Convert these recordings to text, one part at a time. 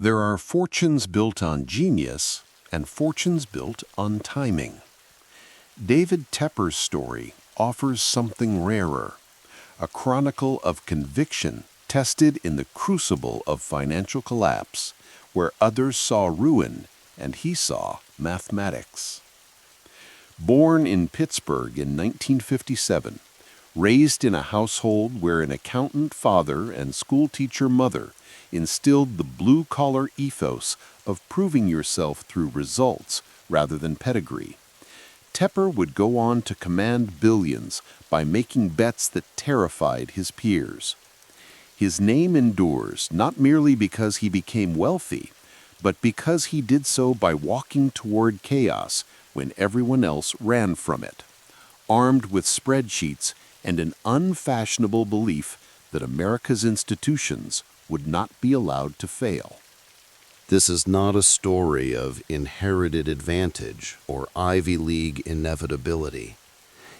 There are fortunes built on genius and fortunes built on timing. David Tepper's story offers something rarer, a chronicle of conviction tested in the crucible of financial collapse, where others saw ruin and he saw mathematics. Born in Pittsburgh in 1957, raised in a household where an accountant father and schoolteacher mother instilled the blue-collar ethos of proving yourself through results rather than pedigree, Tepper would go on to command billions by making bets that terrified his peers. His name endures not merely because he became wealthy, but because he did so by walking toward chaos when everyone else ran from it, armed with spreadsheets and an unfashionable belief that America's institutions would not be allowed to fail. This is not a story of inherited advantage or Ivy League inevitability.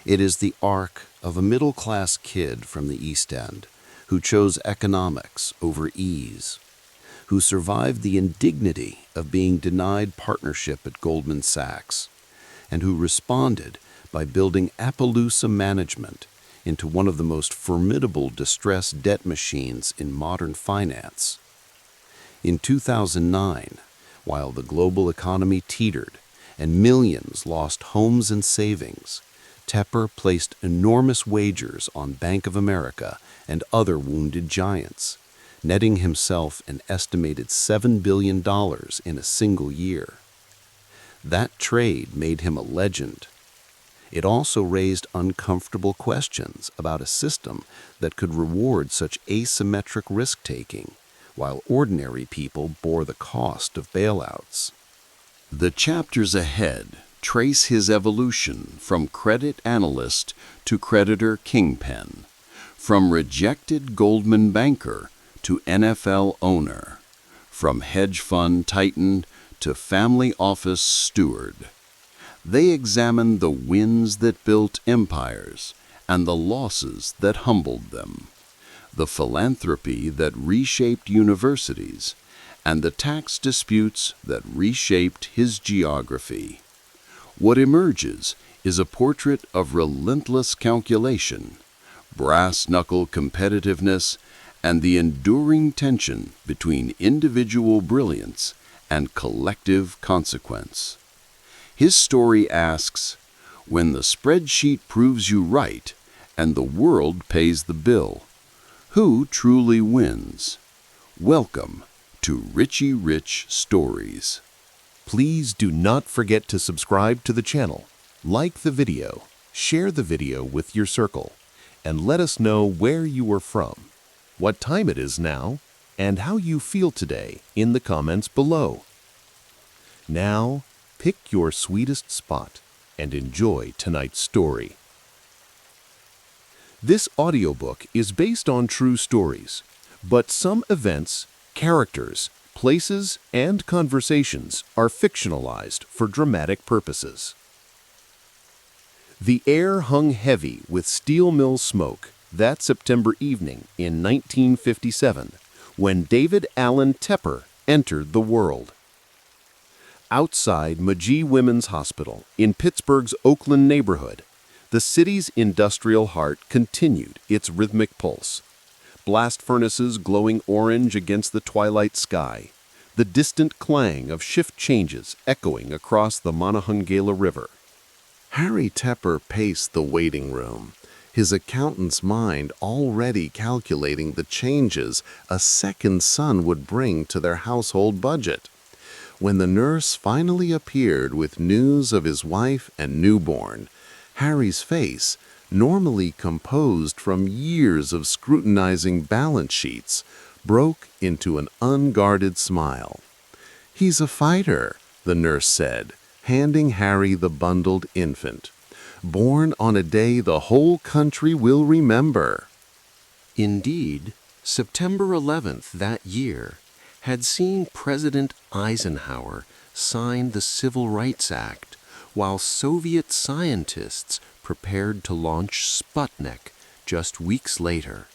It is the arc of a middle-class kid from the East End who chose economics over ease, who survived the indignity of being denied partnership at Goldman Sachs, and who responded by building Appaloosa Management into one of the most formidable distressed debt machines in modern finance. In 2009, while the global economy teetered and millions lost homes and savings, Tepper placed enormous wagers on Bank of America and other wounded giants, netting himself an estimated $7 billion in a single year. That trade made him a legend. It also raised uncomfortable questions about a system that could reward such asymmetric risk-taking, while ordinary people bore the cost of bailouts. The chapters ahead trace his evolution from credit analyst to creditor kingpin, from rejected Goldman banker to NFL owner, from hedge fund titan to family office steward. They examine the wins that built empires and the losses that humbled them, the philanthropy that reshaped universities, and the tax disputes that reshaped his geography. What emerges is a portrait of relentless calculation, brass-knuckle competitiveness, and the enduring tension between individual brilliance and collective consequence. His story asks, when the spreadsheet proves you right and the world pays the bill, who truly wins? Welcome to Richie Rich Stories. Please do not forget to subscribe to the channel, like the video, share the video with your circle, and let us know where you are from, what time it is now, and how you feel today in the comments below. Now, pick your sweetest spot and enjoy tonight's story. This audiobook is based on true stories, but some events, characters, places, and conversations are fictionalized for dramatic purposes. The air hung heavy with steel mill smoke that September evening in 1957 when David Allen Tepper entered the world. Outside Magee Women's Hospital in Pittsburgh's Oakland neighborhood, the city's industrial heart continued its rhythmic pulse. Blast furnaces glowing orange against the twilight sky, the distant clang of shift changes echoing across the Monongahela River. Harry Tepper paced the waiting room, his accountant's mind already calculating the changes a second son would bring to their household budget. When the nurse finally appeared with news of his wife and newborn, Harry's face, normally composed from years of scrutinizing balance sheets, broke into an unguarded smile. "He's a fighter," the nurse said, handing Harry the bundled infant. "Born on a day the whole country will remember." Indeed, September 11th that year had seen President Eisenhower sign the Civil Rights Act, while Soviet scientists prepared to launch Sputnik just weeks later.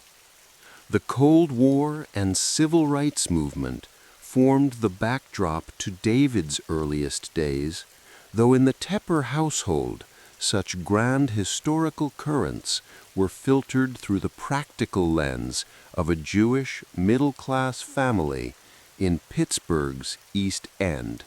The Cold War and Civil Rights Movement formed the backdrop to David's earliest days, though in the Tepper household, such grand historical currents were filtered through the practical lens of a Jewish middle-class family in Pittsburgh's East End.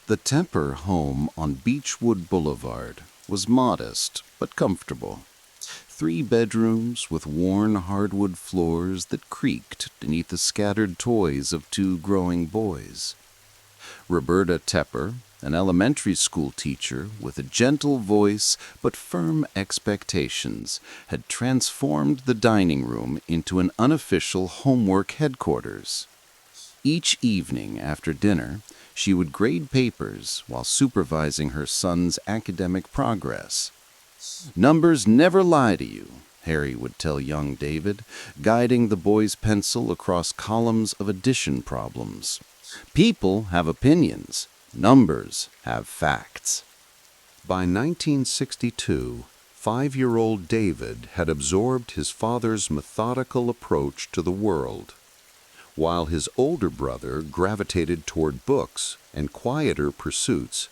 The Tepper home on Beechwood Boulevard was modest but comfortable. 3 bedrooms with worn hardwood floors that creaked beneath the scattered toys of 2 growing boys. Roberta Tepper, an elementary school teacher with a gentle voice but firm expectations, had transformed the dining room into an unofficial homework headquarters. Each evening after dinner, she would grade papers while supervising her son's academic progress. "Numbers never lie to you," Harry would tell young David, guiding the boy's pencil across columns of addition problems. "People have opinions. Numbers have facts." By 1962, 5-year-old David had absorbed his father's methodical approach to the world. While his older brother gravitated toward books and quieter pursuits,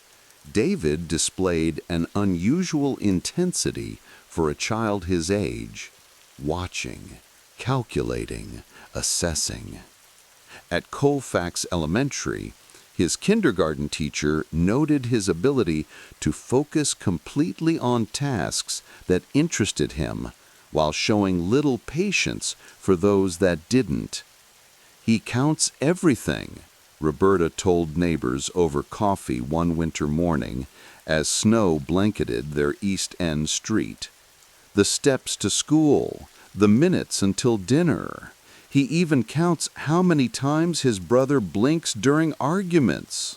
David displayed an unusual intensity for a child his age, watching, calculating, assessing. At Colfax Elementary, his kindergarten teacher noted his ability to focus completely on tasks that interested him while showing little patience for those that didn't. "He counts everything," Roberta told neighbors over coffee one winter morning as snow blanketed their East End street. "The steps to school, the minutes until dinner. He even counts how many times his brother blinks during arguments."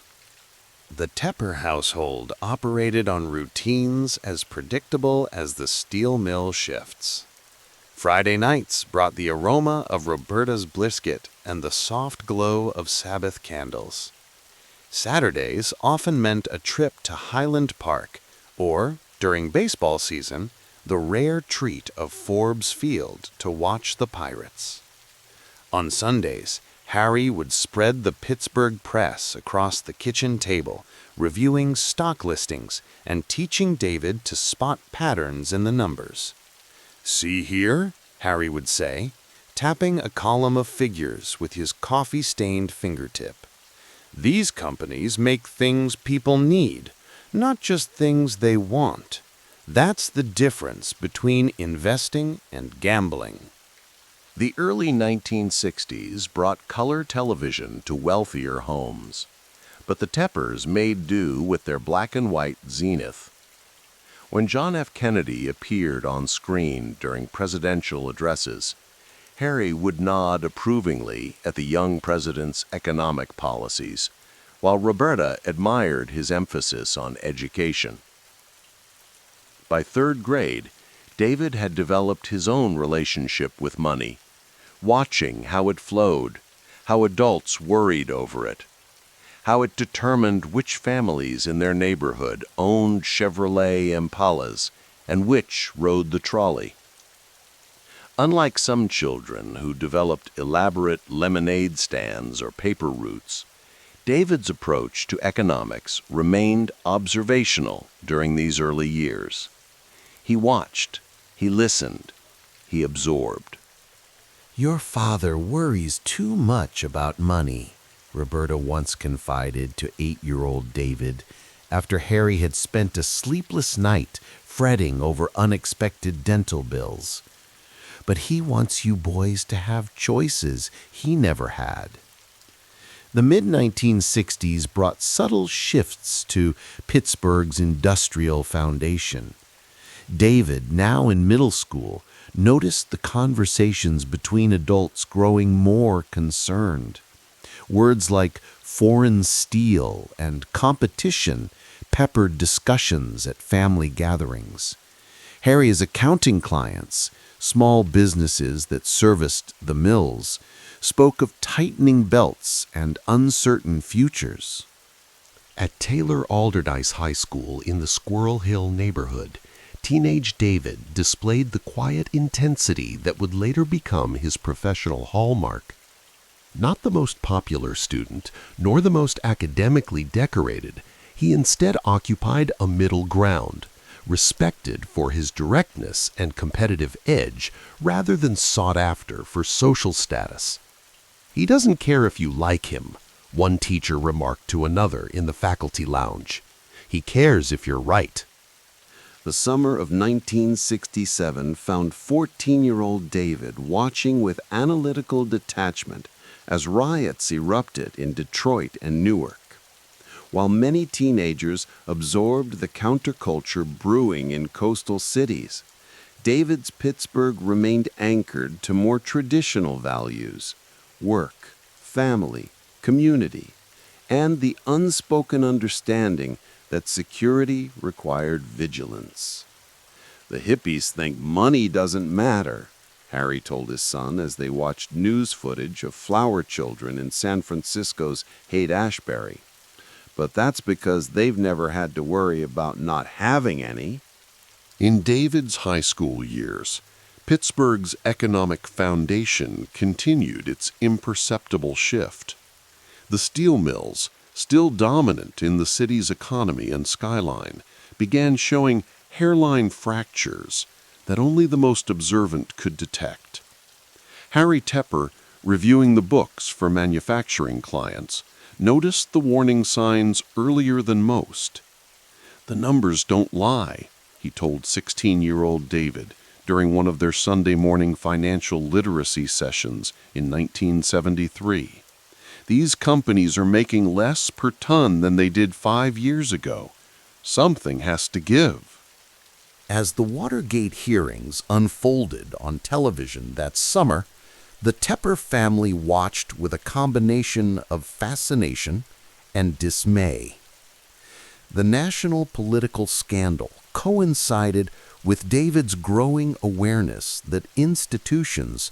The Tepper household operated on routines as predictable as the steel mill shifts. Friday nights brought the aroma of Roberta's brisket and the soft glow of Sabbath candles. Saturdays often meant a trip to Highland Park, or, during baseball season, the rare treat of Forbes Field to watch the Pirates. On Sundays, Harry would spread the Pittsburgh Press across the kitchen table, reviewing stock listings and teaching David to spot patterns in the numbers. "See here," Harry would say, tapping a column of figures with his coffee-stained fingertip. "These companies make things people need, not just things they want. That's the difference between investing and gambling." The early 1960s brought color television to wealthier homes, but the Teppers made do with their black and white zenith. When John F. Kennedy appeared on screen during presidential addresses, Harry would nod approvingly at the young president's economic policies, while Roberta admired his emphasis on education. By 3rd grade, David had developed his own relationship with money, watching how it flowed, how adults worried over it, how it determined which families in their neighborhood owned Chevrolet Impalas and which rode the trolley. Unlike some children who developed elaborate lemonade stands or paper routes, David's approach to economics remained observational during these early years. He watched, he listened, he absorbed. "Your father worries too much about money," Roberta once confided to 8-year-old David after Harry had spent a sleepless night fretting over unexpected dental bills. "But he wants you boys to have choices he never had." The mid-1960s brought subtle shifts to Pittsburgh's industrial foundation. David, now in middle school, noticed the conversations between adults growing more concerned. Words like foreign steel and competition peppered discussions at family gatherings. Harry's accounting clients, small businesses that serviced the mills, spoke of tightening belts and uncertain futures. At Taylor Alderdice High School in the Squirrel Hill neighborhood, teenage David displayed the quiet intensity that would later become his professional hallmark. Not the most popular student, nor the most academically decorated, he instead occupied a middle ground, respected for his directness and competitive edge rather than sought after for social status. "He doesn't care if you like him," one teacher remarked to another in the faculty lounge. "He cares if you're right." The summer of 1967 found 14-year-old David watching with analytical detachment as riots erupted in Detroit and Newark. While many teenagers absorbed the counterculture brewing in coastal cities, David's Pittsburgh remained anchored to more traditional values: work, family, community, and the unspoken understanding that security required vigilance. "The hippies think money doesn't matter," Harry told his son as they watched news footage of flower children in San Francisco's Haight-Ashbury. "But that's because they've never had to worry about not having any." In David's high school years, Pittsburgh's economic foundation continued its imperceptible shift. The steel mills, still dominant in the city's economy and skyline, began showing hairline fractures that only the most observant could detect. Harry Tepper, reviewing the books for manufacturing clients, noticed the warning signs earlier than most. "The numbers don't lie," he told 16-year-old David during one of their Sunday morning financial literacy sessions in 1973. "These companies are making less per ton than they did 5 years ago. Something has to give." As the Watergate hearings unfolded on television that summer, the Tepper family watched with a combination of fascination and dismay. The national political scandal coincided with David's growing awareness that institutions,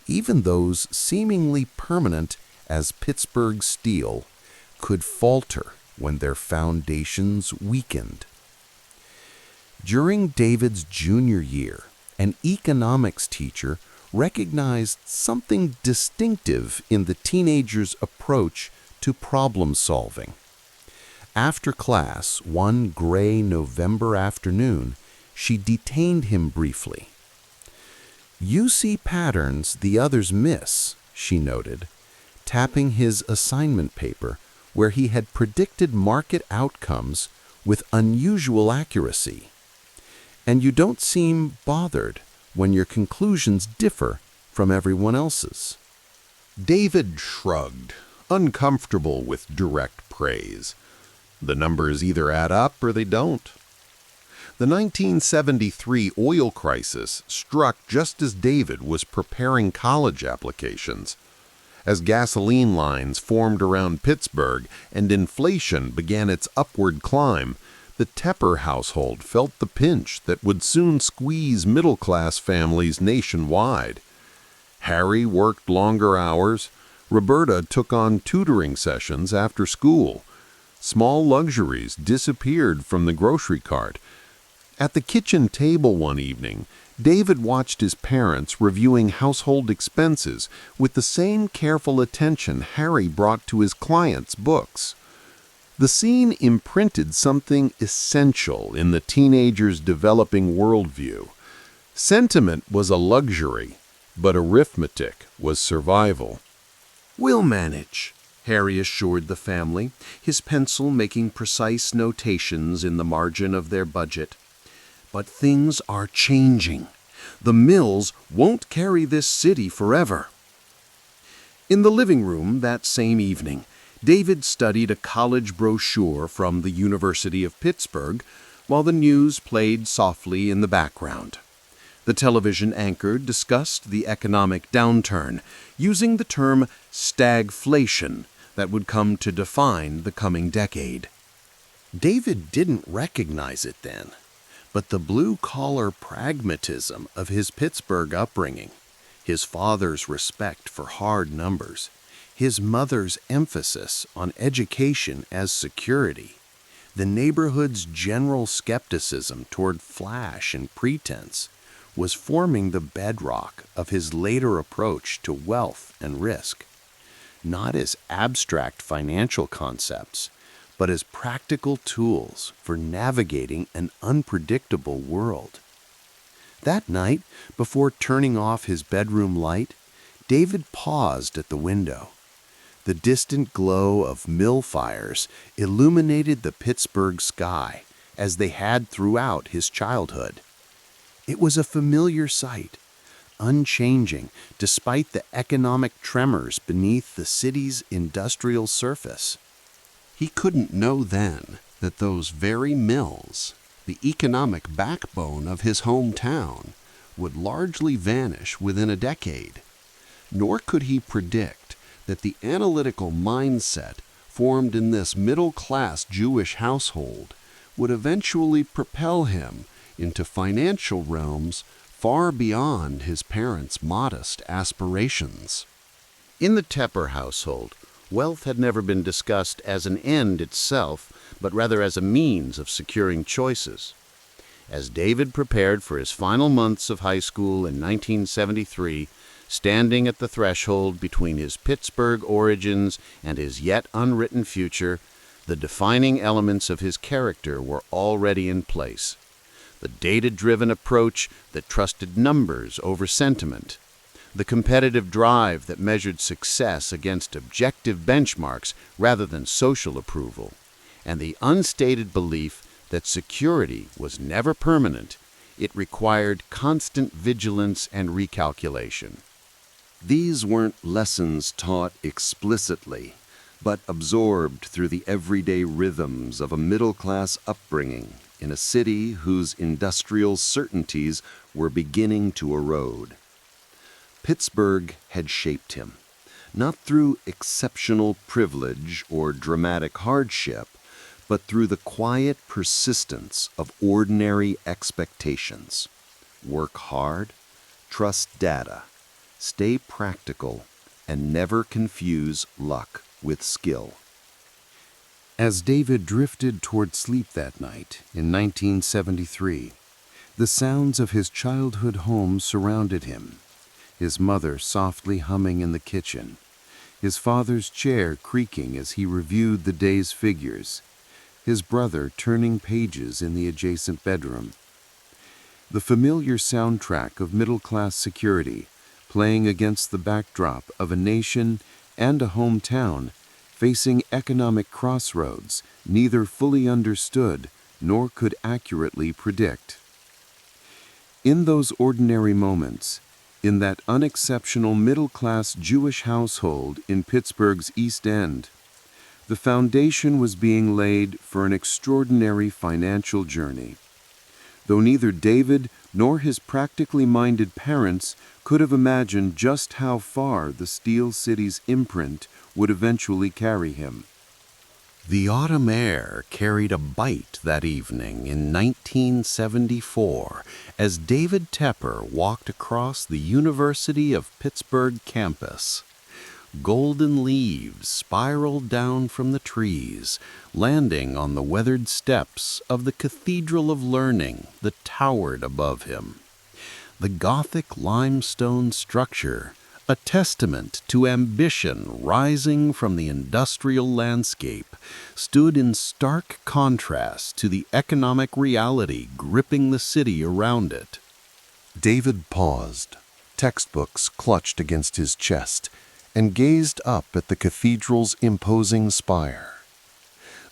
even those seemingly permanent as Pittsburgh steel, could falter when their foundations weakened. During David's junior year, an economics teacher recognized something distinctive in the teenager's approach to problem solving. After class, one gray November afternoon, she detained him briefly. "You see patterns the others miss," she noted, tapping his assignment paper where he had predicted market outcomes with unusual accuracy. "And you don't seem bothered when your conclusions differ from everyone else's." David shrugged, uncomfortable with direct praise. The numbers either add up or they don't. The 1973 oil crisis struck just as David was preparing college applications. As gasoline lines formed around Pittsburgh and inflation began its upward climb, the Tepper household felt the pinch that would soon squeeze middle-class families nationwide. Harry worked longer hours. Roberta took on tutoring sessions after school. Small luxuries disappeared from the grocery cart. At the kitchen table one evening, David watched his parents reviewing household expenses with the same careful attention Harry brought to his clients' books. The scene imprinted something essential in the teenager's developing worldview. Sentiment was a luxury, but arithmetic was survival. "We'll manage," Harry assured the family, his pencil making precise notations in the margin of their budget. "But things are changing. The mills won't carry this city forever." In the living room that same evening, David studied a college brochure from the University of Pittsburgh while the news played softly in the background. The television anchor discussed the economic downturn, using the term stagflation that would come to define the coming decade. David didn't recognize it then, but the blue-collar pragmatism of his Pittsburgh upbringing, his father's respect for hard numbers, his mother's emphasis on education as security, the neighborhood's general skepticism toward flash and pretense, was forming the bedrock of his later approach to wealth and risk. not as abstract financial concepts, but as practical tools for navigating an unpredictable world. That night, before turning off his bedroom light, David paused at the window. The distant glow of mill fires illuminated the Pittsburgh sky, as they had throughout his childhood. It was a familiar sight, unchanging despite the economic tremors beneath the city's industrial surface. He couldn't know then that those very mills, the economic backbone of his hometown, would largely vanish within a decade. Nor could he predict that the analytical mindset formed in this middle-class Jewish household would eventually propel him into financial realms far beyond his parents' modest aspirations. In the Tepper household, wealth had never been discussed as an end itself, but rather as a means of securing choices. As David prepared for his final months of high school in 1973, standing at the threshold between his Pittsburgh origins and his yet unwritten future, the defining elements of his character were already in place. The data-driven approach that trusted numbers over sentiment, the competitive drive that measured success against objective benchmarks rather than social approval, and the unstated belief that security was never permanent. It required constant vigilance and recalculation. These weren't lessons taught explicitly, but absorbed through the everyday rhythms of a middle-class upbringing in a city whose industrial certainties were beginning to erode. Pittsburgh had shaped him, not through exceptional privilege or dramatic hardship, but through the quiet persistence of ordinary expectations. Work hard, trust data, stay practical, and never confuse luck with skill. As David drifted toward sleep that night in 1973, the sounds of his childhood home surrounded him. His mother softly humming in the kitchen, his father's chair creaking as he reviewed the day's figures, his brother turning pages in the adjacent bedroom. The familiar soundtrack of middle-class security playing against the backdrop of a nation and a hometown facing economic crossroads neither fully understood nor could accurately predict. In those ordinary moments, in that unexceptional middle-class Jewish household in Pittsburgh's East End, the foundation was being laid for an extraordinary financial journey. Though neither David nor his practically minded parents could have imagined just how far the Steel City's imprint would eventually carry him. The autumn air carried a bite that evening in 1974 as David Tepper walked across the University of Pittsburgh campus. Golden leaves spiraled down from the trees, landing on the weathered steps of the Cathedral of Learning that towered above him. The Gothic limestone structure, a testament to ambition rising from the industrial landscape, stood in stark contrast to the economic reality gripping the city around it. David paused, textbooks clutched against his chest, and gazed up at the cathedral's imposing spire.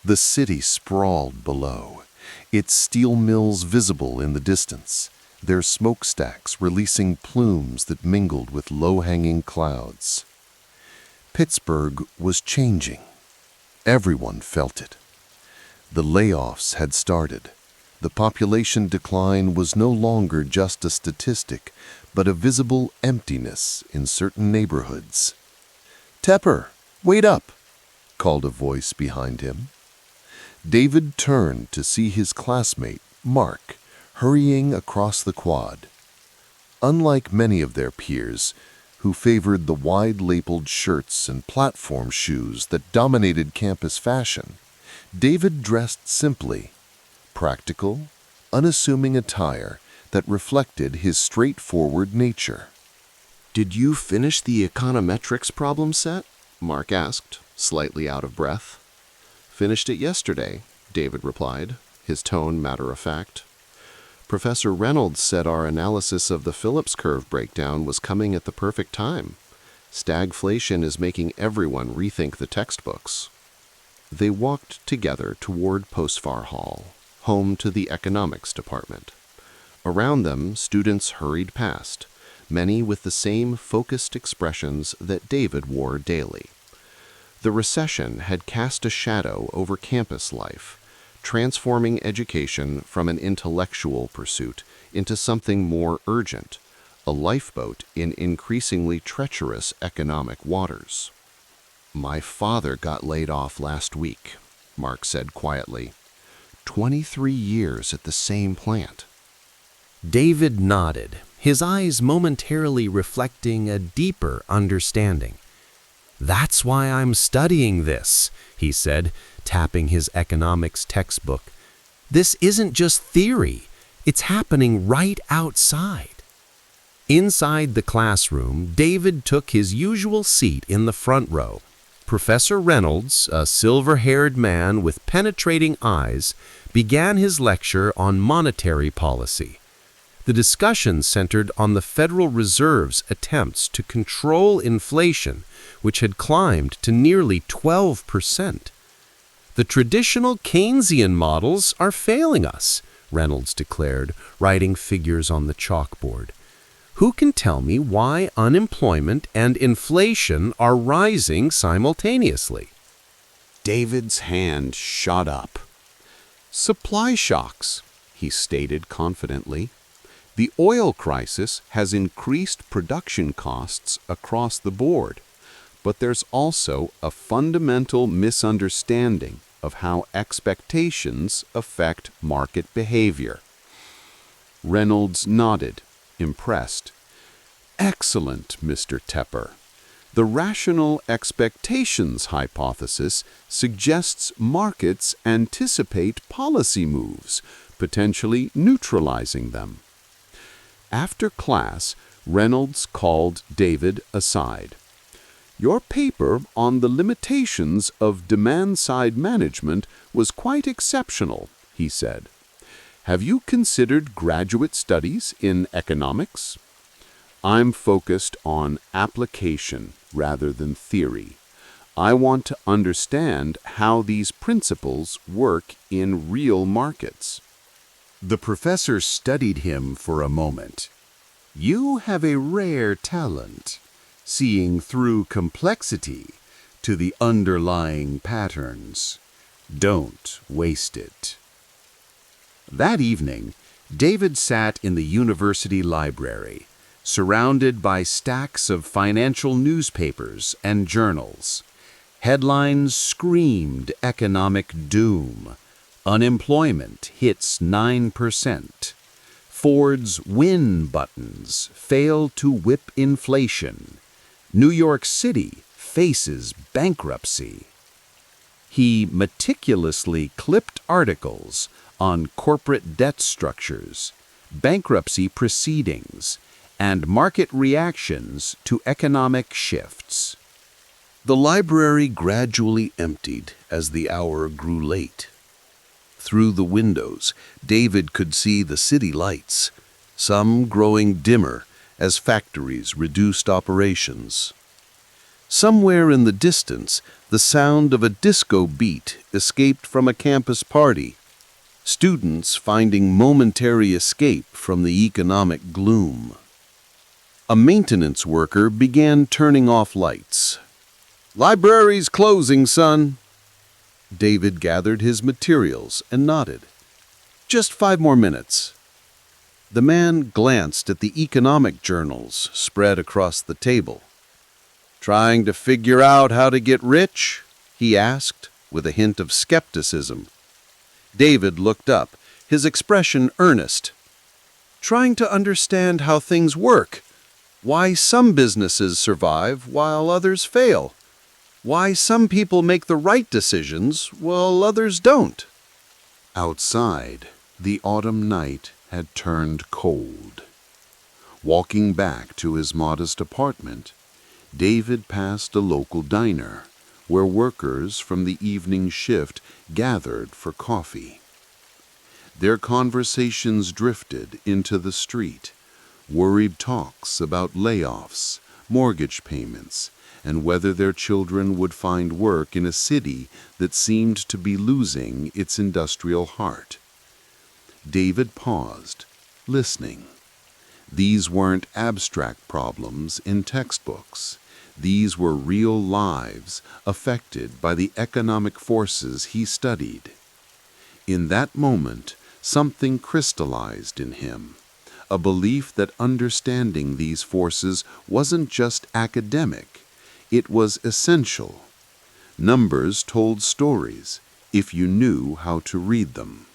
The city sprawled below, its steel mills visible in the distance, their smokestacks releasing plumes that mingled with low-hanging clouds. Pittsburgh was changing. Everyone felt it. The layoffs had started. The population decline was no longer just a statistic, but a visible emptiness in certain neighborhoods. "Tepper, wait up!" called a voice behind him. David turned to see his classmate, Mark, hurrying across the quad. Unlike many of their peers, who favored the wide-lapeled shirts and platform shoes that dominated campus fashion, David dressed simply, practical, unassuming attire that reflected his straightforward nature. "Did you finish the econometrics problem set?" Mark asked, slightly out of breath. Finished it yesterday, David replied, his tone matter-of-fact. Professor Reynolds said our analysis of the Phillips curve breakdown was coming at the perfect time. Stagflation is making everyone rethink the textbooks. They walked together toward Postfar Hall, home to the economics department. Around them, students hurried past, many with the same focused expressions that David wore daily. The recession had cast a shadow over campus life, transforming education from an intellectual pursuit into something more urgent, a lifeboat in increasingly treacherous economic waters. "My father got laid off last week," Mark said quietly. 23 years at the same plant. David nodded, his eyes momentarily reflecting a deeper understanding. "That's why I'm studying this," he said, tapping his economics textbook. "This isn't just theory, it's happening right outside." Inside the classroom, David took his usual seat in the front row. Professor Reynolds, a silver-haired man with penetrating eyes, began his lecture on monetary policy. The discussion centered on the Federal Reserve's attempts to control inflation, which had climbed to nearly 12%. "The traditional Keynesian models are failing us," Reynolds declared, writing figures on the chalkboard. "Who can tell me why unemployment and inflation are rising simultaneously?" David's hand shot up. "Supply shocks," he stated confidently. "The oil crisis has increased production costs across the board, but there's also a fundamental misunderstanding of how expectations affect market behavior." Reynolds nodded, impressed. "Excellent, Mr. Tepper. The rational expectations hypothesis suggests markets anticipate policy moves, potentially neutralizing them." After class, Reynolds called David aside. "Your paper on the limitations of demand-side management was quite exceptional," he said. "Have you considered graduate studies in economics?" "I'm focused on application rather than theory. I want to understand how these principles work in real markets." The professor studied him for a moment. "You have a rare talent, seeing through complexity to the underlying patterns. Don't waste it." That evening, David sat in the university library, surrounded by stacks of financial newspapers and journals. Headlines screamed economic doom. Unemployment hits 9%. Ford's win buttons fail to whip inflation. New York City faces bankruptcy. He meticulously clipped articles on corporate debt structures, bankruptcy proceedings, and market reactions to economic shifts. The library gradually emptied as the hour grew late. Through the windows, David could see the city lights, some growing dimmer as factories reduced operations. Somewhere in the distance, the sound of a disco beat escaped from a campus party, students finding momentary escape from the economic gloom. A maintenance worker began turning off lights. "Library's closing, son." David gathered his materials and nodded. "Just 5 more minutes." The man glanced at the economic journals spread across the table. "Trying to figure out how to get rich?" he asked, with a hint of skepticism. David looked up, his expression earnest. "Trying to understand how things work. Why some businesses survive while others fail. Why some people make the right decisions while others don't." Outside, the autumn night had turned cold. Walking back to his modest apartment, David passed a local diner, where workers from the evening shift gathered for coffee. Their conversations drifted into the street, worried talks about layoffs, mortgage payments, and whether their children would find work in a city that seemed to be losing its industrial heart. David paused, listening. These weren't abstract problems in textbooks. These were real lives affected by the economic forces he studied. In that moment, something crystallized in him, a belief that understanding these forces wasn't just academic, it was essential. Numbers told stories if you knew how to read them.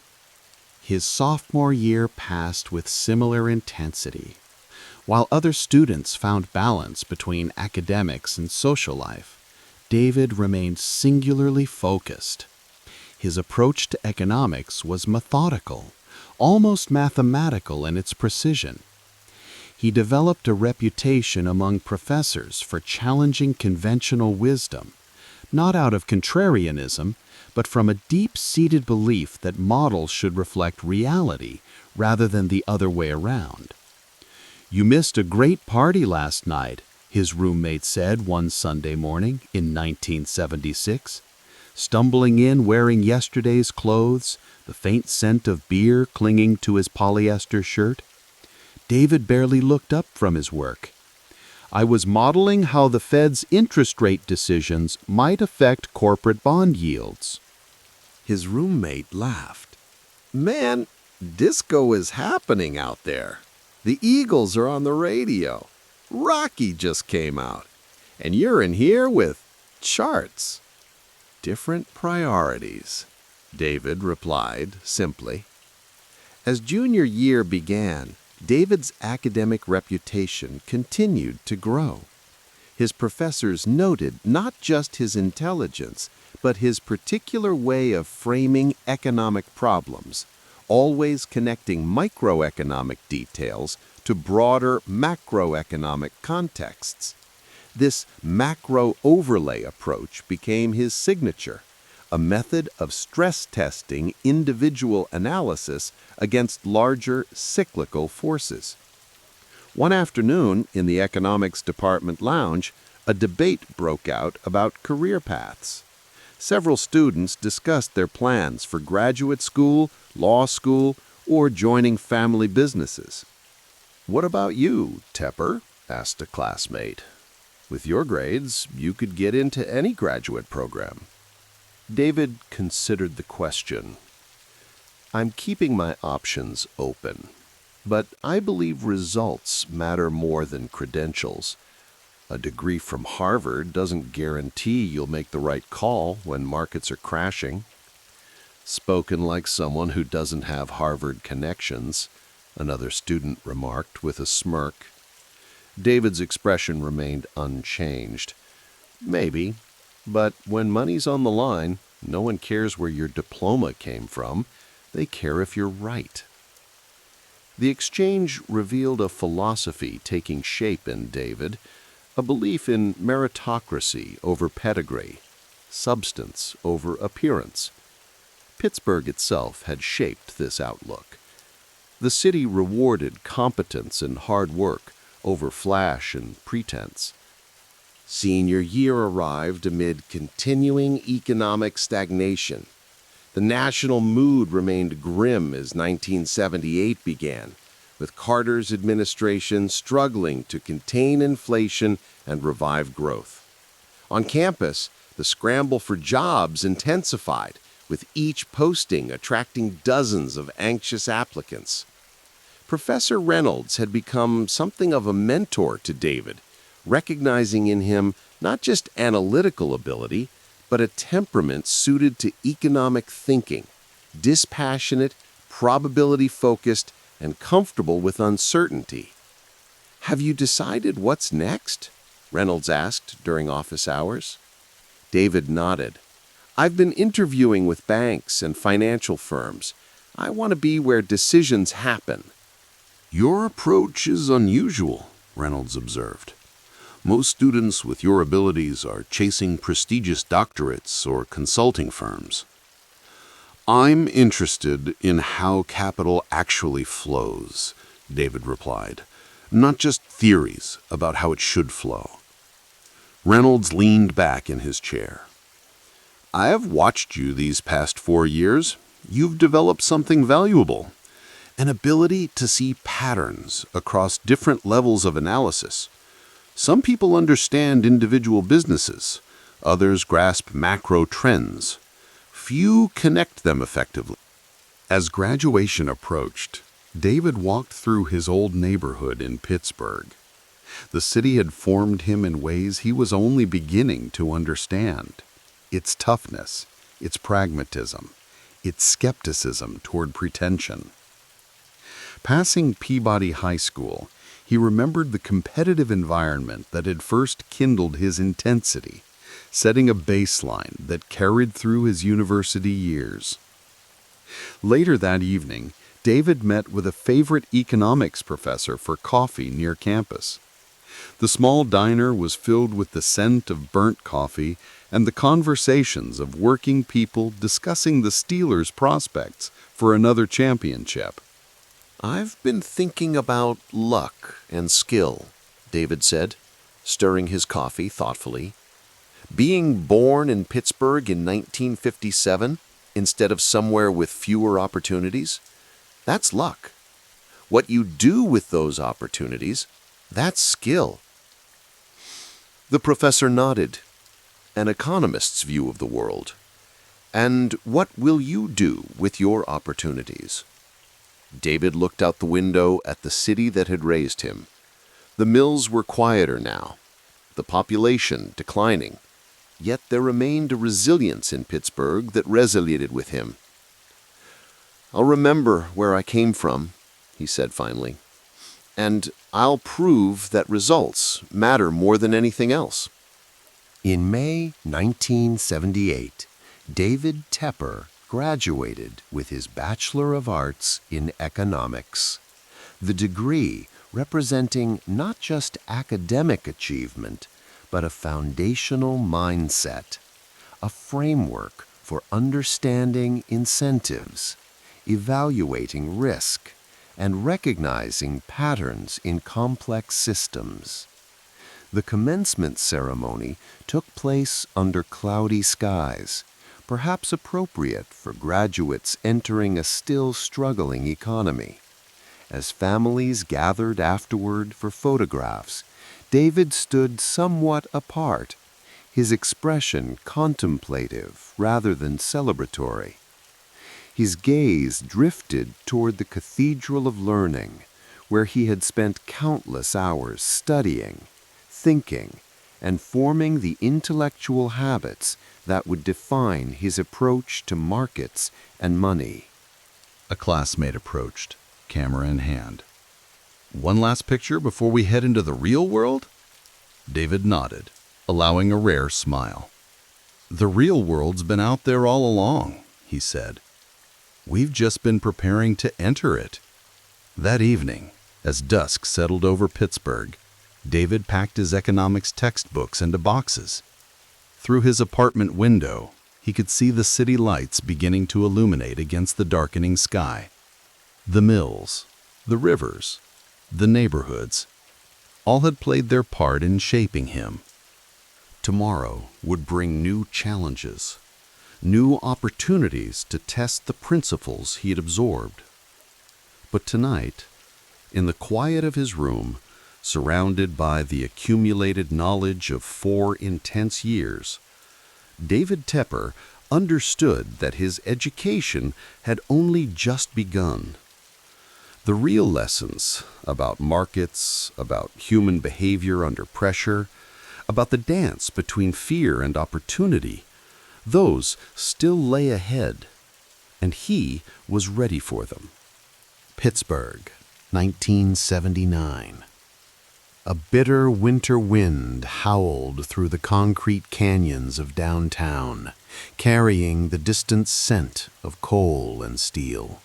His sophomore year passed with similar intensity. While other students found balance between academics and social life, David remained singularly focused. His approach to economics was methodical, almost mathematical in its precision. He developed a reputation among professors for challenging conventional wisdom, not out of contrarianism, but from a deep-seated belief that models should reflect reality rather than the other way around. "You missed a great party last night," his roommate said one Sunday morning in 1976. Stumbling in wearing yesterday's clothes, the faint scent of beer clinging to his polyester shirt. David barely looked up from his work. "I was modeling how the Fed's interest rate decisions might affect corporate bond yields." His roommate laughed. "Man, disco is happening out there. The Eagles are on the radio. Rocky just came out. And you're in here with charts." "Different priorities," David replied simply. As junior year began, David's academic reputation continued to grow. His professors noted not just his intelligence, but his particular way of framing economic problems, always connecting microeconomic details to broader macroeconomic contexts. This macro overlay approach became his signature, a method of stress testing individual analysis against larger cyclical forces. One afternoon in the economics department lounge, a debate broke out about career paths. Several students discussed their plans for graduate school, law school, or joining family businesses. "What about you, Tepper?" asked a classmate. "With your grades, you could get into any graduate program." David considered the question. "I'm keeping my options open, but I believe results matter more than credentials. A degree from Harvard doesn't guarantee you'll make the right call when markets are crashing." "Spoken like someone who doesn't have Harvard connections," another student remarked with a smirk. David's expression remained unchanged. "Maybe. But when money's on the line, no one cares where your diploma came from. They care if you're right." The exchange revealed a philosophy taking shape in David, a belief in meritocracy over pedigree, substance over appearance. Pittsburgh itself had shaped this outlook. The city rewarded competence and hard work over flash and pretense. Senior year arrived amid continuing economic stagnation. The national mood remained grim as 1978 began, with Carter's administration struggling to contain inflation and revive growth. On campus, the scramble for jobs intensified, with each posting attracting dozens of anxious applicants. Professor Reynolds had become something of a mentor to David, recognizing in him not just analytical ability, but a temperament suited to economic thinking, dispassionate, probability-focused, and comfortable with uncertainty. "Have you decided what's next?" Reynolds asked during office hours. David nodded. "I've been interviewing with banks and financial firms. I want to be where decisions happen." "Your approach is unusual," Reynolds observed. Most students with your abilities are chasing prestigious doctorates or consulting firms. I'm interested in how capital actually flows, David replied, not just theories about how it should flow. Reynolds leaned back in his chair. I have watched you these past 4 years. You've developed something valuable, an ability to see patterns across different levels of analysis. Some people understand individual businesses, others grasp macro trends. Few connect them effectively. As graduation approached, David walked through his old neighborhood in Pittsburgh. The city had formed him in ways he was only beginning to understand. Its toughness, its pragmatism, its skepticism toward pretension. Passing Peabody High School, he remembered the competitive environment that had first kindled his intensity, setting a baseline that carried through his university years. Later that evening, David met with a favorite economics professor for coffee near campus. The small diner was filled with the scent of burnt coffee and the conversations of working people discussing the Steelers' prospects for another championship. "I've been thinking about luck and skill," David said, stirring his coffee thoughtfully. "Being born in Pittsburgh in 1957 instead of somewhere with fewer opportunities, that's luck. What you do with those opportunities, that's skill." The professor nodded. An economist's view of the world. "And what will you do with your opportunities?" David looked out the window at the city that had raised him. The mills were quieter now, the population declining, yet there remained a resilience in Pittsburgh that resonated with him. "I'll remember where I came from," he said finally, "and I'll prove that results matter more than anything else." In May 1978, David Tepper graduated with his Bachelor of Arts in Economics, the degree representing not just academic achievement, but a foundational mindset, a framework for understanding incentives, evaluating risk, and recognizing patterns in complex systems. The commencement ceremony took place under cloudy skies, perhaps appropriate for graduates entering a still struggling economy. As families gathered afterward for photographs, David stood somewhat apart, his expression contemplative rather than celebratory. His gaze drifted toward the Cathedral of Learning, where he had spent countless hours studying, thinking, and forming the intellectual habits that would define his approach to markets and money. A classmate approached, camera in hand. "One last picture before we head into the real world?" David nodded, allowing a rare smile. "The real world's been out there all along," he said. "We've just been preparing to enter it." That evening, as dusk settled over Pittsburgh, David packed his economics textbooks into boxes. Through his apartment window, he could see the city lights beginning to illuminate against the darkening sky. The mills, the rivers, the neighborhoods, all had played their part in shaping him. Tomorrow would bring new challenges, new opportunities to test the principles he had absorbed. But tonight, in the quiet of his room, surrounded by the accumulated knowledge of 4 intense years, David Tepper understood that his education had only just begun. The real lessons about markets, about human behavior under pressure, about the dance between fear and opportunity, those still lay ahead, and he was ready for them. Pittsburgh, 1979. A bitter winter wind howled through the concrete canyons of downtown, carrying the distant scent of coal and steel.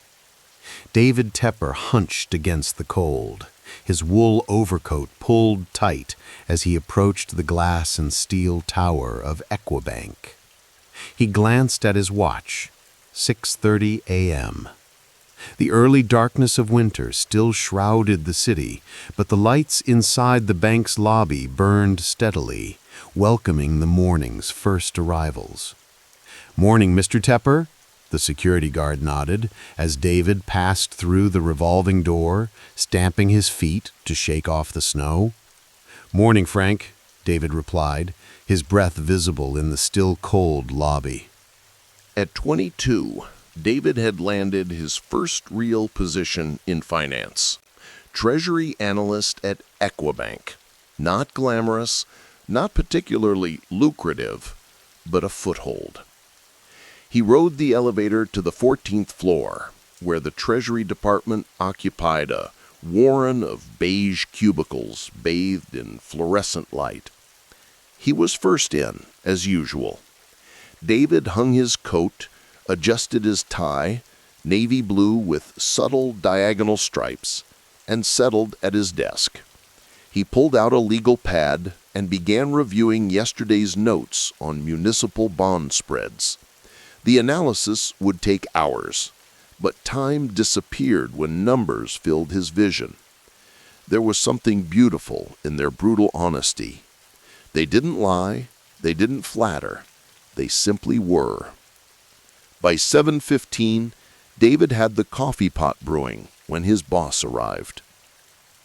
David Tepper hunched against the cold, his wool overcoat pulled tight as he approached the glass and steel tower of Equibank. He glanced at his watch, 6:30 a.m. The early darkness of winter still shrouded the city, but the lights inside the bank's lobby burned steadily, welcoming the morning's first arrivals. "Morning, Mr. Tepper," the security guard nodded as David passed through the revolving door, stamping his feet to shake off the snow. "Morning, Frank," David replied, his breath visible in the still cold lobby. At 22, David had landed his first real position in finance. Treasury analyst at Equibank. Not glamorous, not particularly lucrative, but a foothold. He rode the elevator to the 14th floor, where the Treasury Department occupied a warren of beige cubicles bathed in fluorescent light. He was first in, as usual. David hung his coat, adjusted his tie, navy blue with subtle diagonal stripes, and settled at his desk. He pulled out a legal pad and began reviewing yesterday's notes on municipal bond spreads. The analysis would take hours, but time disappeared when numbers filled his vision. There was something beautiful in their brutal honesty. They didn't lie, they didn't flatter, they simply were. By 7:15, David had the coffee pot brewing when his boss arrived.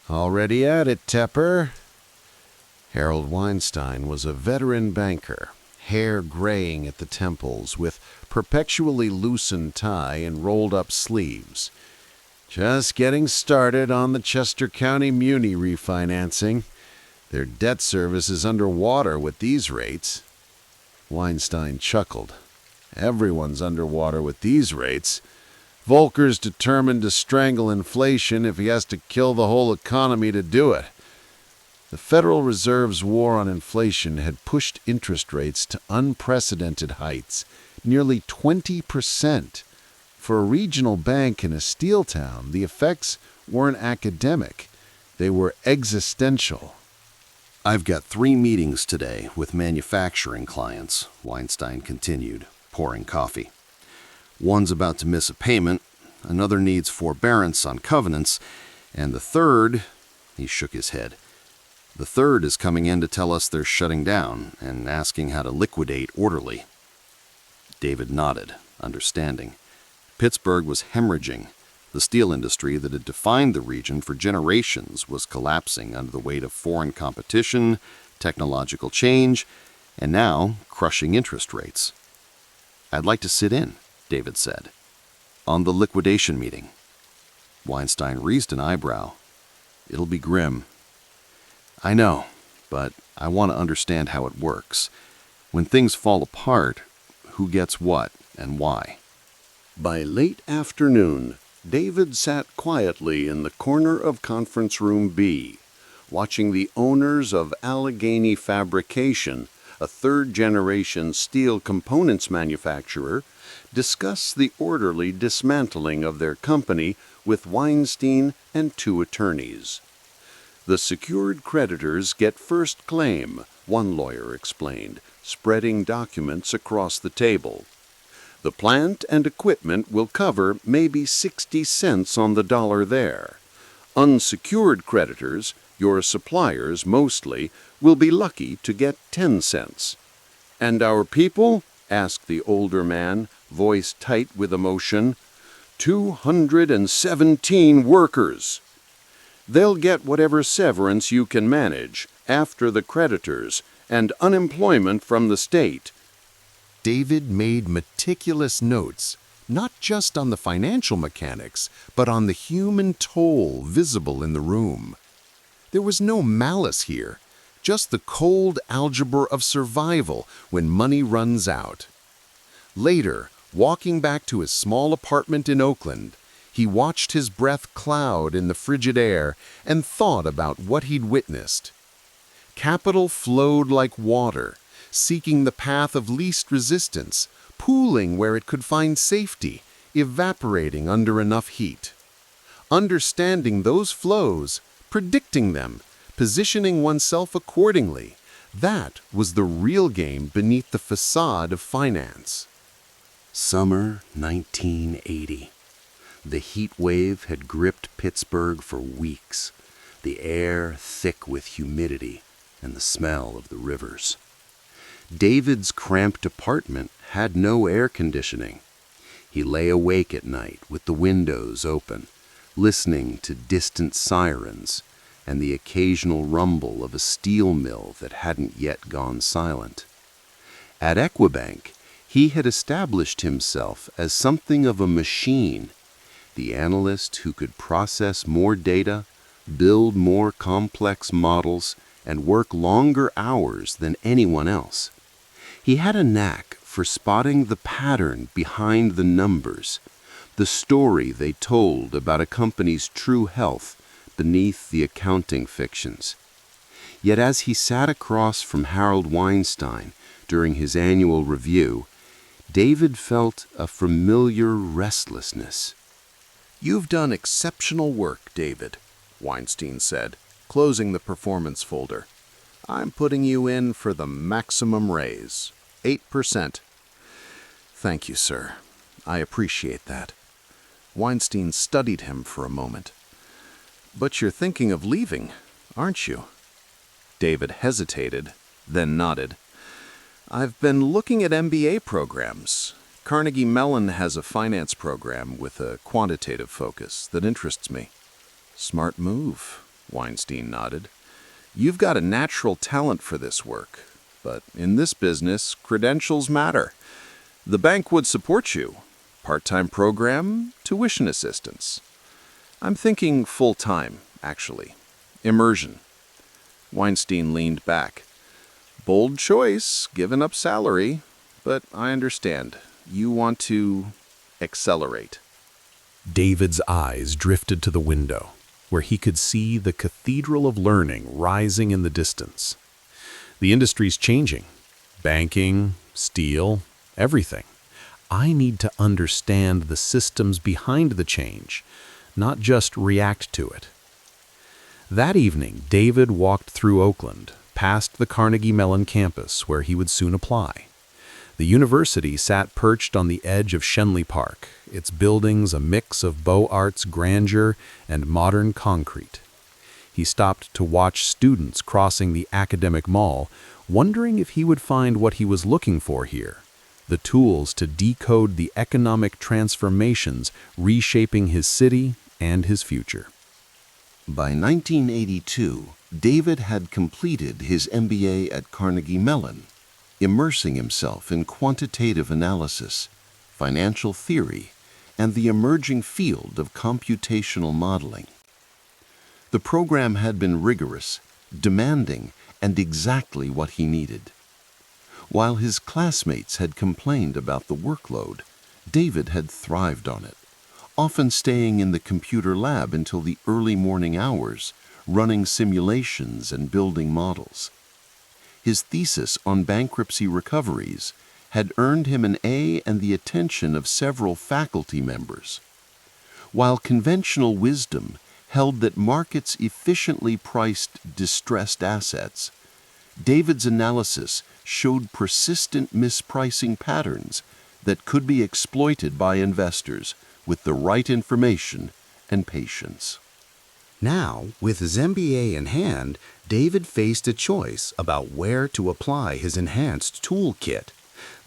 "Already at it, Tepper." Harold Weinstein was a veteran banker, hair graying at the temples, with perpetually loosened tie and rolled-up sleeves. "Just getting started on the Chester County Muni refinancing. Their debt service is underwater with these rates." Weinstein chuckled. "Everyone's underwater with these rates. Volcker's determined to strangle inflation if he has to kill the whole economy to do it." The Federal Reserve's war on inflation had pushed interest rates to unprecedented heights, nearly 20%. For a regional bank in a steel town, the effects weren't academic. They were existential. "I've got 3 meetings today with manufacturing clients," Weinstein continued, pouring coffee. "One's about to miss a payment, another needs forbearance on covenants, and the third," he shook his head, "the third is coming in to tell us they're shutting down and asking how to liquidate orderly." David nodded, understanding. Pittsburgh was hemorrhaging. The steel industry that had defined the region for generations was collapsing under the weight of foreign competition, technological change, and now crushing interest rates. "I'd like to sit in," David said. "On the liquidation meeting." Weinstein raised an eyebrow. "It'll be grim." "I know, but I want to understand how it works. When things fall apart, who gets what and why?" By late afternoon, David sat quietly in the corner of Conference Room B, watching the owners of Allegheny Fabrication, a third-generation steel components manufacturer, discuss the orderly dismantling of their company with Weinstein and 2 attorneys. "The secured creditors get first claim," one lawyer explained, spreading documents across the table. "The plant and equipment will cover maybe 60 cents on the dollar there. Unsecured creditors, your suppliers mostly, will be lucky to get 10 cents. And our people?" asked the older man, voice tight with emotion. 217 workers. "They'll get whatever severance you can manage, after the creditors, and unemployment from the state." David made meticulous notes, not just on the financial mechanics, but on the human toll visible in the room. There was no malice here, just the cold algebra of survival when money runs out. Later, walking back to his small apartment in Oakland, he watched his breath cloud in the frigid air and thought about what he'd witnessed. Capital flowed like water, seeking the path of least resistance, pooling where it could find safety, evaporating under enough heat. Understanding those flows, predicting them, positioning oneself accordingly. That was the real game beneath the facade of finance. Summer 1980. The heat wave had gripped Pittsburgh for weeks, the air thick with humidity and the smell of the rivers. David's cramped apartment had no air conditioning. He lay awake at night with the windows open, listening to distant sirens and the occasional rumble of a steel mill that hadn't yet gone silent. At Equibank, he had established himself as something of a machine, the analyst who could process more data, build more complex models, and work longer hours than anyone else. He had a knack for spotting the pattern behind the numbers, the story they told about a company's true health beneath the accounting fictions. Yet as he sat across from Harold Weinstein during his annual review, David felt a familiar restlessness. "You've done exceptional work, David," Weinstein said, closing the performance folder. "I'm putting you in for the maximum raise, 8%. "Thank you, sir. I appreciate that." Weinstein studied him for a moment. "But you're thinking of leaving, aren't you?" David hesitated, then nodded. "I've been looking at MBA programs. Carnegie Mellon has a finance program with a quantitative focus that interests me." "Smart move," Weinstein nodded. "You've got a natural talent for this work, but in this business, credentials matter. The bank would support you. Part-time program, tuition assistance. I'm thinking full-time, actually. Immersion." Weinstein leaned back. "Bold choice, giving up salary, but I understand. You want to accelerate." David's eyes drifted to the window, where he could see the Cathedral of Learning rising in the distance. The industry's changing. Banking, steel, everything. I need to understand the systems behind the change, not just react to it. That evening, David walked through Oakland, past the Carnegie Mellon campus where he would soon apply. The university sat perched on the edge of Shenley Park, its buildings a mix of Beaux Arts grandeur and modern concrete. He stopped to watch students crossing the academic mall, wondering if he would find what he was looking for here, the tools to decode the economic transformations reshaping his city and his future. By 1982, David had completed his MBA at Carnegie Mellon, immersing himself in quantitative analysis, financial theory, and the emerging field of computational modeling. The program had been rigorous, demanding, and exactly what he needed. While his classmates had complained about the workload, David had thrived on it, often staying in the computer lab until the early morning hours, running simulations and building models. His thesis on bankruptcy recoveries had earned him an A and the attention of several faculty members. While conventional wisdom held that markets efficiently priced distressed assets, David's analysis showed persistent mispricing patterns that could be exploited by investors with the right information and patience. Now, with his MBA in hand, David faced a choice about where to apply his enhanced toolkit.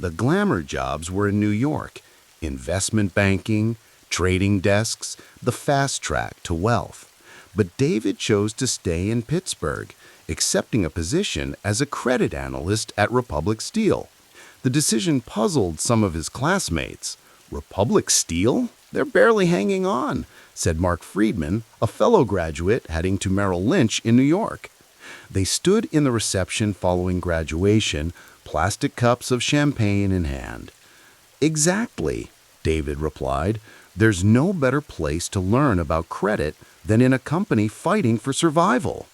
The glamour jobs were in New York: investment banking, trading desks, the fast track to wealth. But David chose to stay in Pittsburgh, accepting a position as a credit analyst at Republic Steel. The decision puzzled some of his classmates. "Republic Steel? They're barely hanging on," said Mark Friedman, a fellow graduate heading to Merrill Lynch in New York. They stood in the reception following graduation, plastic cups of champagne in hand. "Exactly," David replied. "There's no better place to learn about credit than in a company fighting for survival."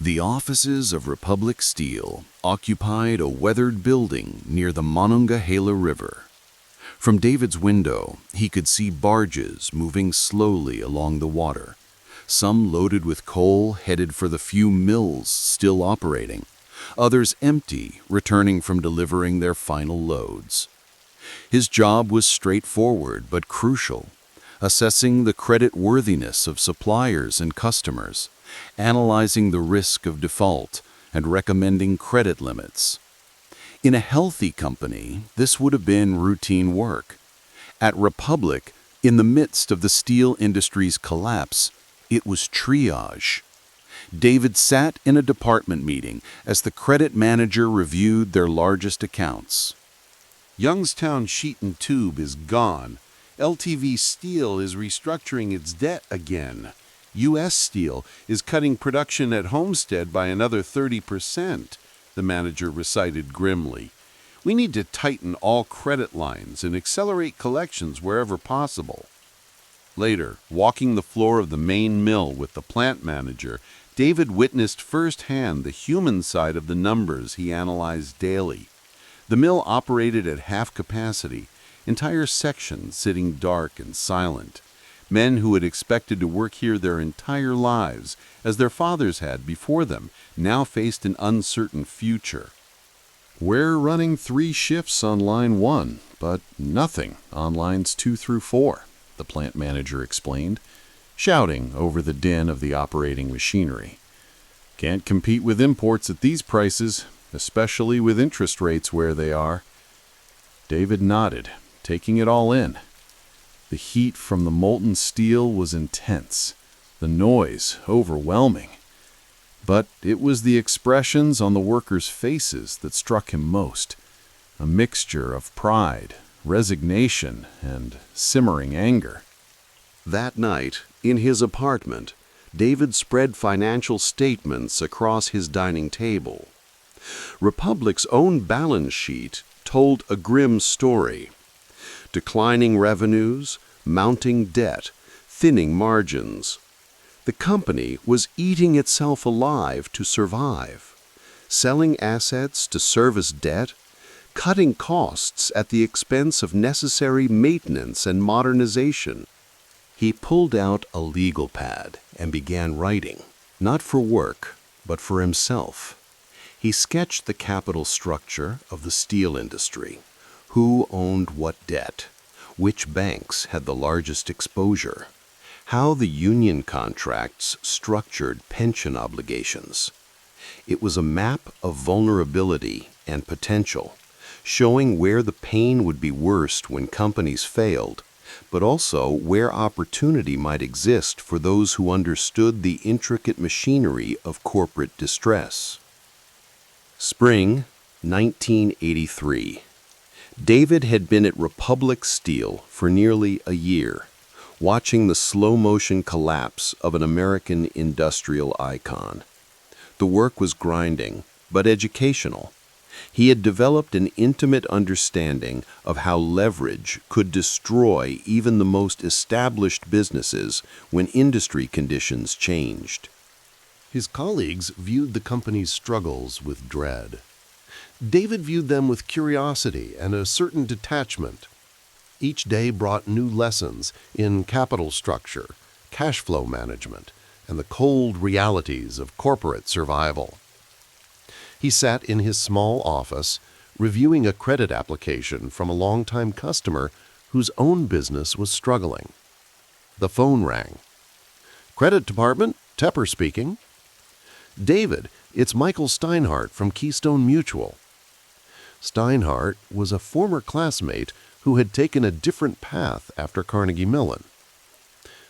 The offices of Republic Steel occupied a weathered building near the Monongahela River. From David's window, he could see barges moving slowly along the water, some loaded with coal headed for the few mills still operating, others empty, returning from delivering their final loads. His job was straightforward but crucial, assessing the credit worthiness of suppliers and customers, analyzing the risk of default, and recommending credit limits. In a healthy company, this would have been routine work. At Republic, in the midst of the steel industry's collapse, it was triage. David sat in a department meeting as the credit manager reviewed their largest accounts. Youngstown Sheet and Tube is gone. LTV Steel is restructuring its debt again. U.S. Steel is cutting production at Homestead by another 30%, the manager recited grimly. We need to tighten all credit lines and accelerate collections wherever possible. Later, walking the floor of the main mill with the plant manager, David witnessed firsthand the human side of the numbers he analyzed daily. The mill operated at half capacity, entire sections sitting dark and silent. Men who had expected to work here their entire lives, as their fathers had before them, now faced an uncertain future. We're running 3 shifts on line 1, but nothing on lines 2 through 4, the plant manager explained, shouting over the din of the operating machinery. Can't compete with imports at these prices, especially with interest rates where they are. David nodded, taking it all in. The heat from the molten steel was intense, the noise overwhelming. But it was the expressions on the workers' faces that struck him most, a mixture of pride, resignation, and simmering anger. That night, in his apartment, David spread financial statements across his dining table. Republic's own balance sheet told a grim story. Declining revenues, mounting debt, thinning margins. The company was eating itself alive to survive, selling assets to service debt, cutting costs at the expense of necessary maintenance and modernization. He pulled out a legal pad and began writing, not for work, but for himself. He sketched the capital structure of the steel industry. Who owned what debt? Which banks had the largest exposure? How the union contracts structured pension obligations. It was a map of vulnerability and potential, showing where the pain would be worst when companies failed, but also where opportunity might exist for those who understood the intricate machinery of corporate distress. Spring 1983. David had been at Republic Steel for nearly a year, watching the slow-motion collapse of an American industrial icon. The work was grinding, but educational. He had developed an intimate understanding of how leverage could destroy even the most established businesses when industry conditions changed. His colleagues viewed the company's struggles with dread. David viewed them with curiosity and a certain detachment. Each day brought new lessons in capital structure, cash flow management, and the cold realities of corporate survival. He sat in his small office, reviewing a credit application from a longtime customer whose own business was struggling. The phone rang. "Credit Department, Tepper speaking." "David, it's Michael Steinhardt from Keystone Mutual." Steinhardt was a former classmate who had taken a different path after Carnegie Mellon.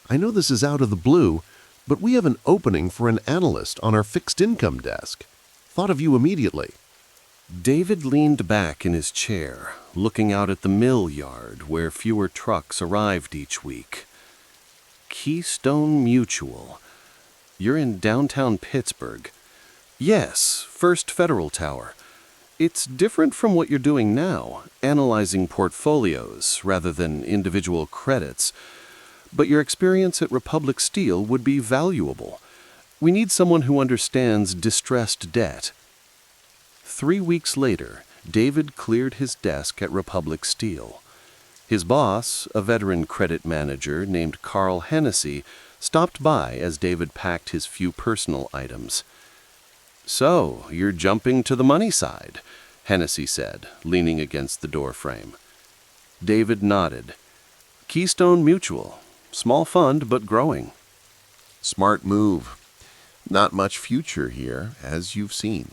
"I know this is out of the blue, but we have an opening for an analyst on our fixed income desk. Thought of you immediately." David leaned back in his chair, looking out at the mill yard where fewer trucks arrived each week. Keystone Mutual. You're in downtown Pittsburgh. Yes, First Federal Tower. It's different from what you're doing now, analyzing portfolios rather than individual credits. But your experience at Republic Steel would be valuable. We need someone who understands distressed debt. 3 weeks later, David cleared his desk at Republic Steel. His boss, a veteran credit manager named Carl Hennessy, stopped by as David packed his few personal items. "So, you're jumping to the money side," Hennessy said, leaning against the door frame. David nodded. "Keystone Mutual. Small fund, but growing." Smart move. Not much future here, as you've seen.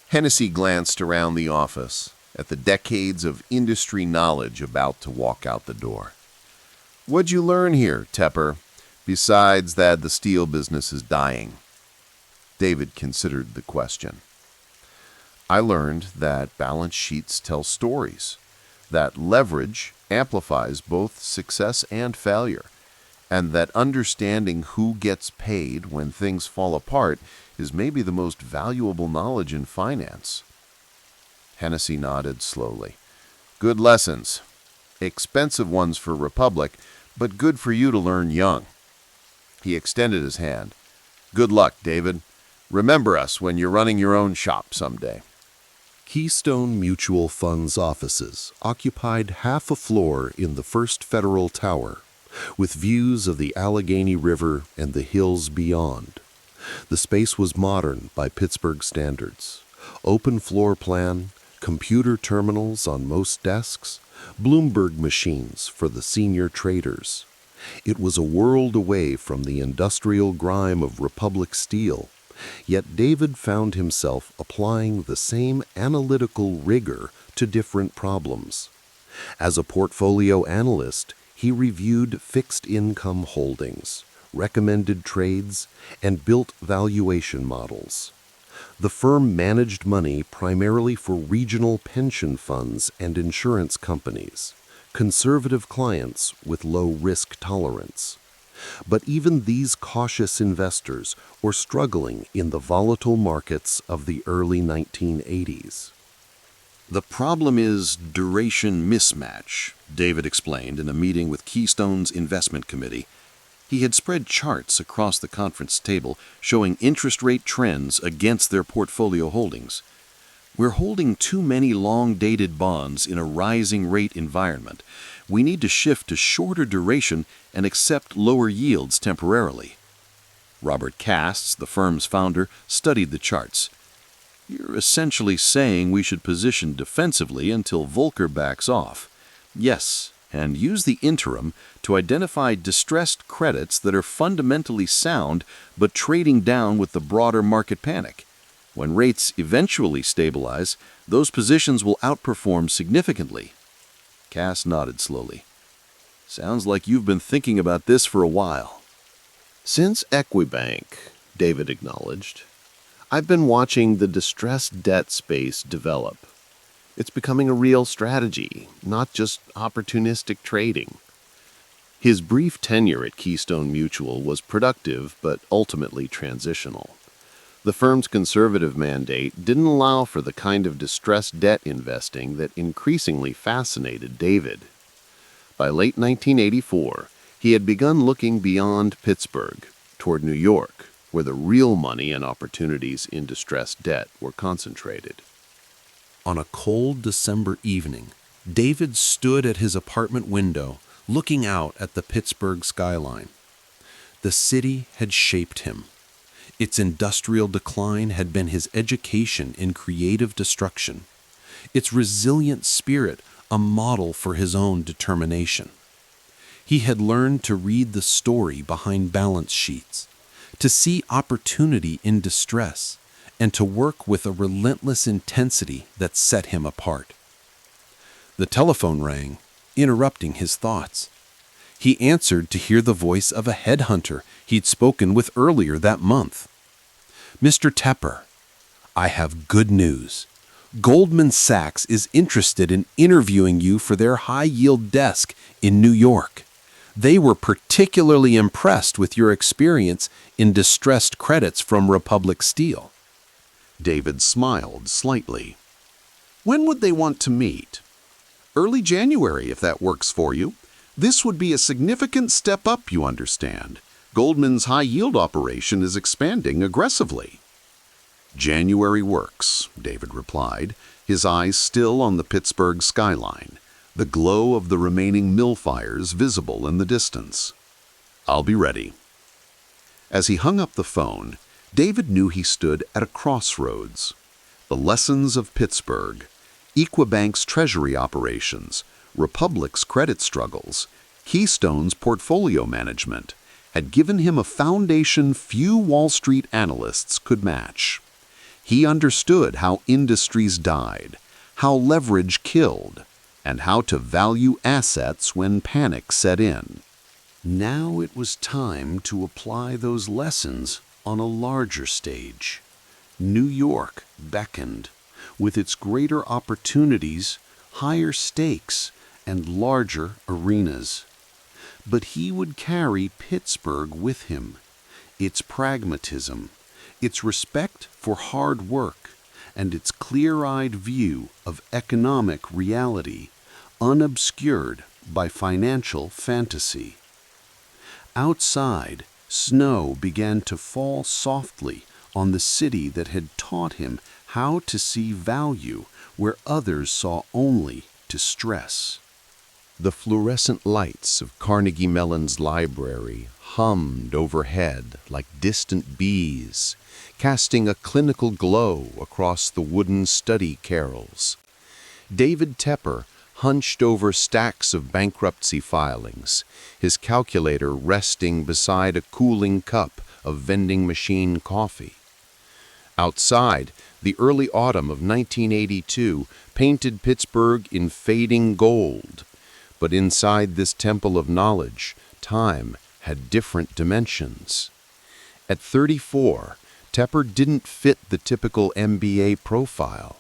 Hennessy glanced around the office at the decades of industry knowledge about to walk out the door. "What'd you learn here, Tepper, besides that the steel business is dying?" David considered the question. "I learned that balance sheets tell stories, that leverage amplifies both success and failure, and that understanding who gets paid when things fall apart is maybe the most valuable knowledge in finance." Hennessy nodded slowly. "Good lessons. Expensive ones for Republic, but good for you to learn young." He extended his hand. "Good luck, David. Remember us when you're running your own shop someday." Keystone Mutual Fund's offices occupied half a floor in the First Federal Tower, with views of the Allegheny River and the hills beyond. The space was modern by Pittsburgh standards. Open floor plan, computer terminals on most desks, Bloomberg machines for the senior traders. It was a world away from the industrial grime of Republic Steel, yet David found himself applying the same analytical rigor to different problems. As a portfolio analyst, he reviewed fixed income holdings, recommended trades, and built valuation models. The firm managed money primarily for regional pension funds and insurance companies, conservative clients with low risk tolerance. But even these cautious investors were struggling in the volatile markets of the early 1980s. The problem is duration mismatch, David explained in a meeting with Keystone's investment committee. He had spread charts across the conference table showing interest rate trends against their portfolio holdings. We're holding too many long-dated bonds in a rising rate environment. We need to shift to shorter duration and accept lower yields temporarily. Robert Casts, the firm's founder, studied the charts. "You're essentially saying we should position defensively until Volcker backs off. Yes, and use the interim to identify distressed credits that are fundamentally sound but trading down with the broader market panic. When rates eventually stabilize, those positions will outperform significantly." Cass nodded slowly. "Sounds like you've been thinking about this for a while." "Since Equibank," David acknowledged, "I've been watching the distressed debt space develop. It's becoming a real strategy, not just opportunistic trading." His brief tenure at Keystone Mutual was productive but ultimately transitional. The firm's conservative mandate didn't allow for the kind of distressed debt investing that increasingly fascinated David. By late 1984, he had begun looking beyond Pittsburgh, toward New York, where the real money and opportunities in distressed debt were concentrated. On a cold December evening, David stood at his apartment window, looking out at the Pittsburgh skyline. The city had shaped him. Its industrial decline had been his education in creative destruction. Its resilient spirit a model for his own determination. He had learned to read the story behind balance sheets, to see opportunity in distress, and to work with a relentless intensity that set him apart. The telephone rang, interrupting his thoughts. He answered to hear the voice of a headhunter he'd spoken with earlier that month. "Mr. Tepper, I have good news. Goldman Sachs is interested in interviewing you for their high-yield desk in New York. They were particularly impressed with your experience in distressed credits from Republic Steel." David smiled slightly. "When would they want to meet?" "Early January, if that works for you. This would be a significant step up, you understand. Goldman's high-yield operation is expanding aggressively." "January works," David replied, his eyes still on the Pittsburgh skyline. the glow of the remaining mill fires visible in the distance. "I'll be ready." As he hung up the phone, David knew he stood at a crossroads. The lessons of Pittsburgh, Equibank's treasury operations, Republic's credit struggles, Keystone's portfolio management had given him a foundation few Wall Street analysts could match. He understood how industries died, how leverage killed, and how to value assets when panic set in. Now it was time to apply those lessons on a larger stage. New York beckoned, with its greater opportunities, higher stakes, and larger arenas. But he would carry Pittsburgh with him, its pragmatism, its respect for hard work, and its clear-eyed view of economic reality, unobscured by financial fantasy. Outside, snow began to fall softly on the city that had taught him how to see value where others saw only distress. The fluorescent lights of Carnegie Mellon's library hummed overhead like distant bees, casting a clinical glow across the wooden study carrels. David Tepper hunched over stacks of bankruptcy filings, his calculator resting beside a cooling cup of vending machine coffee. Outside, the early autumn of 1982 painted Pittsburgh in fading gold. But inside this temple of knowledge, time had different dimensions. At 34, Tepper didn't fit the typical MBA profile.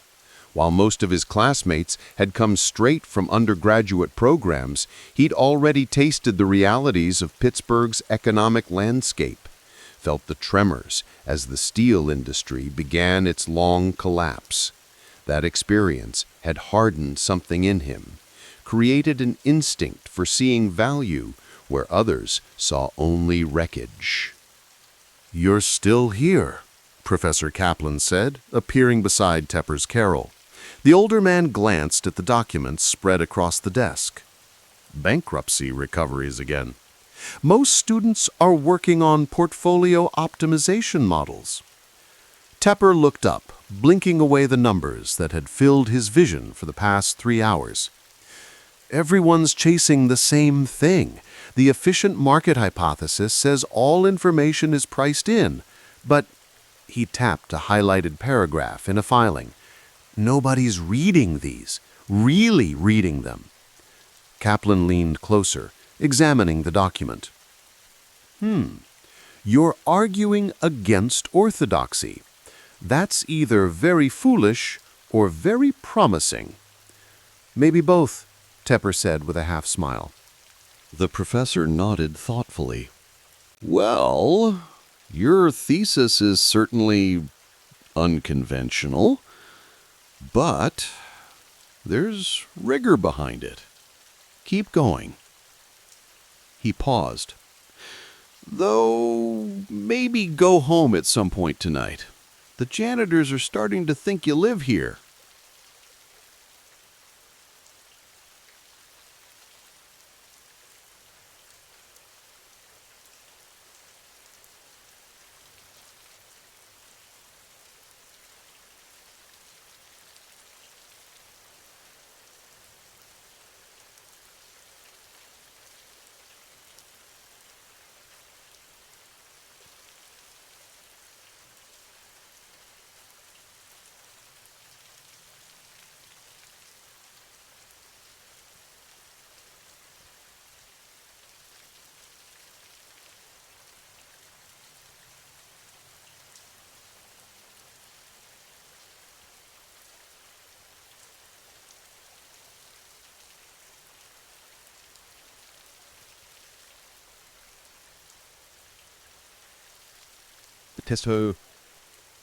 While most of his classmates had come straight from undergraduate programs, he'd already tasted the realities of Pittsburgh's economic landscape, felt the tremors as the steel industry began its long collapse. That experience had hardened something in him, created an instinct for seeing value where others saw only wreckage. "You're still here," Professor Kaplan said, appearing beside Tepper's Carol. The older man glanced at the documents spread across the desk. "Bankruptcy recoveries again. Most students are working on portfolio optimization models." Tepper looked up, blinking away the numbers that had filled his vision for the past 3 hours. "Everyone's chasing the same thing. The efficient market hypothesis says all information is priced in, but—" he tapped a highlighted paragraph in a filing. "Nobody's reading these, really reading them." Kaplan leaned closer, examining the document. You're arguing against orthodoxy. That's either very foolish or very promising." "Maybe both," Tepper said with a half-smile. The professor nodded thoughtfully. "Well, your thesis is certainly unconventional, but there's rigor behind it. Keep going." He paused. "Though, maybe go home at some point tonight. The janitors are starting to think you live here." Testo.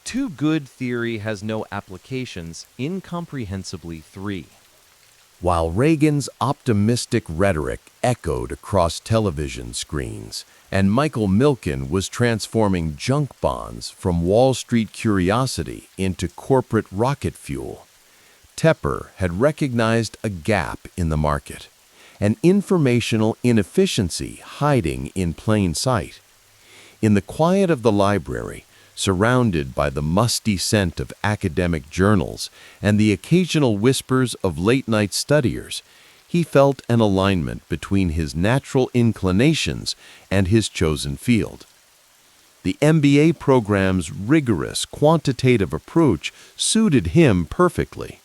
Too good theory has no applications, incomprehensibly 3. While Reagan's optimistic rhetoric echoed across television screens, and Michael Milken was transforming junk bonds from Wall Street curiosity into corporate rocket fuel, Tepper had recognized a gap in the market, an informational inefficiency hiding in plain sight. In the quiet of the library, surrounded by the musty scent of academic journals and the occasional whispers of late-night studiers, he felt an alignment between his natural inclinations and his chosen field. The MBA program's rigorous quantitative approach suited him perfectly.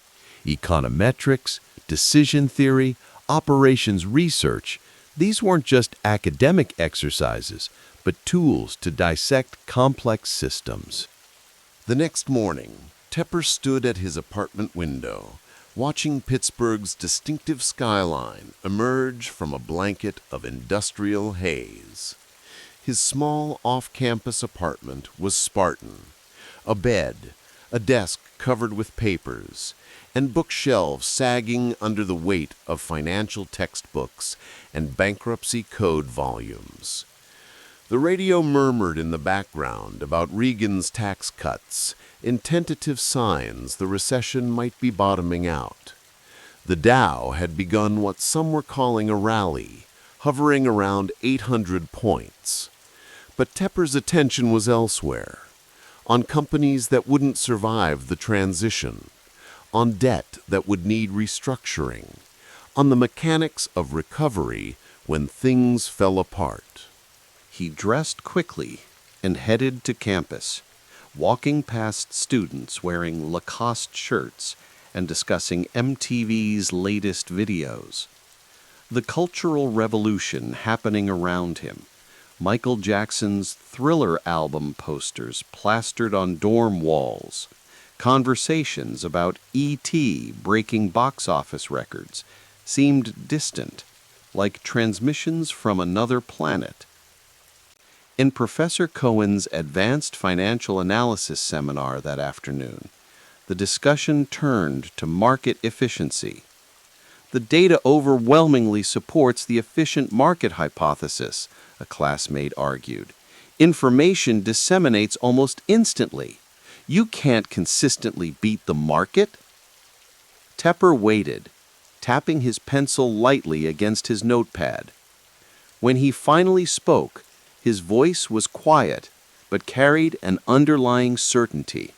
Econometrics, decision theory, operations research, these weren't just academic exercises, but tools to dissect complex systems. The next morning, Tepper stood at his apartment window, watching Pittsburgh's distinctive skyline emerge from a blanket of industrial haze. His small off-campus apartment was Spartan. A bed, a desk covered with papers, and bookshelves sagging under the weight of financial textbooks and bankruptcy code volumes. The radio murmured in the background about Reagan's tax cuts, in tentative signs the recession might be bottoming out. The Dow had begun what some were calling a rally, hovering around 800 points. But Tepper's attention was elsewhere, on companies that wouldn't survive the transition, on debt that would need restructuring, on the mechanics of recovery when things fell apart. He dressed quickly and headed to campus, walking past students wearing Lacoste shirts and discussing MTV's latest videos. The cultural revolution happening around him, Michael Jackson's Thriller album posters plastered on dorm walls, conversations about E.T. breaking box office records, seemed distant, like transmissions from another planet. In Professor Cohen's Advanced Financial Analysis seminar that afternoon, the discussion turned to market efficiency. The data overwhelmingly supports the efficient market hypothesis, a classmate argued. Information disseminates almost instantly. You can't consistently beat the market. Tepper waited, tapping his pencil lightly against his notepad. When he finally spoke, his voice was quiet, but carried an underlying certainty.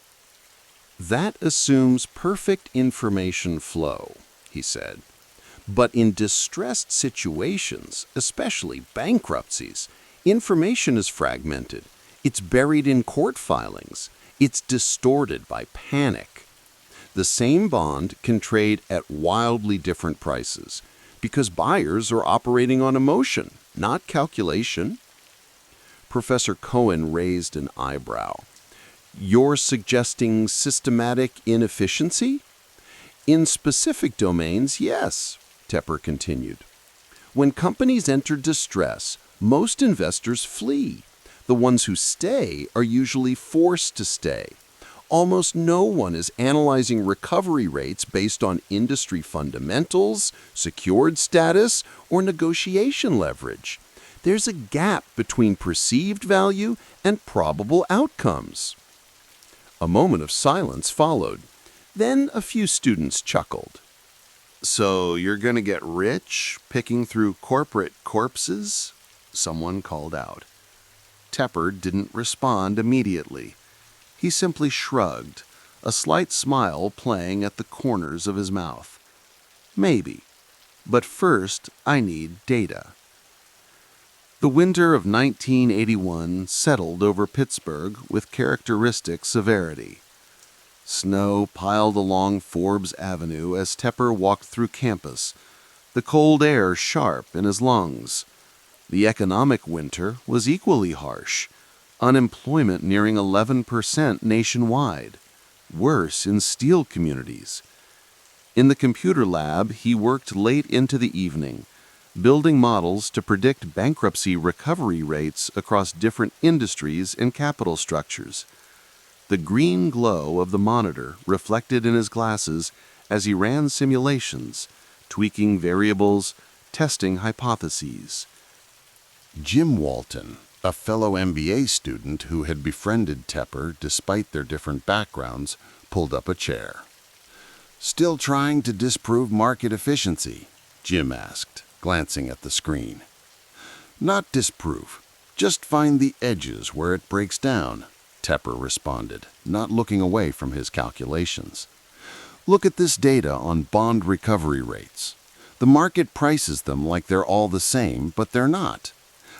That assumes perfect information flow, he said. But in distressed situations, especially bankruptcies, information is fragmented. It's buried in court filings. It's distorted by panic. The same bond can trade at wildly different prices because buyers are operating on emotion, not calculation. Professor Cohen raised an eyebrow. You're suggesting systematic inefficiency? In specific domains, yes, Tepper continued. When companies enter distress, most investors flee. The ones who stay are usually forced to stay. Almost no one is analyzing recovery rates based on industry fundamentals, secured status, or negotiation leverage. There's a gap between perceived value and probable outcomes. A moment of silence followed. Then a few students chuckled. So you're going to get rich picking through corporate corpses? Someone called out. Tepper didn't respond immediately. He simply shrugged, a slight smile playing at the corners of his mouth. Maybe. But first, I need data. The winter of 1981 settled over Pittsburgh with characteristic severity. Snow piled along Forbes Avenue as Tepper walked through campus, the cold air sharp in his lungs. The economic winter was equally harsh, unemployment nearing 11% nationwide, worse in steel communities. In the computer lab, he worked late into the evening, building models to predict bankruptcy recovery rates across different industries and capital structures. The green glow of the monitor reflected in his glasses as he ran simulations, tweaking variables, testing hypotheses. Jim Walton, a fellow MBA student who had befriended Tepper despite their different backgrounds, pulled up a chair. Still trying to disprove market efficiency? Jim asked, glancing at the screen. Not disprove. Just find the edges where it breaks down, Tepper responded, not looking away from his calculations. Look at this data on bond recovery rates. The market prices them like they're all the same, but they're not.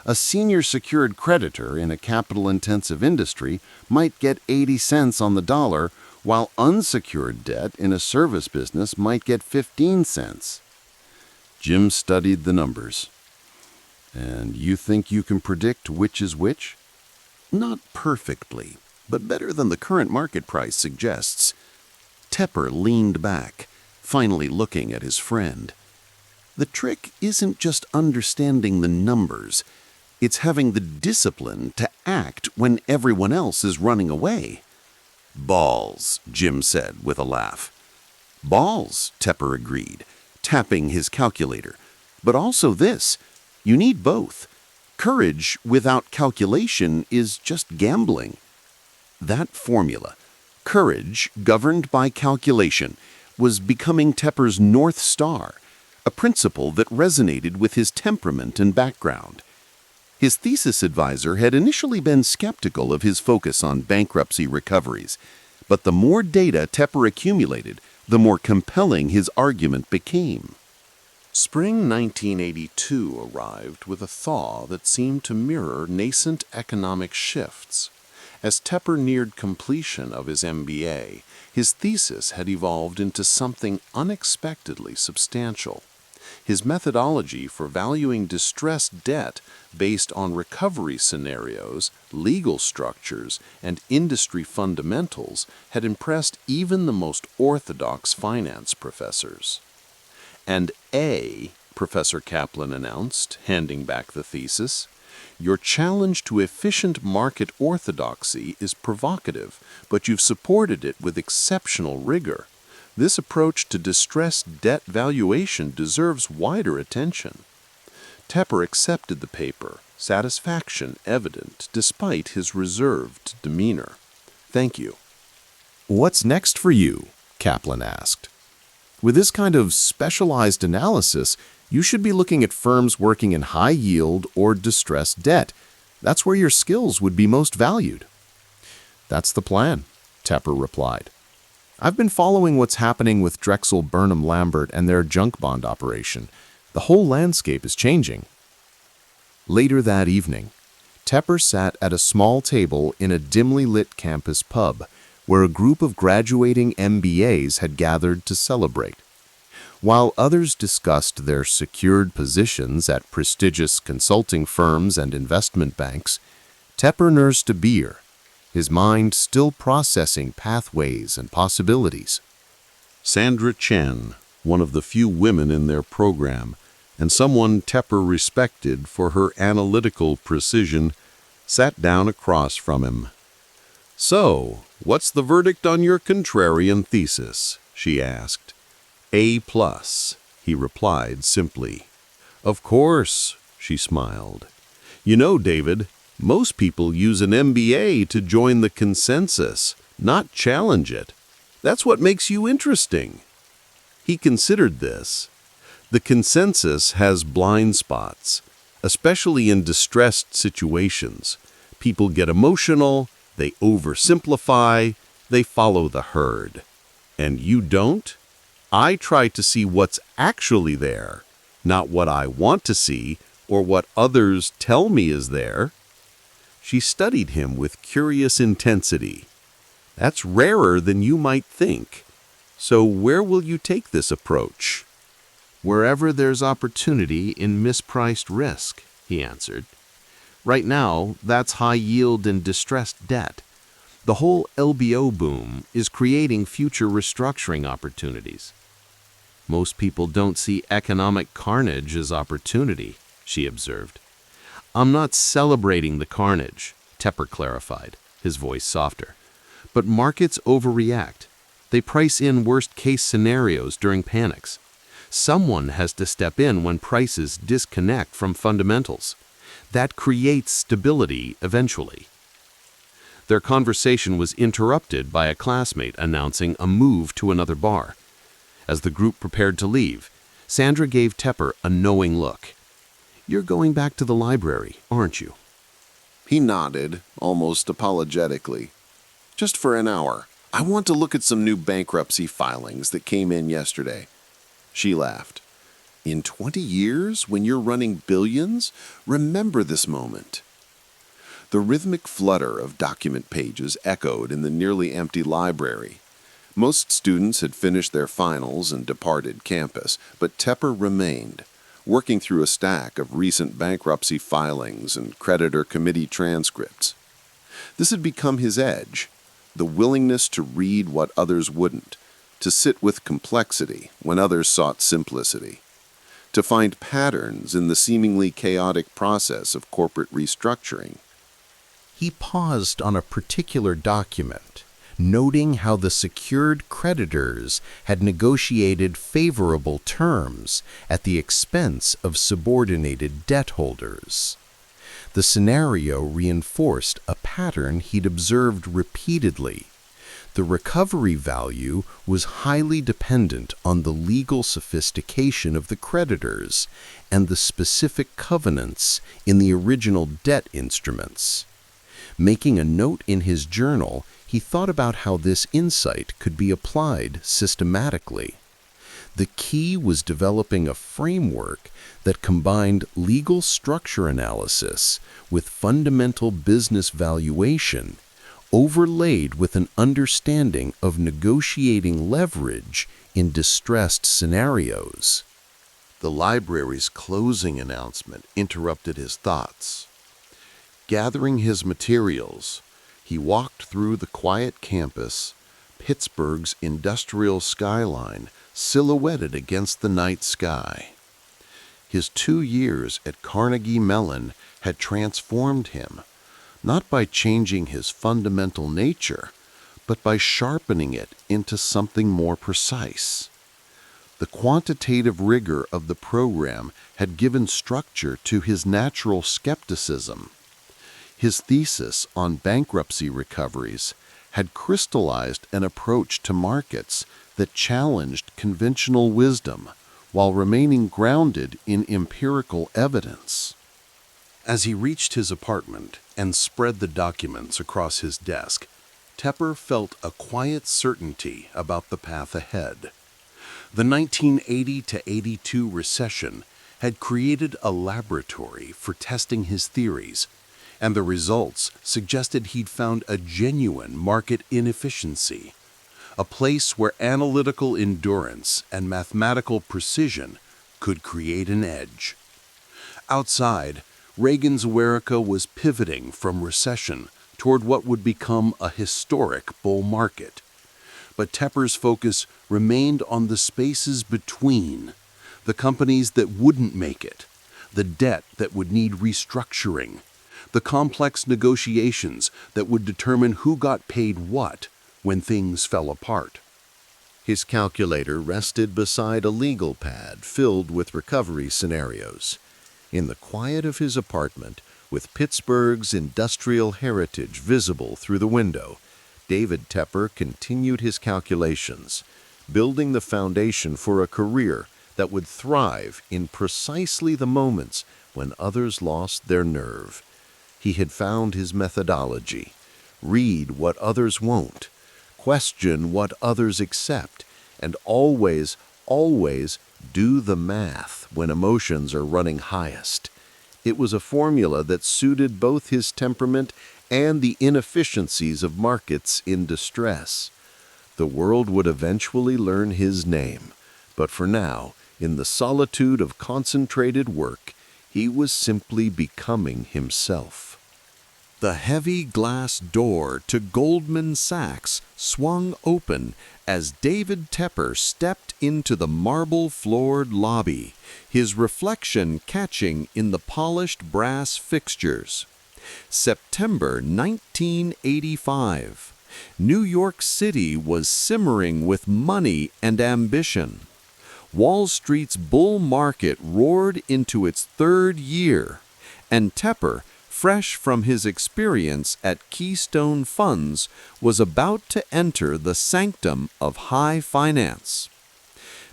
A senior secured creditor in a capital-intensive industry might get 80 cents on the dollar, while unsecured debt in a service business might get 15 cents. Jim studied the numbers. And you think you can predict which is which? Not perfectly, but better than the current market price suggests. Tepper leaned back, finally looking at his friend. The trick isn't just understanding the numbers. It's having the discipline to act when everyone else is running away. Balls, Jim said with a laugh. Balls, Tepper agreed, tapping his calculator. But also this. You need both. Courage without calculation is just gambling. That formula, courage governed by calculation, was becoming Tepper's North Star, a principle that resonated with his temperament and background. His thesis advisor had initially been skeptical of his focus on bankruptcy recoveries, but the more data Tepper accumulated, the more compelling his argument became. Spring 1982 arrived with a thaw that seemed to mirror nascent economic shifts. As Tepper neared completion of his MBA, his thesis had evolved into something unexpectedly substantial. His methodology for valuing distressed debt based on recovery scenarios, legal structures, and industry fundamentals had impressed even the most orthodox finance professors. And Professor Kaplan announced, handing back the thesis, your challenge to efficient market orthodoxy is provocative, but you've supported it with exceptional rigor. This approach to distressed debt valuation deserves wider attention. Tepper accepted the paper, satisfaction evident despite his reserved demeanor. Thank you. What's next for you? Kaplan asked. With this kind of specialized analysis, you should be looking at firms working in high yield or distressed debt. That's where your skills would be most valued. That's the plan, Tepper replied. I've been following what's happening with Drexel Burnham Lambert and their junk bond operation. The whole landscape is changing. Later that evening, Tepper sat at a small table in a dimly lit campus pub where a group of graduating MBAs had gathered to celebrate. While others discussed their secured positions at prestigious consulting firms and investment banks, Tepper nursed a beer, his mind still processing pathways and possibilities. Sandra Chen, one of the few women in their program, and someone Tepper respected for her analytical precision, sat down across from him. So, what's the verdict on your contrarian thesis? She asked. A+, he replied simply. Of course, she smiled. You know, David, most people use an MBA to join the consensus, not challenge it. That's what makes you interesting. He considered this. The consensus has blind spots, especially in distressed situations. People get emotional, they oversimplify, they follow the herd. And you don't? I try to see what's actually there, not what I want to see or what others tell me is there. She studied him with curious intensity. That's rarer than you might think. So where will you take this approach? Wherever there's opportunity in mispriced risk, he answered. Right now, that's high yield and distressed debt. The whole LBO boom is creating future restructuring opportunities. Most people don't see economic carnage as opportunity, she observed. I'm not celebrating the carnage, Tepper clarified, his voice softer. But markets overreact. They price in worst-case scenarios during panics. Someone has to step in when prices disconnect from fundamentals. That creates stability eventually. Their conversation was interrupted by a classmate announcing a move to another bar. As the group prepared to leave, Sandra gave Tepper a knowing look. "You're going back to the library, aren't you?" He nodded, almost apologetically. "Just for an hour. I want to look at some new bankruptcy filings that came in yesterday." She laughed. "In 20 years, when you're running billions, remember this moment." The rhythmic flutter of document pages echoed in the nearly empty library. Most students had finished their finals and departed campus, but Tepper remained, working through a stack of recent bankruptcy filings and creditor committee transcripts. This had become his edge, the willingness to read what others wouldn't, to sit with complexity when others sought simplicity, to find patterns in the seemingly chaotic process of corporate restructuring. He paused on a particular document, noting how the secured creditors had negotiated favorable terms at the expense of subordinated debt holders. The scenario reinforced a pattern he'd observed repeatedly. The recovery value was highly dependent on the legal sophistication of the creditors and the specific covenants in the original debt instruments. Making a note in his journal, he thought about how this insight could be applied systematically. The key was developing a framework that combined legal structure analysis with fundamental business valuation, overlaid with an understanding of negotiating leverage in distressed scenarios. The library's closing announcement interrupted his thoughts. Gathering his materials, he walked through the quiet campus, Pittsburgh's industrial skyline silhouetted against the night sky. His 2 years at Carnegie Mellon had transformed him, not by changing his fundamental nature, but by sharpening it into something more precise. The quantitative rigor of the program had given structure to his natural skepticism. His thesis on bankruptcy recoveries had crystallized an approach to markets that challenged conventional wisdom while remaining grounded in empirical evidence. As he reached his apartment and spread the documents across his desk, Tepper felt a quiet certainty about the path ahead. The 1980-82 recession had created a laboratory for testing his theories, and the results suggested he'd found a genuine market inefficiency, a place where analytical endurance and mathematical precision could create an edge. Outside, Reagan's America was pivoting from recession toward what would become a historic bull market. But Tepper's focus remained on the spaces between, the companies that wouldn't make it, the debt that would need restructuring, the complex negotiations that would determine who got paid what when things fell apart. His calculator rested beside a legal pad filled with recovery scenarios. In the quiet of his apartment, with Pittsburgh's industrial heritage visible through the window, David Tepper continued his calculations, building the foundation for a career that would thrive in precisely the moments when others lost their nerve. He had found his methodology: read what others won't, question what others accept, and always do the math when emotions are running highest. It was a formula that suited both his temperament and the inefficiencies of markets in distress. The world would eventually learn his name, but for now, in the solitude of concentrated work, he was simply becoming himself. The heavy glass door to Goldman Sachs swung open as David Tepper stepped into the marble-floored lobby, his reflection catching in the polished brass fixtures. September 1985. New York City was simmering with money and ambition. Wall Street's bull market roared into its 3rd year, and Tepper, fresh from his experience at Keystone Funds, was about to enter the sanctum of high finance.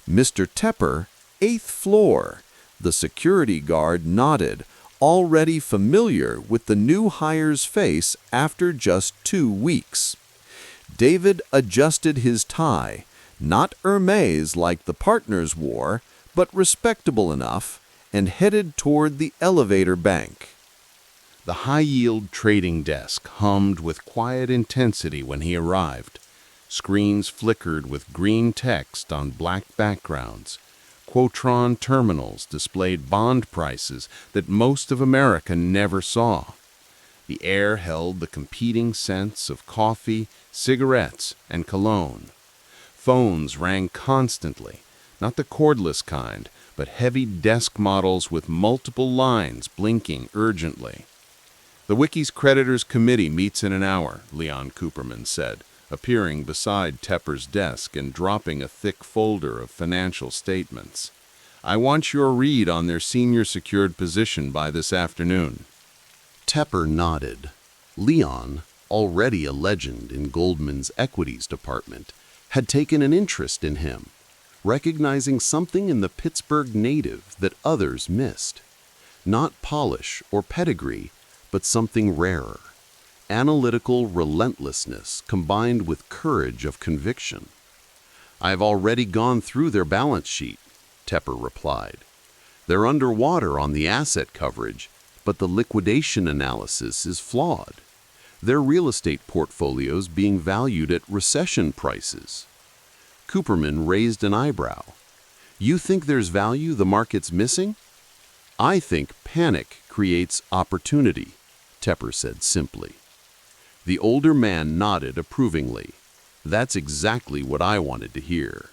Mr. Tepper, 8th floor. The security guard nodded, already familiar with the new hire's face after just 2 weeks. David adjusted his tie, not Hermes like the partners wore, but respectable enough, and headed toward the elevator bank. The high-yield trading desk hummed with quiet intensity when he arrived. Screens flickered with green text on black backgrounds. Quotron terminals displayed bond prices that most of America never saw. The air held the competing scents of coffee, cigarettes, and cologne. Phones rang constantly, not the cordless kind, but heavy desk models with multiple lines blinking urgently. "The Wiki's Creditors Committee meets in an hour," Leon Cooperman said, appearing beside Tepper's desk and dropping a thick folder of financial statements. "I want your read on their senior secured position by this afternoon." Tepper nodded. Leon, already a legend in Goldman's equities department, had taken an interest in him, recognizing something in the Pittsburgh native that others missed. Not polish or pedigree, but something rarer. Analytical relentlessness combined with courage of conviction. "I've already gone through their balance sheet," Tepper replied. "They're underwater on the asset coverage, but the liquidation analysis is flawed. Their real estate portfolios being valued at recession prices." Cooperman raised an eyebrow. "You think there's value the market's missing?" "I think panic creates opportunity," Tepper said simply. The older man nodded approvingly. "That's exactly what I wanted to hear."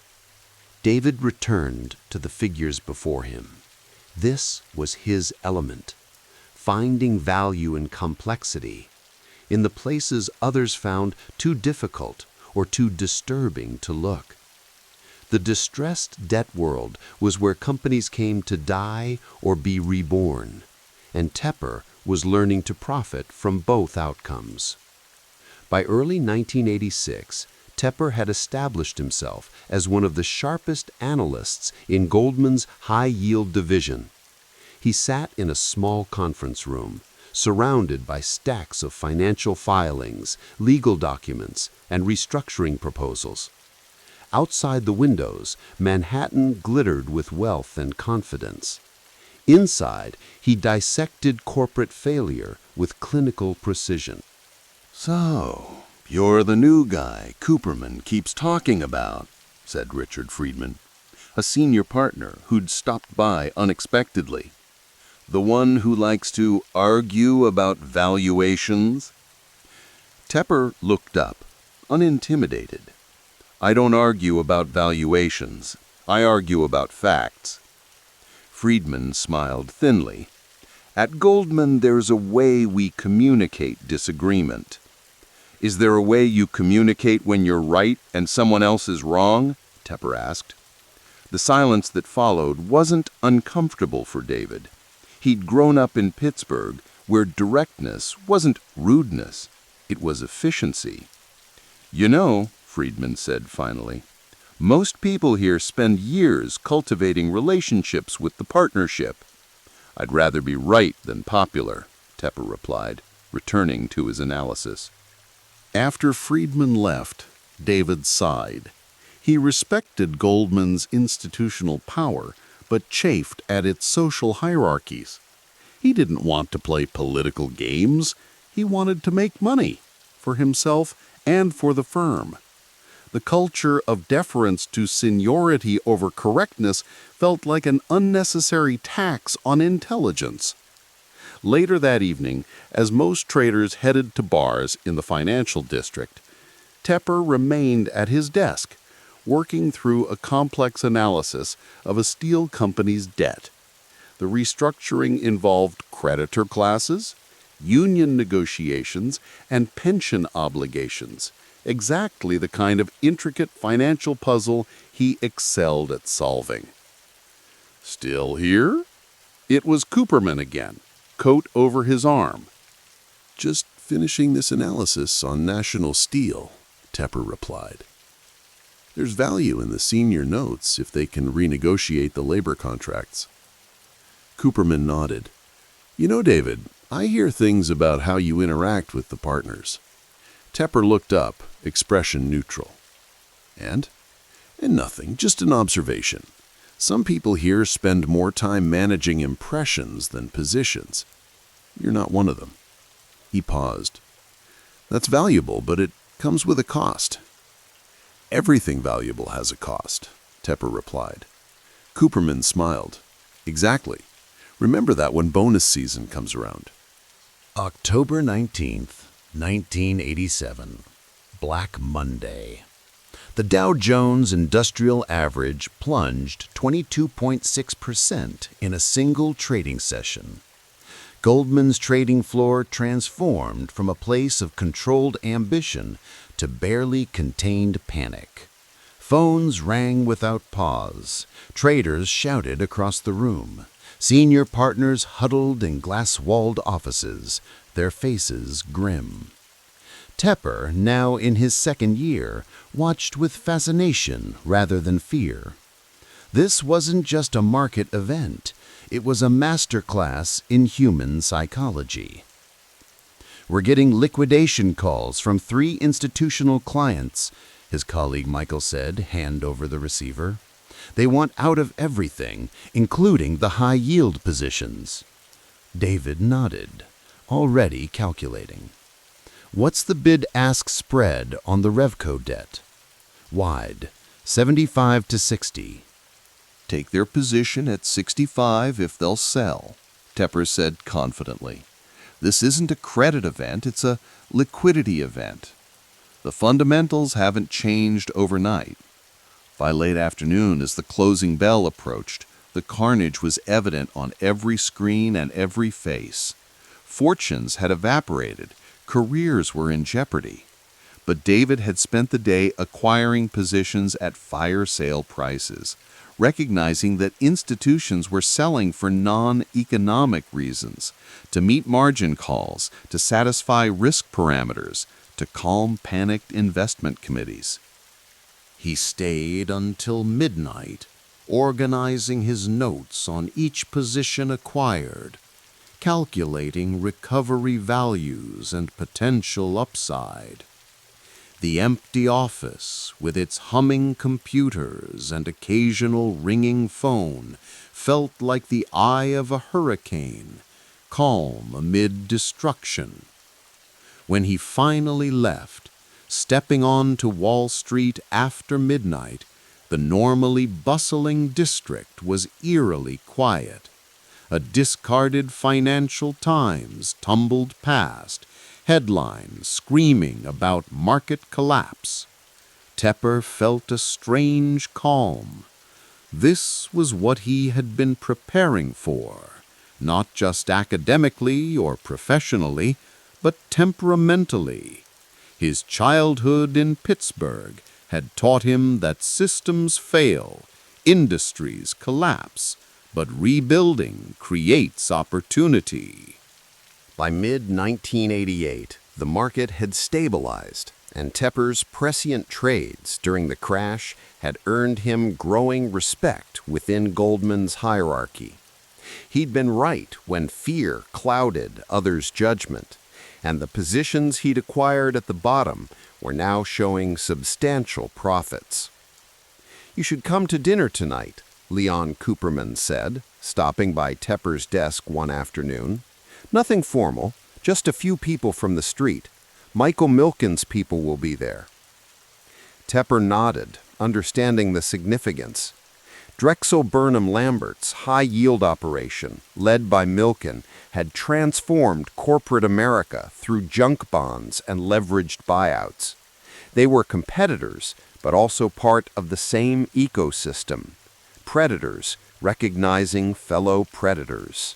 David returned to the figures before him. This was his element, finding value in complexity, in the places others found too difficult or too disturbing to look. The distressed debt world was where companies came to die or be reborn, and Tepper was learning to profit from both outcomes. By early 1986, Tepper had established himself as one of the sharpest analysts in Goldman's high-yield division. He sat in a small conference room, surrounded by stacks of financial filings, legal documents, and restructuring proposals. Outside the windows, Manhattan glittered with wealth and confidence. Inside, he dissected corporate failure with clinical precision. "So, you're the new guy Cooperman keeps talking about," said Richard Friedman, a senior partner who'd stopped by unexpectedly. "The one who likes to argue about valuations?" Tepper looked up, unintimidated. "I don't argue about valuations. I argue about facts." Friedman smiled thinly. "At Goldman, there's a way we communicate disagreement." "Is there a way you communicate when you're right and someone else is wrong?" Tepper asked. The silence that followed wasn't uncomfortable for David. He'd grown up in Pittsburgh, where directness wasn't rudeness, it was efficiency. "You know," Friedman said finally, "most people here spend years cultivating relationships with the partnership." "I'd rather be right than popular," Tepper replied, returning to his analysis. After Friedman left, David sighed. He respected Goldman's institutional power, but chafed at its social hierarchies. He didn't want to play political games. He wanted to make money, for himself and for the firm. The culture of deference to seniority over correctness felt like an unnecessary tax on intelligence. Later that evening, as most traders headed to bars in the financial district, Tepper remained at his desk, working through a complex analysis of a steel company's debt. The restructuring involved creditor classes, union negotiations, and pension obligations, exactly the kind of intricate financial puzzle he excelled at solving. Still here? It was Cooperman again, coat over his arm. "Just finishing this analysis on National Steel," Tepper replied. There's value in the senior notes if they can renegotiate the labor contracts. Cooperman nodded. You know, David, I hear things about how you interact with the partners. Tepper looked up, expression neutral. And nothing, just an observation. Some people here spend more time managing impressions than positions. You're not one of them. He paused. That's valuable, but it comes with a cost. Everything valuable has a cost, Tepper replied. Cooperman smiled. Exactly. Remember that when bonus season comes around. October 19th, 1987. Black Monday. The Dow Jones Industrial Average plunged 22.6% in a single trading session. Goldman's trading floor transformed from a place of controlled ambition to barely contained panic. Phones rang without pause. Traders shouted across the room. Senior partners huddled in glass-walled offices, their faces grim. Tepper, now in his second year, watched with fascination rather than fear. This wasn't just a market event. It was a masterclass in human psychology. We're getting liquidation calls from 3 institutional clients, his colleague Michael said, hand over the receiver. They want out of everything, including the high-yield positions. David nodded, already calculating. What's the bid-ask spread on the Revco debt? Wide, 75 to 60. Take their position at 65 if they'll sell, Tepper said confidently. This isn't a credit event, it's a liquidity event. The fundamentals haven't changed overnight. By late afternoon, as the closing bell approached, the carnage was evident on every screen and every face. Fortunes had evaporated, careers were in jeopardy. But David had spent the day acquiring positions at fire sale prices, recognizing that institutions were selling for non-economic reasons, to meet margin calls, to satisfy risk parameters, to calm panicked investment committees. He stayed until midnight, organizing his notes on each position acquired, calculating recovery values and potential upside. The empty office, with its humming computers and occasional ringing phone, felt like the eye of a hurricane, calm amid destruction. When he finally left, stepping on to Wall Street after midnight, the normally bustling district was eerily quiet. A discarded Financial Times tumbled past, headlines screaming about market collapse. Tepper felt a strange calm. This was what he had been preparing for, not just academically or professionally, but temperamentally. His childhood in Pittsburgh had taught him that systems fail, industries collapse, but rebuilding creates opportunity. By mid-1988, the market had stabilized, and Tepper's prescient trades during the crash had earned him growing respect within Goldman's hierarchy. He'd been right when fear clouded others' judgment, and the positions he'd acquired at the bottom were now showing substantial profits. "You should come to dinner tonight," Leon Cooperman said, stopping by Tepper's desk one afternoon. "Nothing formal, just a few people from the street. Michael Milken's people will be there." Tepper nodded, understanding the significance. Drexel Burnham Lambert's high-yield operation, led by Milken, had transformed corporate America through junk bonds and leveraged buyouts. They were competitors, but also part of the same ecosystem. Predators recognizing fellow predators.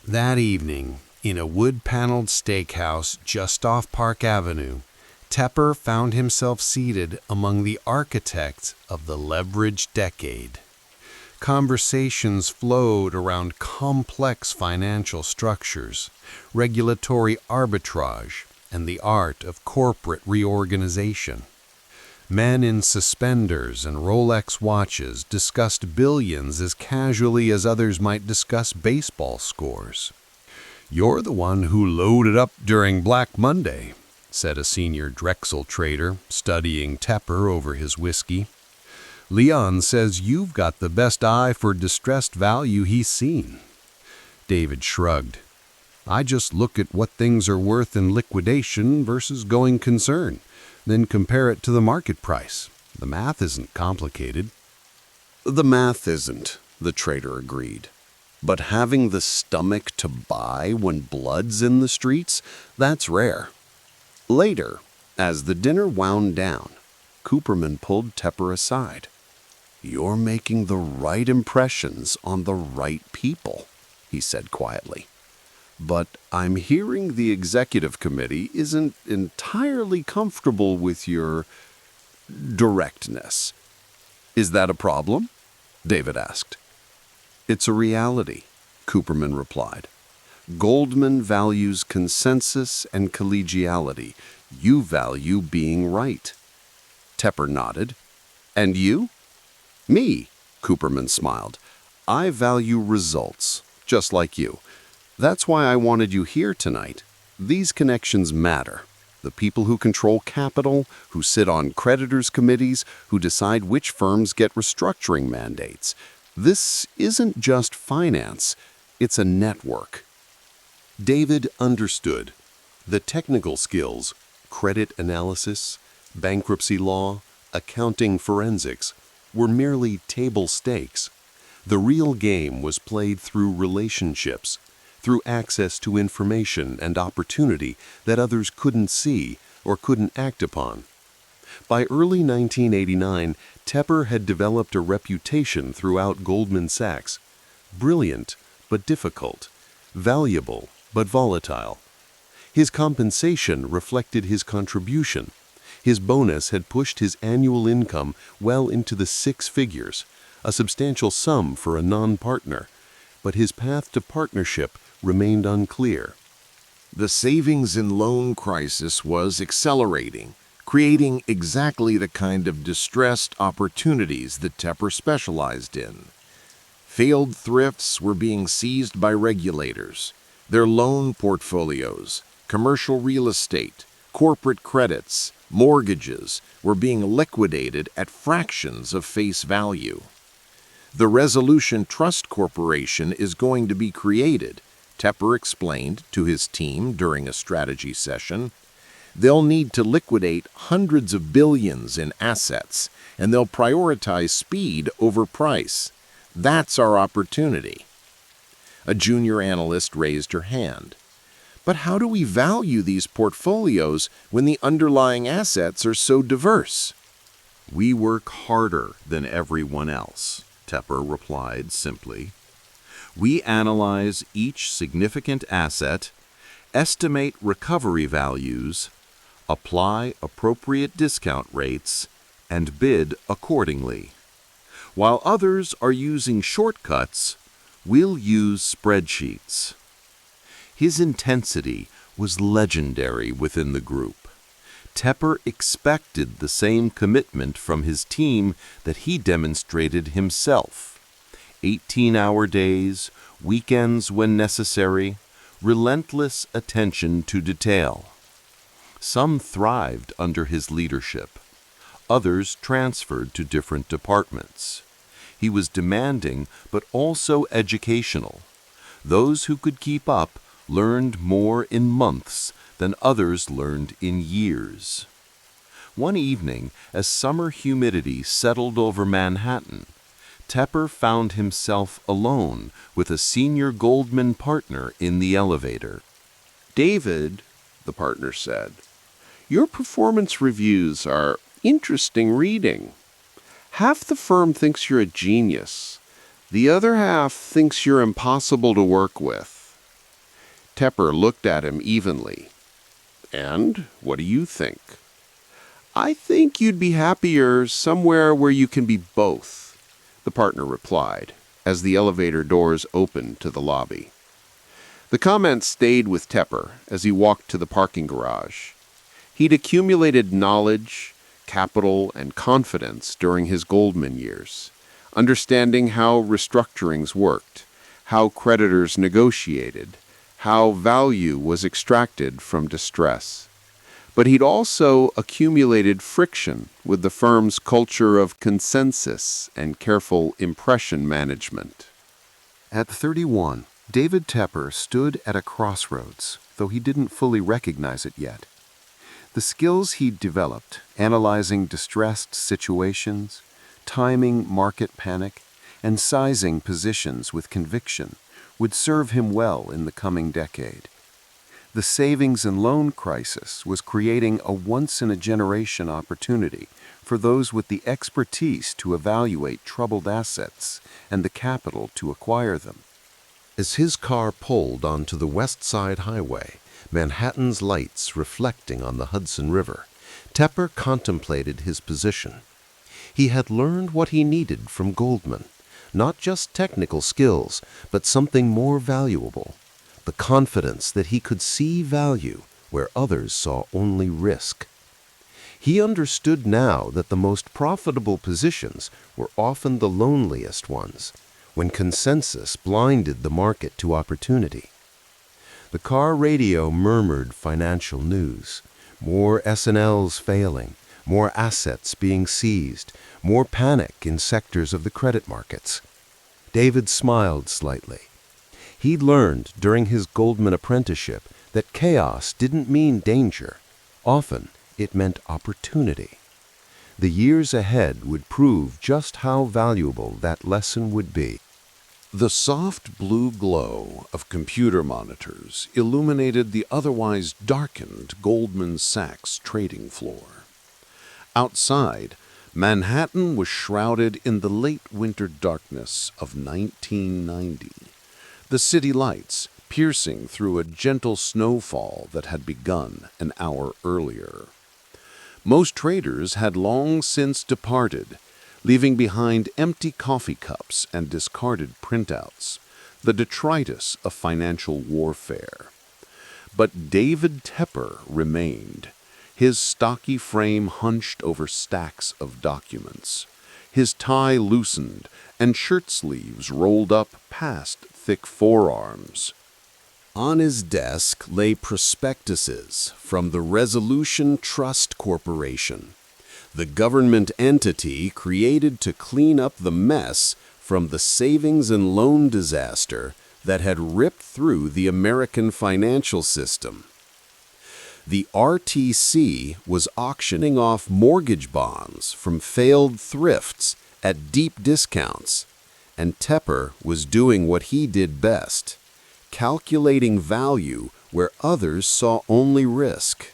That evening, in a wood-paneled steakhouse just off Park Avenue, Tepper found himself seated among the architects of the leveraged decade. Conversations flowed around complex financial structures, regulatory arbitrage, and the art of corporate reorganization. Men in suspenders and Rolex watches discussed billions as casually as others might discuss baseball scores. "You're the one who loaded up during Black Monday," said a senior Drexel trader, studying Tepper over his whiskey. "Leon says you've got the best eye for distressed value he's seen." David shrugged. "I just look at what things are worth in liquidation versus going concern, then compare it to the market price. The math isn't complicated." The math isn't, the trader agreed. But having the stomach to buy when blood's in the streets, that's rare. Later, as the dinner wound down, Cooperman pulled Tepper aside. "You're making the right impressions on the right people," he said quietly. "But I'm hearing the executive committee isn't entirely comfortable with your directness. Is that a problem?" David asked. "It's a reality," Cooperman replied. "Goldman values consensus and collegiality. You value being right." Tepper nodded. "And you?" "Me," Cooperman smiled. "I value results, just like you. That's why I wanted you here tonight. These connections matter. The people who control capital, who sit on creditors' committees, who decide which firms get restructuring mandates. This isn't just finance, it's a network." David understood. The technical skills, credit analysis, bankruptcy law, accounting forensics, were merely table stakes. The real game was played through relationships, through access to information and opportunity that others couldn't see or couldn't act upon. By early 1989, Tepper had developed a reputation throughout Goldman Sachs. Brilliant, but difficult. Valuable, but volatile. His compensation reflected his contribution. His bonus had pushed his annual income well into the six figures, a substantial sum for a non-partner. But his path to partnership remained unclear. The savings and loan crisis was accelerating, creating exactly the kind of distressed opportunities that Tepper specialized in. Failed thrifts were being seized by regulators. Their loan portfolios, commercial real estate, corporate credits, mortgages were being liquidated at fractions of face value. The Resolution Trust Corporation is going to be created, Tepper explained to his team during a strategy session. They'll need to liquidate hundreds of billions in assets, and they'll prioritize speed over price. That's our opportunity. A junior analyst raised her hand. But how do we value these portfolios when the underlying assets are so diverse? "We work harder than everyone else," Tepper replied simply. "We analyze each significant asset, estimate recovery values, apply appropriate discount rates, and bid accordingly. While others are using shortcuts, we'll use spreadsheets." His intensity was legendary within the group. Tepper expected the same commitment from his team that he demonstrated himself. 18-hour days, weekends when necessary, relentless attention to detail. Some thrived under his leadership. Others transferred to different departments. He was demanding but also educational. Those who could keep up learned more in months than others learned in years. One evening, as summer humidity settled over Manhattan, Tepper found himself alone with a senior Goldman partner in the elevator. "David," the partner said, "your performance reviews are interesting reading. Half the firm thinks you're a genius. The other half thinks you're impossible to work with." Tepper looked at him evenly. "And what do you think?" "I think you'd be happier somewhere where you can be both," the partner replied, as the elevator doors opened to the lobby. The comment stayed with Tepper as he walked to the parking garage. He'd accumulated knowledge, capital, and confidence during his Goldman years, understanding how restructurings worked, how creditors negotiated, how value was extracted from distress. But he'd also accumulated friction with the firm's culture of consensus and careful impression management. At 31, David Tepper stood at a crossroads, though he didn't fully recognize it yet. The skills he'd developed, analyzing distressed situations, timing market panic, and sizing positions with conviction, would serve him well in the coming decade. The savings and loan crisis was creating a once-in-a-generation opportunity for those with the expertise to evaluate troubled assets and the capital to acquire them. As his car pulled onto the West Side Highway, Manhattan's lights reflecting on the Hudson River, Tepper contemplated his position. He had learned what he needed from Goldman, not just technical skills, but something more valuable, the confidence that he could see value where others saw only risk. He understood now that the most profitable positions were often the loneliest ones, when consensus blinded the market to opportunity. The car radio murmured financial news, more S&Ls failing, more assets being seized, more panic in sectors of the credit markets. David smiled slightly. He'd learned during his Goldman apprenticeship that chaos didn't mean danger. Often, it meant opportunity. The years ahead would prove just how valuable that lesson would be. The soft blue glow of computer monitors illuminated the otherwise darkened Goldman Sachs trading floor. Outside, Manhattan was shrouded in the late winter darkness of 1990, the city lights piercing through a gentle snowfall that had begun an hour earlier. Most traders had long since departed, leaving behind empty coffee cups and discarded printouts, the detritus of financial warfare. But David Tepper remained, his stocky frame hunched over stacks of documents, his tie loosened and shirt sleeves rolled up past thick forearms. On his desk lay prospectuses from the Resolution Trust Corporation, the government entity created to clean up the mess from the savings and loan disaster that had ripped through the American financial system. The RTC was auctioning off mortgage bonds from failed thrifts at deep discounts, and Tepper was doing what he did best, calculating value where others saw only risk.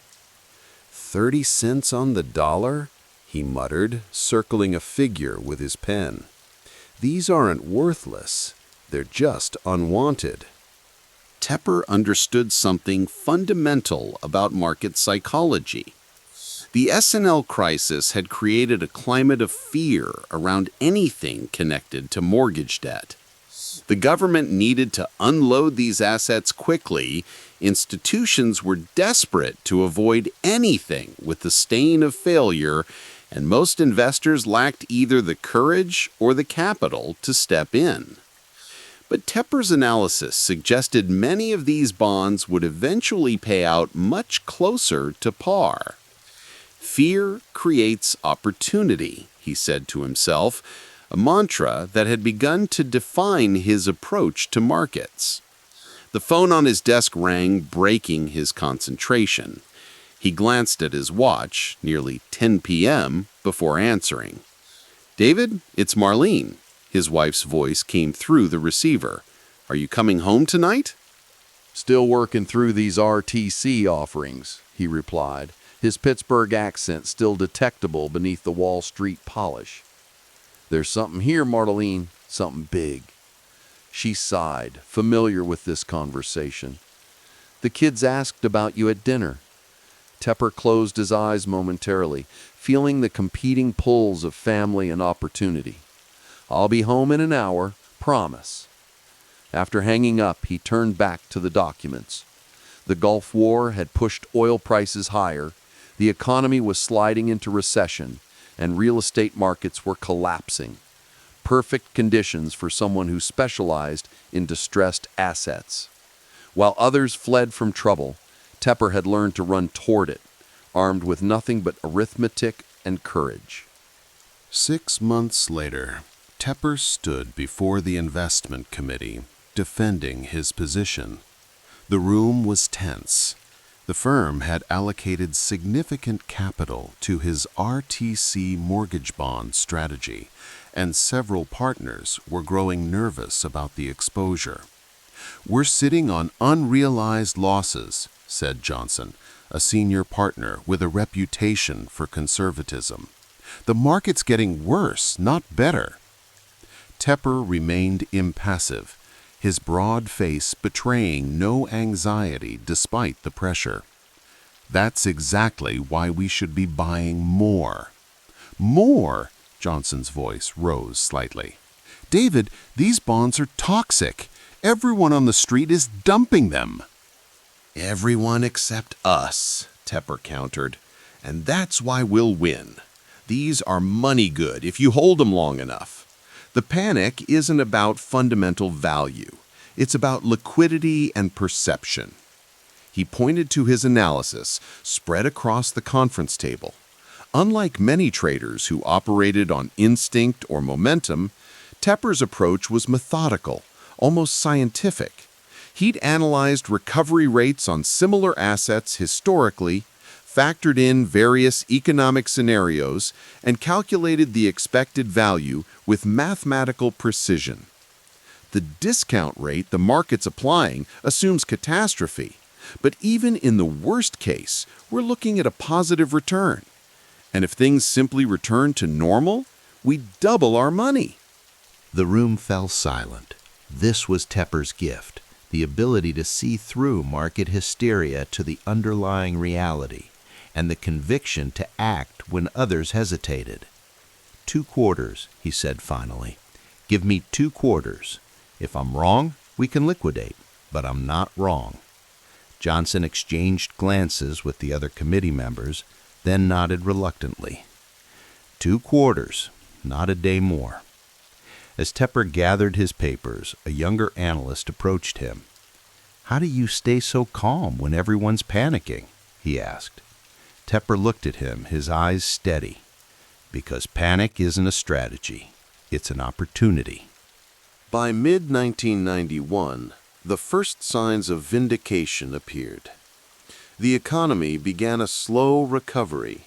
30 cents on the dollar? He muttered, circling a figure with his pen. These aren't worthless, they're just unwanted. Tepper understood something fundamental about market psychology. The S&L crisis had created a climate of fear around anything connected to mortgage debt. The government needed to unload these assets quickly. Institutions were desperate to avoid anything with the stain of failure, and most investors lacked either the courage or the capital to step in. But Tepper's analysis suggested many of these bonds would eventually pay out much closer to par. Fear creates opportunity, he said to himself, a mantra that had begun to define his approach to markets. The phone on his desk rang, breaking his concentration. He glanced at his watch, nearly 10 p.m., before answering. "David, it's Marlene." His wife's voice came through the receiver. "Are you coming home tonight?" "Still working through these RTC offerings," he replied, his Pittsburgh accent still detectable beneath the Wall Street polish. "There's something here, Marlene, something big." She sighed, familiar with this conversation. "The kids asked about you at dinner." Tepper closed his eyes momentarily, feeling the competing pulls of family and opportunity. "I'll be home in an hour, promise." After hanging up, he turned back to the documents. The Gulf War had pushed oil prices higher, The economy was sliding into recession, and real estate markets were collapsing. Perfect conditions for someone who specialized in distressed assets. While others fled from trouble, Tepper had learned to run toward it, armed with nothing but arithmetic and courage. 6 months later, Tepper stood before the investment committee, defending his position. The room was tense. The firm had allocated significant capital to his RTC mortgage bond strategy, and several partners were growing nervous about the exposure. "We're sitting on unrealized losses," said Johnson, a senior partner with a reputation for conservatism. "The market's getting worse, not better." Tepper remained impassive, his broad face betraying no anxiety despite the pressure. "That's exactly why we should be buying more." "More?" Johnson's voice rose slightly. "David, these bonds are toxic. Everyone on the street is dumping them." "Everyone except us," Tepper countered. "And that's why we'll win. These are money good if you hold them long enough. The panic isn't about fundamental value. It's about liquidity and perception." He pointed to his analysis, spread across the conference table. Unlike many traders who operated on instinct or momentum, Tepper's approach was methodical, almost scientific. He'd analyzed recovery rates on similar assets historically, factored in various economic scenarios, and calculated the expected value with mathematical precision. The discount rate the market's applying assumes catastrophe, but even in the worst case, we're looking at a positive return. And if things simply return to normal, we double our money. The room fell silent. This was Tepper's gift, the ability to see through market hysteria to the underlying reality, and the conviction to act when others hesitated. 2 quarters, he said finally. "Give me 2 quarters. If I'm wrong, we can liquidate, but I'm not wrong." Johnson exchanged glances with the other committee members, then nodded reluctantly. 2 quarters, not a day more. As Tepper gathered his papers, a younger analyst approached him. "How do you stay so calm when everyone's panicking?" he asked. Tepper looked at him, his eyes steady. "Because panic isn't a strategy. It's an opportunity." By mid-1991, the first signs of vindication appeared. The economy began a slow recovery.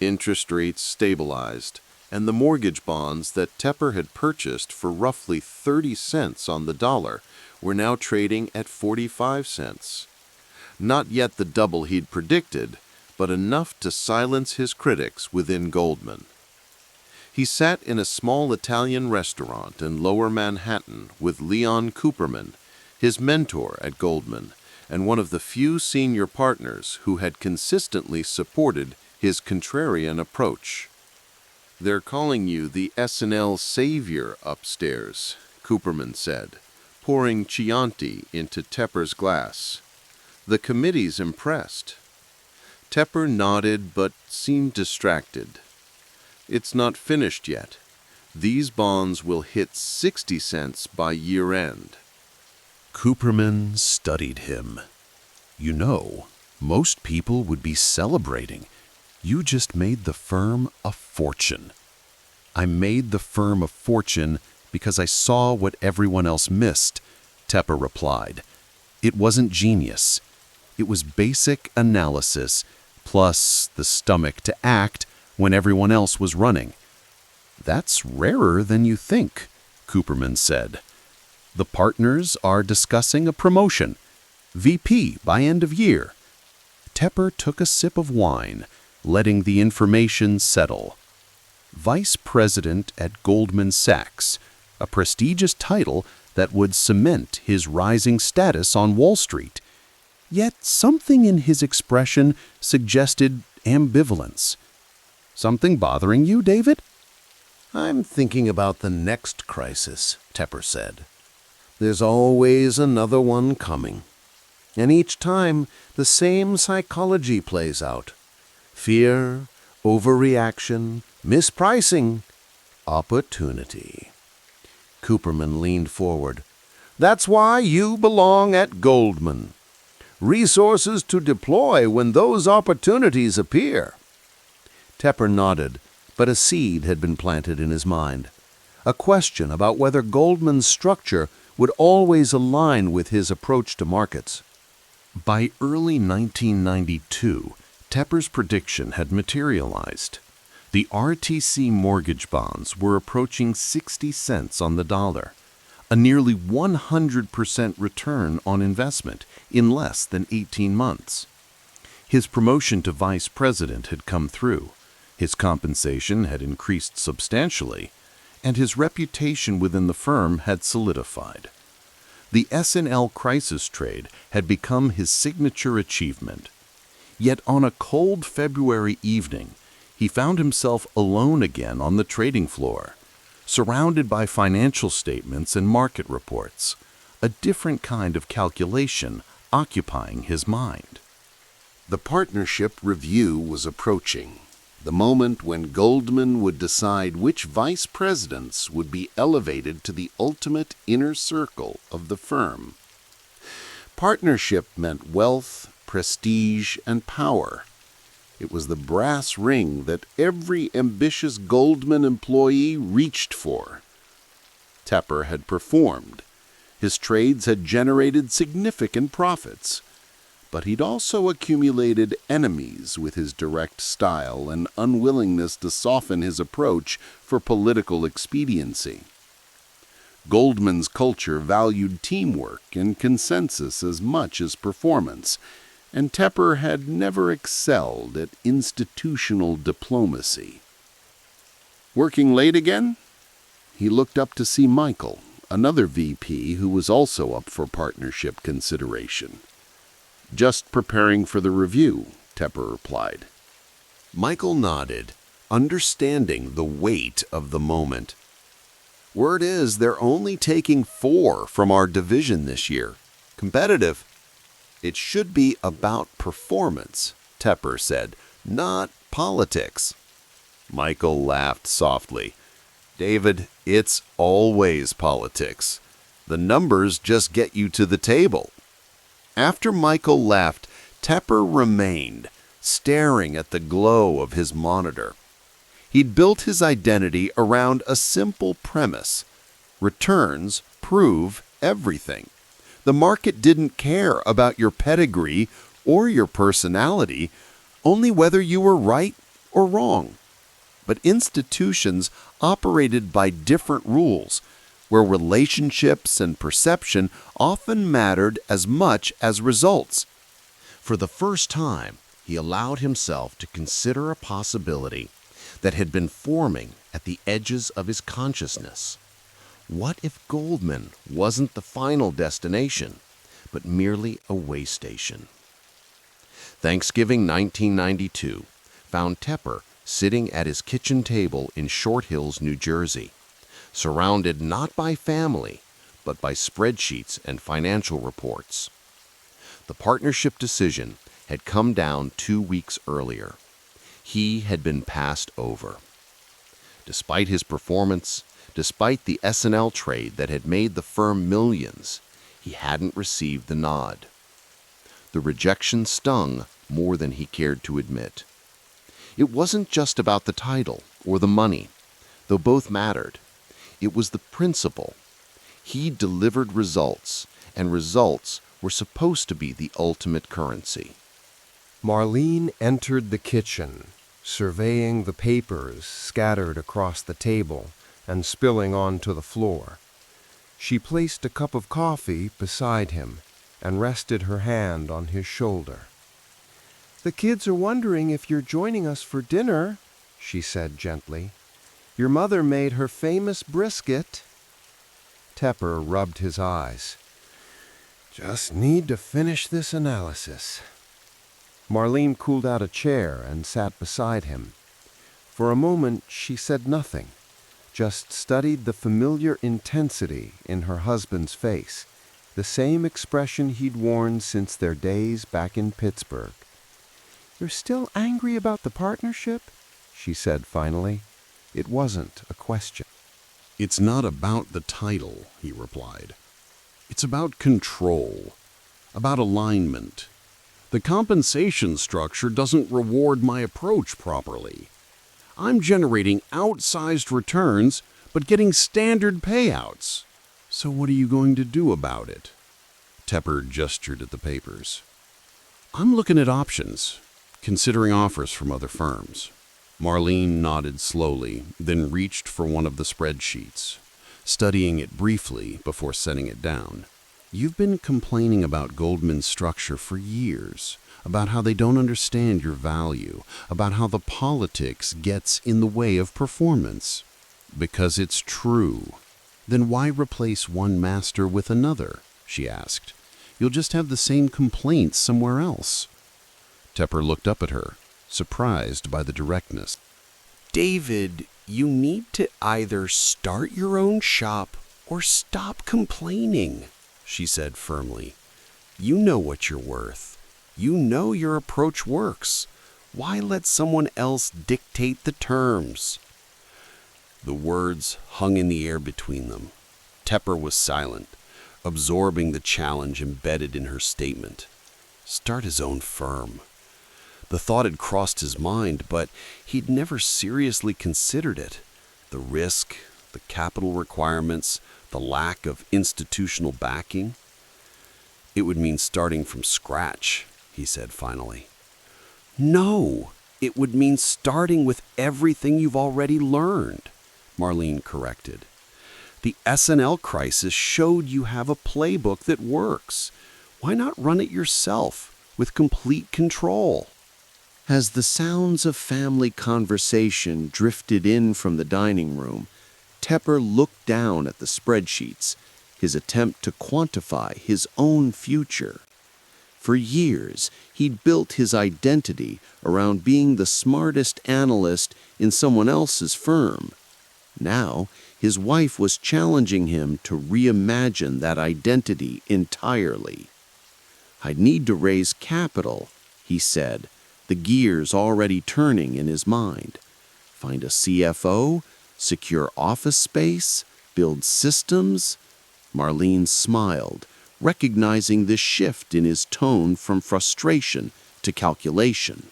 Interest rates stabilized, and the mortgage bonds that Tepper had purchased for roughly 30 cents on the dollar were now trading at 45 cents. Not yet the double he'd predicted, but enough to silence his critics within Goldman. He sat in a small Italian restaurant in Lower Manhattan with Leon Cooperman, his mentor at Goldman, and one of the few senior partners who had consistently supported his contrarian approach. "They're calling you the S&L savior upstairs," Cooperman said, pouring Chianti into Tepper's glass. "The committee's impressed." Tepper nodded but seemed distracted. "It's not finished yet. These bonds will hit 60 cents by year-end." Cooperman studied him. "You know, most people would be celebrating. You just made the firm a fortune." "I made the firm a fortune because I saw what everyone else missed," Tepper replied. "It wasn't genius. It was basic analysis, plus the stomach to act when everyone else was running." "That's rarer than you think," Cooperman said. "The partners are discussing a promotion, VP by end of year." Tepper took a sip of wine, letting the information settle. Vice President at Goldman Sachs, a prestigious title that would cement his rising status on Wall Street. Yet something in his expression suggested ambivalence. "Something bothering you, David?" "I'm thinking about the next crisis," Tepper said. "There's always another one coming. And each time, the same psychology plays out. Fear, overreaction, mispricing, opportunity. Cooperman leaned forward. That's why you belong at Goldman. Resources to deploy when those opportunities appear. Tepper nodded, but a seed had been planted in his mind. A question about whether Goldman's structure would always align with his approach to markets. By early 1992, Tepper's prediction had materialized. The RTC mortgage bonds were approaching 60 cents on the dollar, a nearly 100% return on investment in less than 18 months. His promotion to vice president had come through, his compensation had increased substantially, and his reputation within the firm had solidified. The S&L crisis trade had become his signature achievement. Yet on a cold February evening, he found himself alone again on the trading floor, surrounded by financial statements and market reports, a different kind of calculation occupying his mind. The partnership review was approaching, the moment when Goldman would decide which vice presidents would be elevated to the ultimate inner circle of the firm. Partnership meant wealth, prestige, and power. It was the brass ring that every ambitious Goldman employee reached for. Tepper had performed. His trades had generated significant profits. But he'd also accumulated enemies with his direct style and unwillingness to soften his approach for political expediency. Goldman's culture valued teamwork and consensus as much as performance, and Tepper had never excelled at institutional diplomacy. Working late again? He looked up to see Michael, another VP who was also up for partnership consideration. Just preparing for the review, Tepper replied. Michael nodded, understanding the weight of the moment. Word is they're only taking 4 from our division this year. Competitive. It should be about performance, Tepper said, not politics. Michael laughed softly. David, it's always politics. The numbers just get you to the table. After Michael left, Tepper remained, staring at the glow of his monitor. He'd built his identity around a simple premise. Returns prove everything. The market didn't care about your pedigree or your personality, only whether you were right or wrong. But institutions operated by different rules, where relationships and perception often mattered as much as results. For the first time, he allowed himself to consider a possibility that had been forming at the edges of his consciousness. What if Goldman wasn't the final destination, but merely a way station? Thanksgiving 1992 found Tepper sitting at his kitchen table in Short Hills, New Jersey, surrounded not by family, but by spreadsheets and financial reports. The partnership decision had come down 2 weeks earlier. He had been passed over. Despite his performance, despite the S&L trade that had made the firm millions, he hadn't received the nod. The rejection stung more than he cared to admit. It wasn't just about the title or the money, though both mattered. It was the principle. He delivered results, and results were supposed to be the ultimate currency. Marlene entered the kitchen, surveying the papers scattered across the table and spilling onto the floor. She placed a cup of coffee beside him and rested her hand on his shoulder. "The kids are wondering if you're joining us for dinner," she said gently. "Your mother made her famous brisket." Tepper rubbed his eyes. "Just need to finish this analysis." Marlene cooled out a chair and sat beside him. For a moment she said nothing, just studied the familiar intensity in her husband's face, the same expression he'd worn since their days back in Pittsburgh. "You're still angry about the partnership?" she said finally. It wasn't a question. "It's not about the title," he replied. "It's about control, about alignment. The compensation structure doesn't reward my approach properly. I'm generating outsized returns, but getting standard payouts. So what are you going to do about it?" Tepper gestured at the papers. "I'm looking at options, considering offers from other firms." Marlene nodded slowly, then reached for one of the spreadsheets, studying it briefly before setting it down. "You've been complaining about Goldman's structure for years, about how they don't understand your value, about how the politics gets in the way of performance. Because it's true. Then why replace one master with another?" she asked. "You'll just have the same complaints somewhere else." Tepper looked up at her, surprised by the directness. "David, you need to either start your own shop or stop complaining," she said firmly. "You know what you're worth. You know your approach works. Why let someone else dictate the terms?" The words hung in the air between them. Tepper was silent, absorbing the challenge embedded in her statement. Start his own firm. The thought had crossed his mind, but he'd never seriously considered it. The risk, the capital requirements, the lack of institutional backing. "It would mean starting from scratch," he said finally. "No, it would mean starting with everything you've already learned," Marlene corrected. "The S&L crisis showed you have a playbook that works. Why not run it yourself, with complete control?" As the sounds of family conversation drifted in from the dining room, Tepper looked down at the spreadsheets, his attempt to quantify his own future. For years, he'd built his identity around being the smartest analyst in someone else's firm. Now, his wife was challenging him to reimagine that identity entirely. "I'd need to raise capital," he said, the gears already turning in his mind. "Find a CFO, secure office space, build systems." Marlene smiled, recognizing this shift in his tone from frustration to calculation.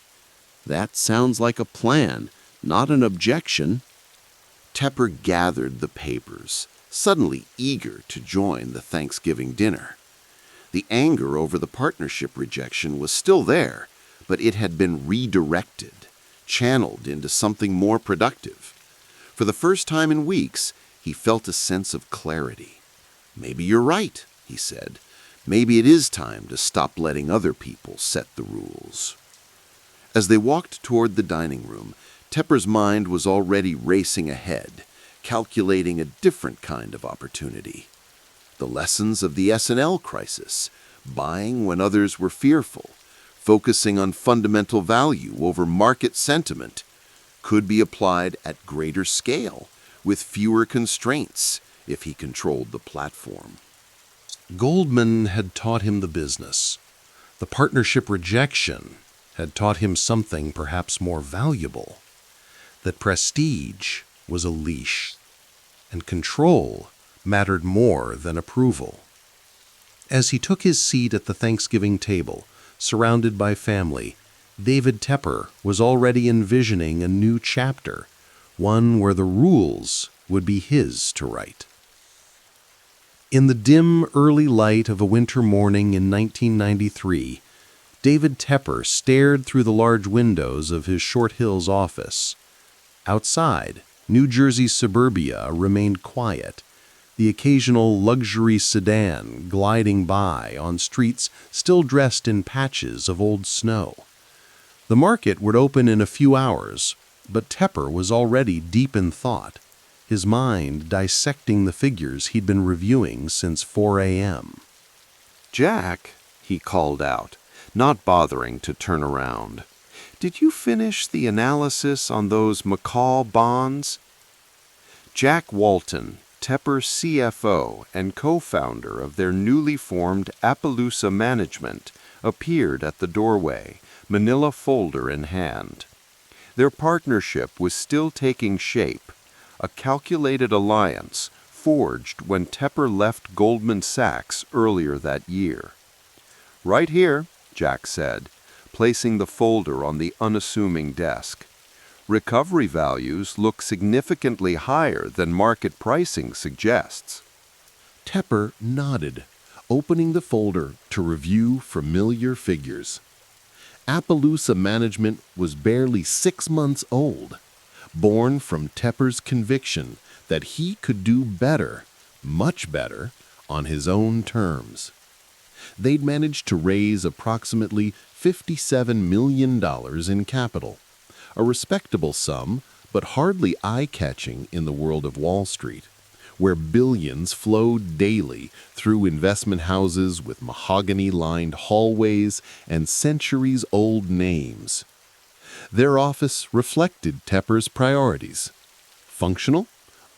"That sounds like a plan, not an objection." Tepper gathered the papers, suddenly eager to join the Thanksgiving dinner. The anger over the partnership rejection was still there, but it had been redirected, channeled into something more productive. For the first time in weeks, he felt a sense of clarity. "Maybe you're right," he said. "Maybe it is time to stop letting other people set the rules." As they walked toward the dining room, Tepper's mind was already racing ahead, calculating a different kind of opportunity. The lessons of the S&L crisis, buying when others were fearful, focusing on fundamental value over market sentiment, could be applied at greater scale, with fewer constraints, if he controlled the platform. Goldman had taught him the business. The partnership rejection had taught him something perhaps more valuable, that prestige was a leash, and control mattered more than approval. As he took his seat at the Thanksgiving table, surrounded by family, David Tepper was already envisioning a new chapter, one where the rules would be his to write. In the dim, early light of a winter morning in 1993, David Tepper stared through the large windows of his Short Hills office. Outside, New Jersey's suburbia remained quiet, the occasional luxury sedan gliding by on streets still dressed in patches of old snow. The market would open in a few hours, but Tepper was already deep in thought, his mind dissecting the figures he'd been reviewing since 4 a.m. "Jack," he called out, not bothering to turn around, "did you finish the analysis on those McCall bonds?" Jack Walton, Tepper's CFO and co-founder of their newly formed Appaloosa Management, appeared at the doorway, manila folder in hand. Their partnership was still taking shape, a calculated alliance forged when Tepper left Goldman Sachs earlier that year. "Right here," Jack said, placing the folder on the unassuming desk. "Recovery values look significantly higher than market pricing suggests." Tepper nodded, opening the folder to review familiar figures. Appaloosa Management was barely 6 months old, born from Tepper's conviction that he could do better, much better, on his own terms. They'd managed to raise approximately $57 million in capital, a respectable sum, but hardly eye-catching in the world of Wall Street, where billions flowed daily through investment houses with mahogany-lined hallways and centuries-old names. Their office reflected Tepper's priorities: functional,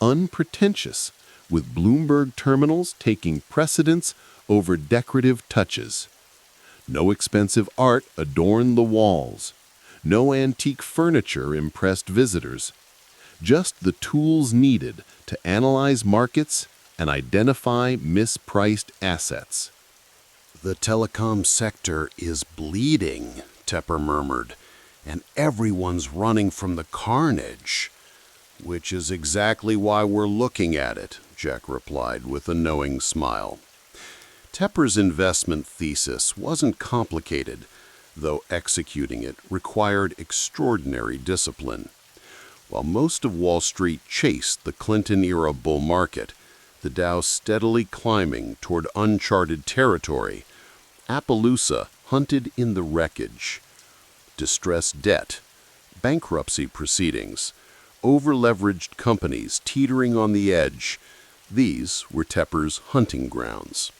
unpretentious, with Bloomberg terminals taking precedence over decorative touches. No expensive art adorned the walls. No antique furniture impressed visitors. Just the tools needed to analyze markets and identify mispriced assets. "The telecom sector is bleeding," Tepper murmured, "and everyone's running from the carnage." "Which is exactly why we're looking at it," Jack replied with a knowing smile. Tepper's investment thesis wasn't complicated, though executing it required extraordinary discipline. While most of Wall Street chased the Clinton-era bull market, the Dow steadily climbing toward uncharted territory, Appaloosa hunted in the wreckage. Distressed debt, bankruptcy proceedings, over-leveraged companies teetering on the edge, these were Tepper's hunting grounds.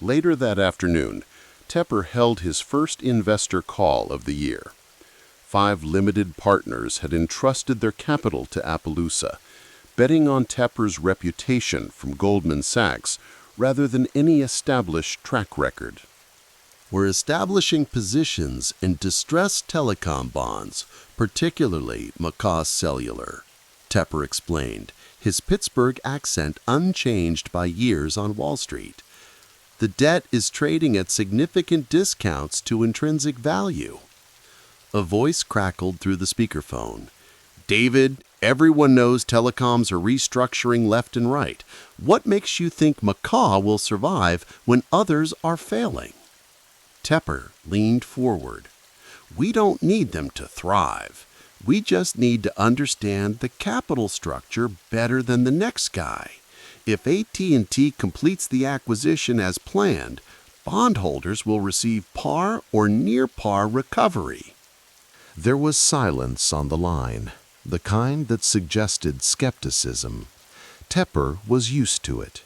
Later that afternoon, Tepper held his first investor call of the year. 5 limited partners had entrusted their capital to Appaloosa, betting on Tepper's reputation from Goldman Sachs rather than any established track record. "We're establishing positions in distressed telecom bonds, particularly Macaw Cellular," Tepper explained, his Pittsburgh accent unchanged by years on Wall Street. "The debt is trading at significant discounts to intrinsic value." A voice crackled through the speakerphone. "David, everyone knows telecoms are restructuring left and right. What makes you think Macaw will survive when others are failing?" Tepper leaned forward. "We don't need them to thrive. We just need to understand the capital structure better than the next guy. If AT&T completes the acquisition as planned, bondholders will receive par or near par recovery." There was silence on the line, the kind that suggested skepticism. Tepper was used to it.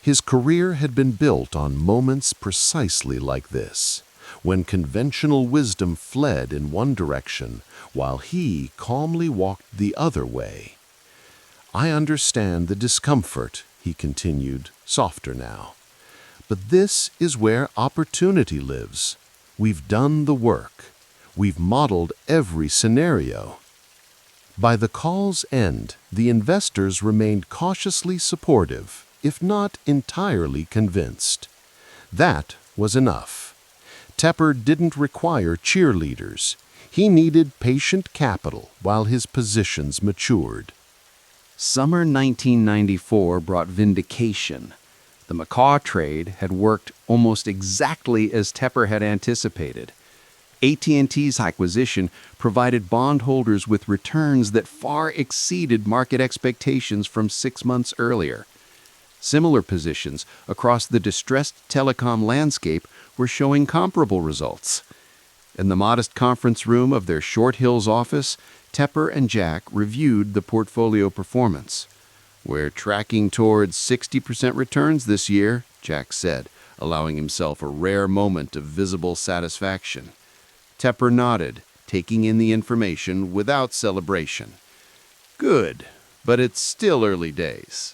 His career had been built on moments precisely like this, when conventional wisdom fled in one direction while he calmly walked the other way. "I understand the discomfort," he continued, softer now. "But this is where opportunity lives. We've done the work. We've modeled every scenario." By the call's end, the investors remained cautiously supportive, if not entirely convinced. That was enough. Tepper didn't require cheerleaders. He needed patient capital while his positions matured. Summer 1994 brought vindication. The Macaw trade had worked almost exactly as Tepper had anticipated. AT&T's acquisition provided bondholders with returns that far exceeded market expectations from 6 months earlier. Similar positions across the distressed telecom landscape were showing comparable results. In the modest conference room of their Short Hills office, Tepper and Jack reviewed the portfolio performance. "We're tracking towards 60% returns this year," Jack said, allowing himself a rare moment of visible satisfaction. Tepper nodded, taking in the information without celebration. "Good, but it's still early days."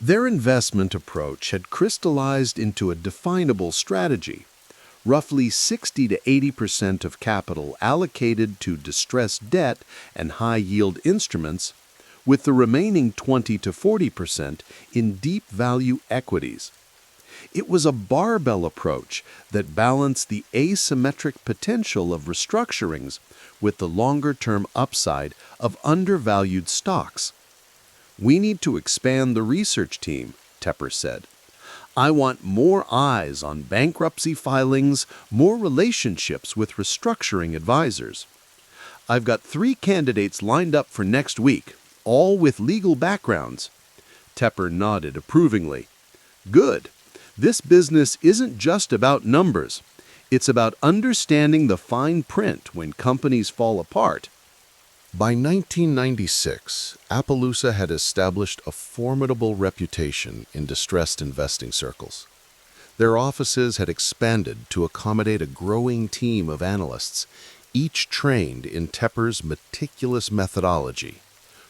Their investment approach had crystallized into a definable strategy: roughly 60 to 80% of capital allocated to distressed debt and high-yield instruments, with the remaining 20 to 40% in deep value equities. It was a barbell approach that balanced the asymmetric potential of restructurings with the longer-term upside of undervalued stocks. "We need to expand the research team," Tepper said. "I want more eyes on bankruptcy filings, more relationships with restructuring advisors. I've got 3 candidates lined up for next week, all with legal backgrounds." Tepper nodded approvingly. "Good. This business isn't just about numbers. It's about understanding the fine print when companies fall apart." By 1996, Appaloosa had established a formidable reputation in distressed investing circles. Their offices had expanded to accommodate a growing team of analysts, each trained in Tepper's meticulous methodology: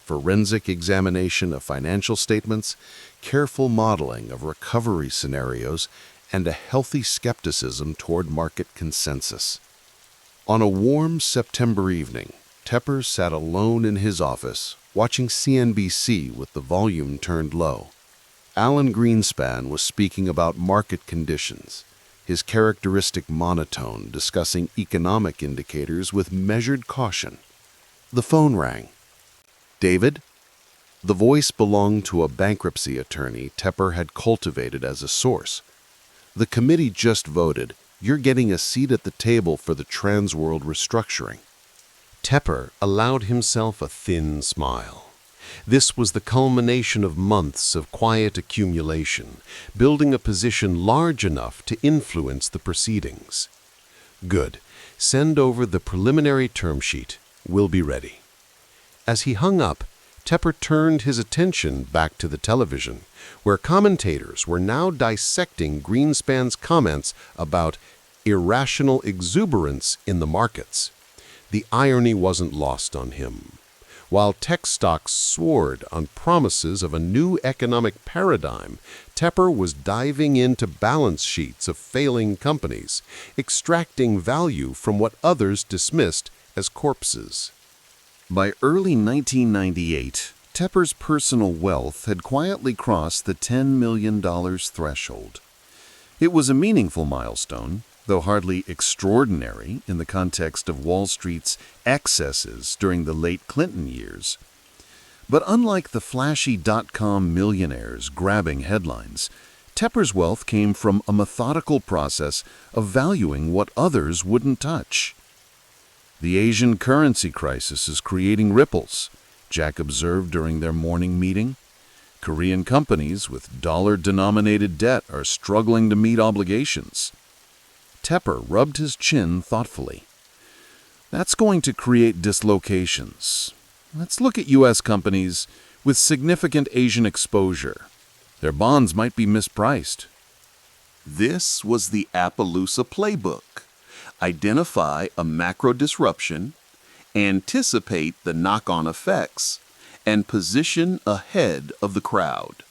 forensic examination of financial statements, careful modeling of recovery scenarios, and a healthy skepticism toward market consensus. On a warm September evening, Tepper sat alone in his office, watching CNBC with the volume turned low. Alan Greenspan was speaking about market conditions, his characteristic monotone discussing economic indicators with measured caution. The phone rang. "David?" The voice belonged to a bankruptcy attorney Tepper had cultivated as a source. "The committee just voted. You're getting a seat at the table for the Transworld restructuring." Tepper allowed himself a thin smile. This was the culmination of months of quiet accumulation, building a position large enough to influence the proceedings. "Good. Send over the preliminary term sheet. We'll be ready." As he hung up, Tepper turned his attention back to the television, where commentators were now dissecting Greenspan's comments about irrational exuberance in the markets. The irony wasn't lost on him. While tech stocks soared on promises of a new economic paradigm, Tepper was diving into balance sheets of failing companies, extracting value from what others dismissed as corpses. By early 1998, Tepper's personal wealth had quietly crossed the $10 million threshold. It was a meaningful milestone, though hardly extraordinary in the context of Wall Street's excesses during the late Clinton years. But unlike the flashy dot-com millionaires grabbing headlines, Tepper's wealth came from a methodical process of valuing what others wouldn't touch. "The Asian currency crisis is creating ripples," Jack observed during their morning meeting. "Korean companies with dollar-denominated debt are struggling to meet obligations." Tepper rubbed his chin thoughtfully. "That's going to create dislocations. Let's look at U.S. companies with significant Asian exposure. Their bonds might be mispriced." This was the Appaloosa playbook. Identify a macro disruption, anticipate the knock-on effects, and position ahead of the crowd.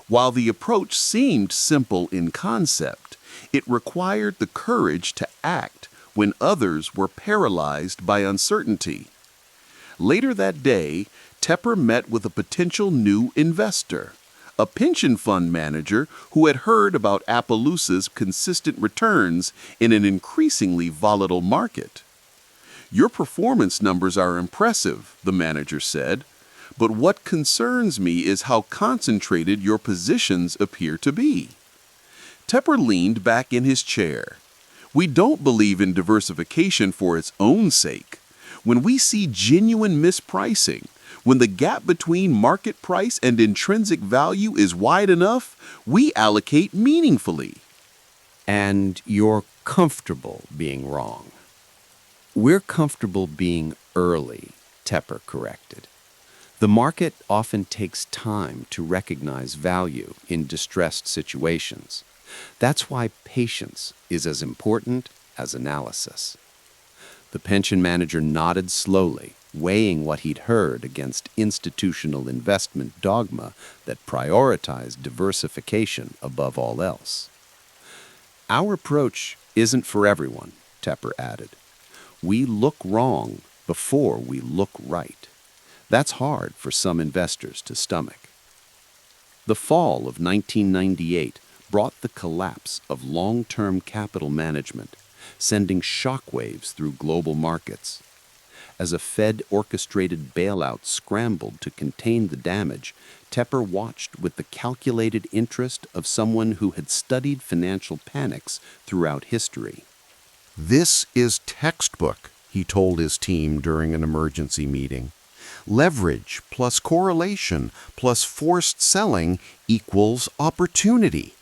While the approach seemed simple in concept, it required the courage to act when others were paralyzed by uncertainty. Later that day, Tepper met with a potential new investor, a pension fund manager who had heard about Appaloosa's consistent returns in an increasingly volatile market. "Your performance numbers are impressive," the manager said, "but what concerns me is how concentrated your positions appear to be." Tepper leaned back in his chair. "We don't believe in diversification for its own sake. When we see genuine mispricing, when the gap between market price and intrinsic value is wide enough, we allocate meaningfully." And you're comfortable being wrong. We're comfortable being early, Tepper corrected. The market often takes time to recognize value in distressed situations. That's why patience is as important as analysis. The pension manager nodded slowly, weighing what he'd heard against institutional investment dogma that prioritized diversification above all else. "Our approach isn't for everyone, Tepper added. We look wrong before we look right. That's hard for some investors to stomach. The fall of 1998 brought the collapse of long-term capital management, sending shockwaves through global markets. As a Fed-orchestrated bailout scrambled to contain the damage, Tepper watched with the calculated interest of someone who had studied financial panics throughout history. This is textbook, he told his team during an emergency meeting. Leverage plus correlation plus forced selling equals opportunity.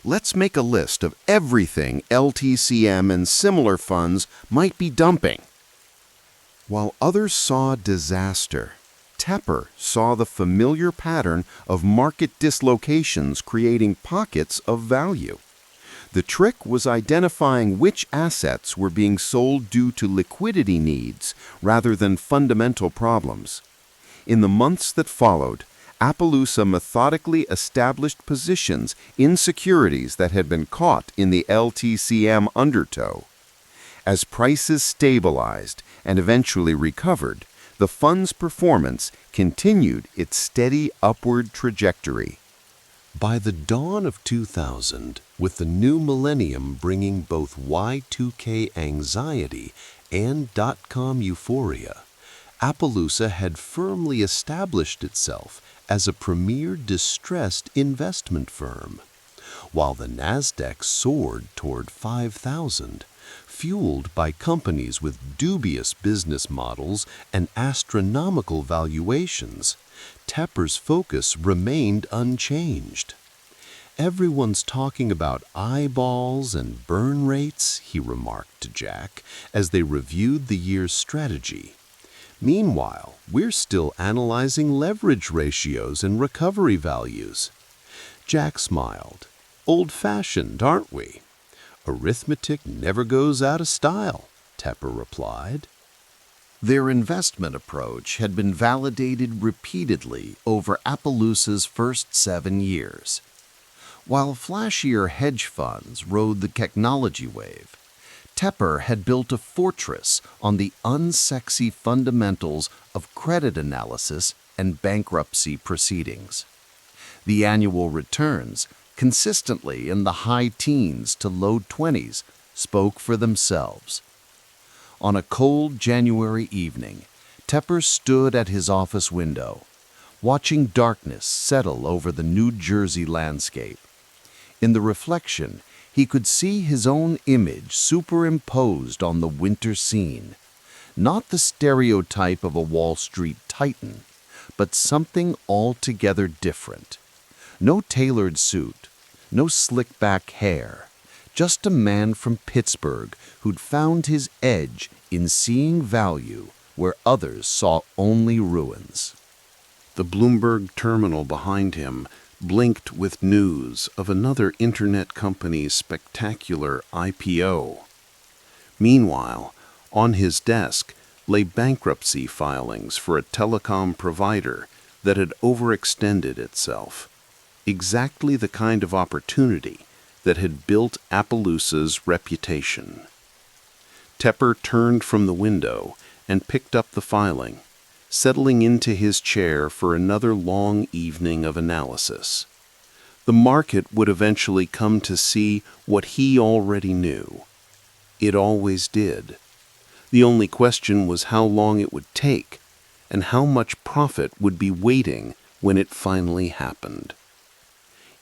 Let's make a list of everything LTCM and similar funds might be dumping. While others saw disaster, Tepper saw the familiar pattern of market dislocations creating pockets of value. The trick was identifying which assets were being sold due to liquidity needs rather than fundamental problems. In the months that followed, Appaloosa methodically established positions in securities that had been caught in the LTCM undertow. As prices stabilized and eventually recovered, the fund's performance continued its steady upward trajectory. By the dawn of 2000, with the new millennium bringing both Y2K anxiety and dot-com euphoria, Appaloosa had firmly established itself as a premier distressed investment firm. While the Nasdaq soared toward 5,000, fueled by companies with dubious business models and astronomical valuations, Tepper's focus remained unchanged. Everyone's talking about eyeballs and burn rates, he remarked to Jack as they reviewed the year's strategy. Meanwhile, we're still analyzing leverage ratios and recovery values. Jack smiled. Old-fashioned, aren't we? Arithmetic never goes out of style, Tepper replied. Their investment approach had been validated repeatedly over Appaloosa's first 7 years. While flashier hedge funds rode the technology wave, Tepper had built a fortress on the unsexy fundamentals of credit analysis and bankruptcy proceedings. The annual returns, consistently in the high teens to low 20s, spoke for themselves. On a cold January evening, Tepper stood at his office window, watching darkness settle over the New Jersey landscape. In the reflection, he could see his own image superimposed on the winter scene, not the stereotype of a Wall Street titan, but something altogether different. No tailored suit, no slick-back hair, just a man from Pittsburgh who'd found his edge in seeing value where others saw only ruins. The Bloomberg terminal behind him blinked with news of another internet company's spectacular IPO. Meanwhile, on his desk lay bankruptcy filings for a telecom provider that had overextended itself. Exactly the kind of opportunity that had built Appaloosa's reputation. Tepper turned from the window and picked up the filing, settling into his chair for another long evening of analysis. The market would eventually come to see what he already knew. It always did. The only question was how long it would take, and how much profit would be waiting when it finally happened.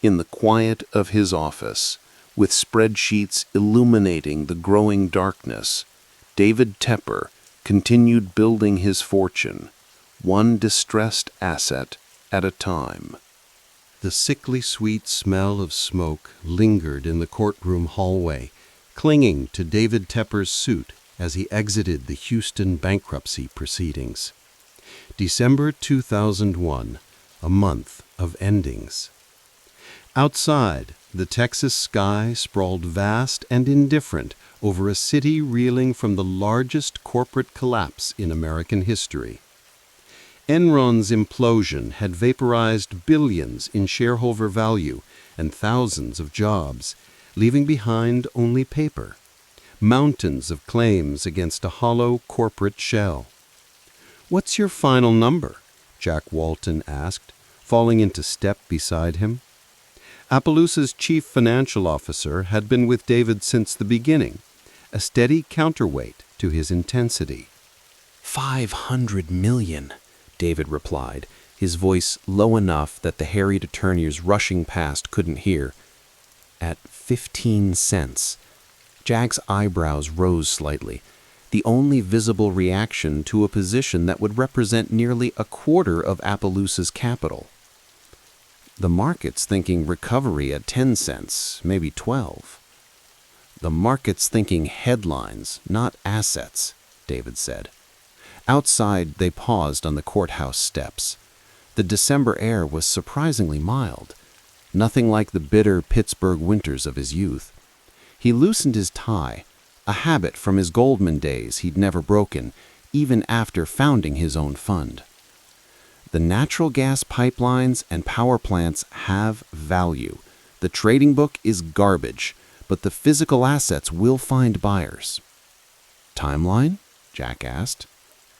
In the quiet of his office, with spreadsheets illuminating the growing darkness, David Tepper continued building his fortune, one distressed asset at a time. The sickly sweet smell of smoke lingered in the courtroom hallway, clinging to David Tepper's suit as he exited the Houston bankruptcy proceedings. December 2001, a month of endings. Outside, the Texas sky sprawled vast and indifferent over a city reeling from the largest corporate collapse in American history. Enron's implosion had vaporized billions in shareholder value and thousands of jobs, leaving behind only paper. mountains of claims against a hollow corporate shell. "What's your final number?" Jack Walton asked, falling into step beside him. Appaloosa's chief financial officer had been with David since the beginning, a steady counterweight to his intensity. $500 million, David replied, his voice low enough that the harried attorneys rushing past couldn't hear. At 15 cents. Jack's eyebrows rose slightly, the only visible reaction to a position that would represent nearly a quarter of Appaloosa's capital. The market's thinking recovery at 10 cents, maybe 12. The market's thinking headlines, not assets, David said. Outside, they paused on the courthouse steps. The December air was surprisingly mild, nothing like the bitter Pittsburgh winters of his youth. He loosened his tie, a habit from his Goldman days he'd never broken, even after founding his own fund. The natural gas pipelines and power plants have value. The trading book is garbage, but the physical assets will find buyers. Timeline? Jack asked.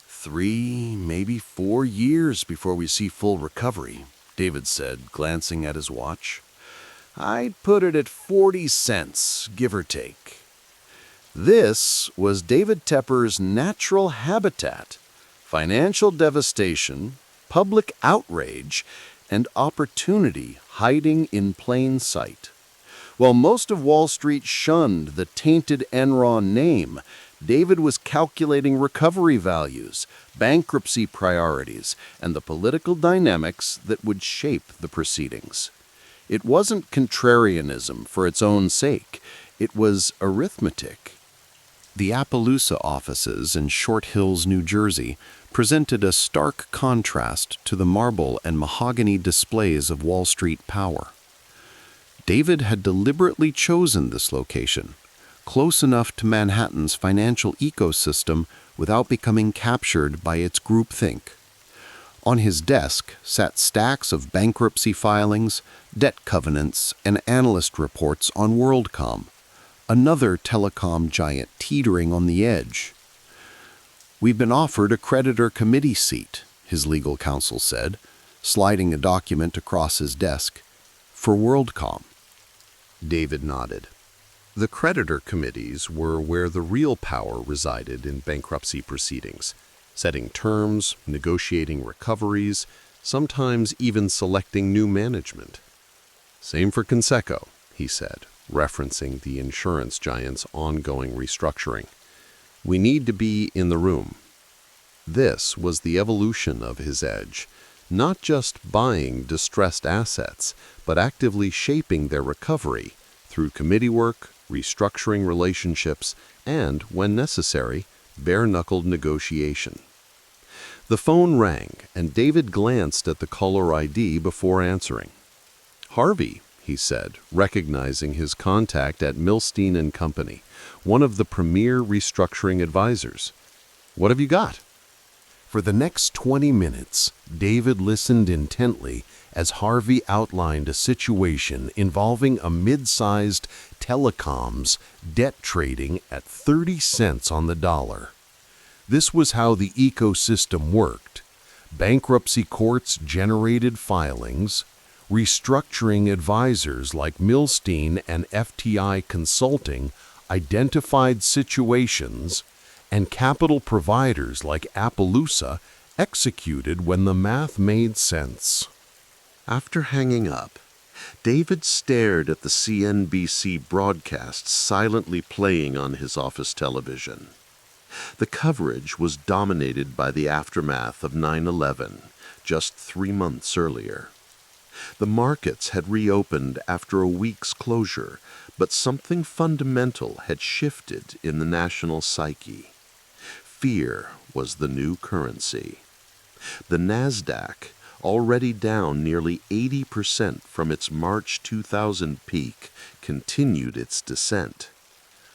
3, maybe 4 years before we see full recovery, David said, glancing at his watch. I'd put it at 40 cents, give or take. This was David Tepper's natural habitat: financial devastation, public outrage, and opportunity hiding in plain sight. While most of Wall Street shunned the tainted Enron name, David was calculating recovery values, bankruptcy priorities, and the political dynamics that would shape the proceedings. It wasn't contrarianism for its own sake. It was arithmetic. The Appaloosa offices in Short Hills, New Jersey, presented a stark contrast to the marble and mahogany displays of Wall Street power. David had deliberately chosen this location, close enough to Manhattan's financial ecosystem without becoming captured by its groupthink. On his desk sat stacks of bankruptcy filings, debt covenants, and analyst reports on WorldCom, another telecom giant teetering on the edge. "We've been offered a creditor committee seat," his legal counsel said, sliding a document across his desk, "for WorldCom." David nodded. The creditor committees were where the real power resided in bankruptcy proceedings, setting terms, negotiating recoveries, sometimes even selecting new management. "Same for Conseco," he said, referencing the insurance giant's ongoing restructuring. "We need to be in the room." This was the evolution of his edge, not just buying distressed assets, but actively shaping their recovery through committee work, restructuring relationships, and, when necessary, bare-knuckled negotiation. The phone rang, and David glanced at the caller ID before answering. "Harvey," he said, recognizing his contact at Milstein & Company, one of the premier restructuring advisors. "What have you got?" For the next 20 minutes, David listened intently as Harvey outlined a situation involving a mid-sized telecoms debt trading at 30 cents on the dollar. This was how the ecosystem worked. Bankruptcy courts generated filings, restructuring advisors like Milstein and FTI Consulting identified situations, and capital providers like Appaloosa executed when the math made sense. After hanging up, David stared at the CNBC broadcast silently playing on his office television. The coverage was dominated by the aftermath of 9/11, just 3 months earlier. The markets had reopened after a week's closure, but something fundamental had shifted in the national psyche. Fear was the new currency. The Nasdaq, already down nearly 80% from its March 2000 peak, continued its descent.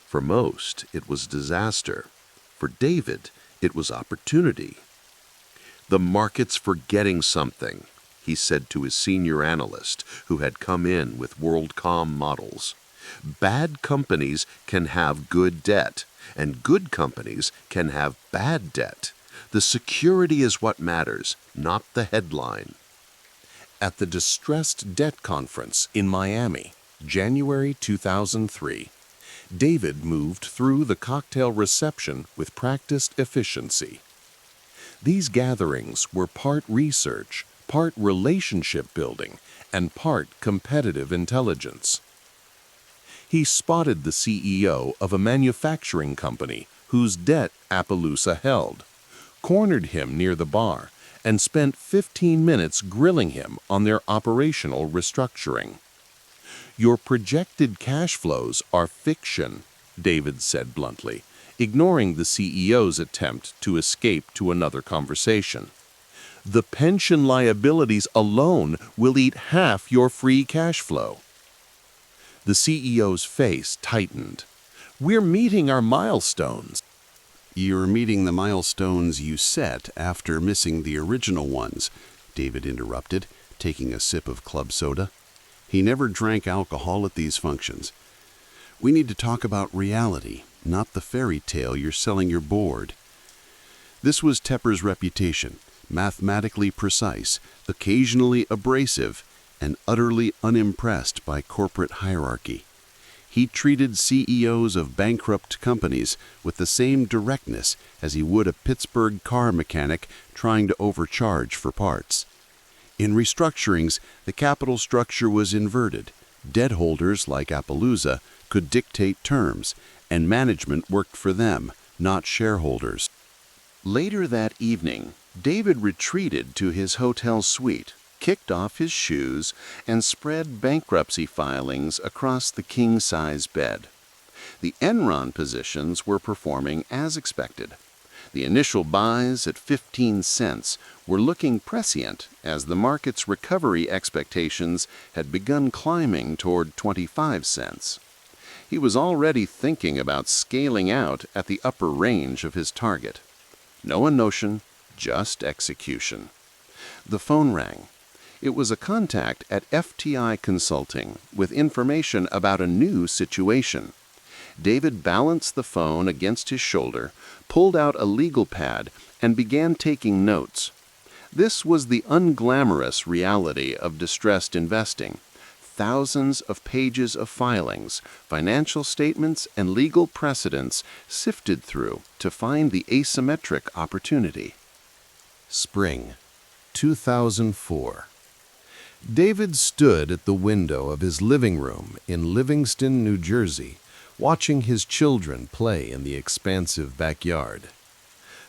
For most, it was disaster. For David, it was opportunity. "The market's forgetting something," he said to his senior analyst, who had come in with WorldCom models. Bad companies can have good debt, and good companies can have bad debt. The security is what matters, not the headline. At the Distressed Debt Conference in Miami, January 2003, David moved through the cocktail reception with practiced efficiency. These gatherings were part research, part relationship building, and part competitive intelligence. He spotted the CEO of a manufacturing company whose debt Appaloosa held, cornered him near the bar, and spent 15 minutes grilling him on their operational restructuring. "Your projected cash flows are fiction," David said bluntly, ignoring the CEO's attempt to escape to another conversation. "The pension liabilities alone will eat half your free cash flow." The CEO's face tightened. "We're meeting our milestones." "You're meeting the milestones you set after missing the original ones," David interrupted, taking a sip of club soda. He never drank alcohol at these functions. "We need to talk about reality, not the fairy tale you're selling your board." This was Tepper's reputation, mathematically precise, occasionally abrasive, and utterly unimpressed by corporate hierarchy. He treated CEOs of bankrupt companies with the same directness as he would a Pittsburgh car mechanic trying to overcharge for parts. In restructurings, the capital structure was inverted. Debt holders like Appaloosa could dictate terms, and management worked for them, not shareholders. Later that evening, David retreated to his hotel suite, kicked off his shoes, and spread bankruptcy filings across the king-size bed. The Enron positions were performing as expected. The initial buys at 15 cents were looking prescient as the market's recovery expectations had begun climbing toward 25 cents. He was already thinking about scaling out at the upper range of his target. No notion, just execution. The phone rang. It was a contact at FTI Consulting with information about a new situation. David balanced the phone against his shoulder, pulled out a legal pad, and began taking notes. This was the unglamorous reality of distressed investing. Thousands of pages of filings, financial statements, and legal precedents sifted through to find the asymmetric opportunity. Spring, 2004. David stood at the window of his living room in Livingston, New Jersey, watching his children play in the expansive backyard.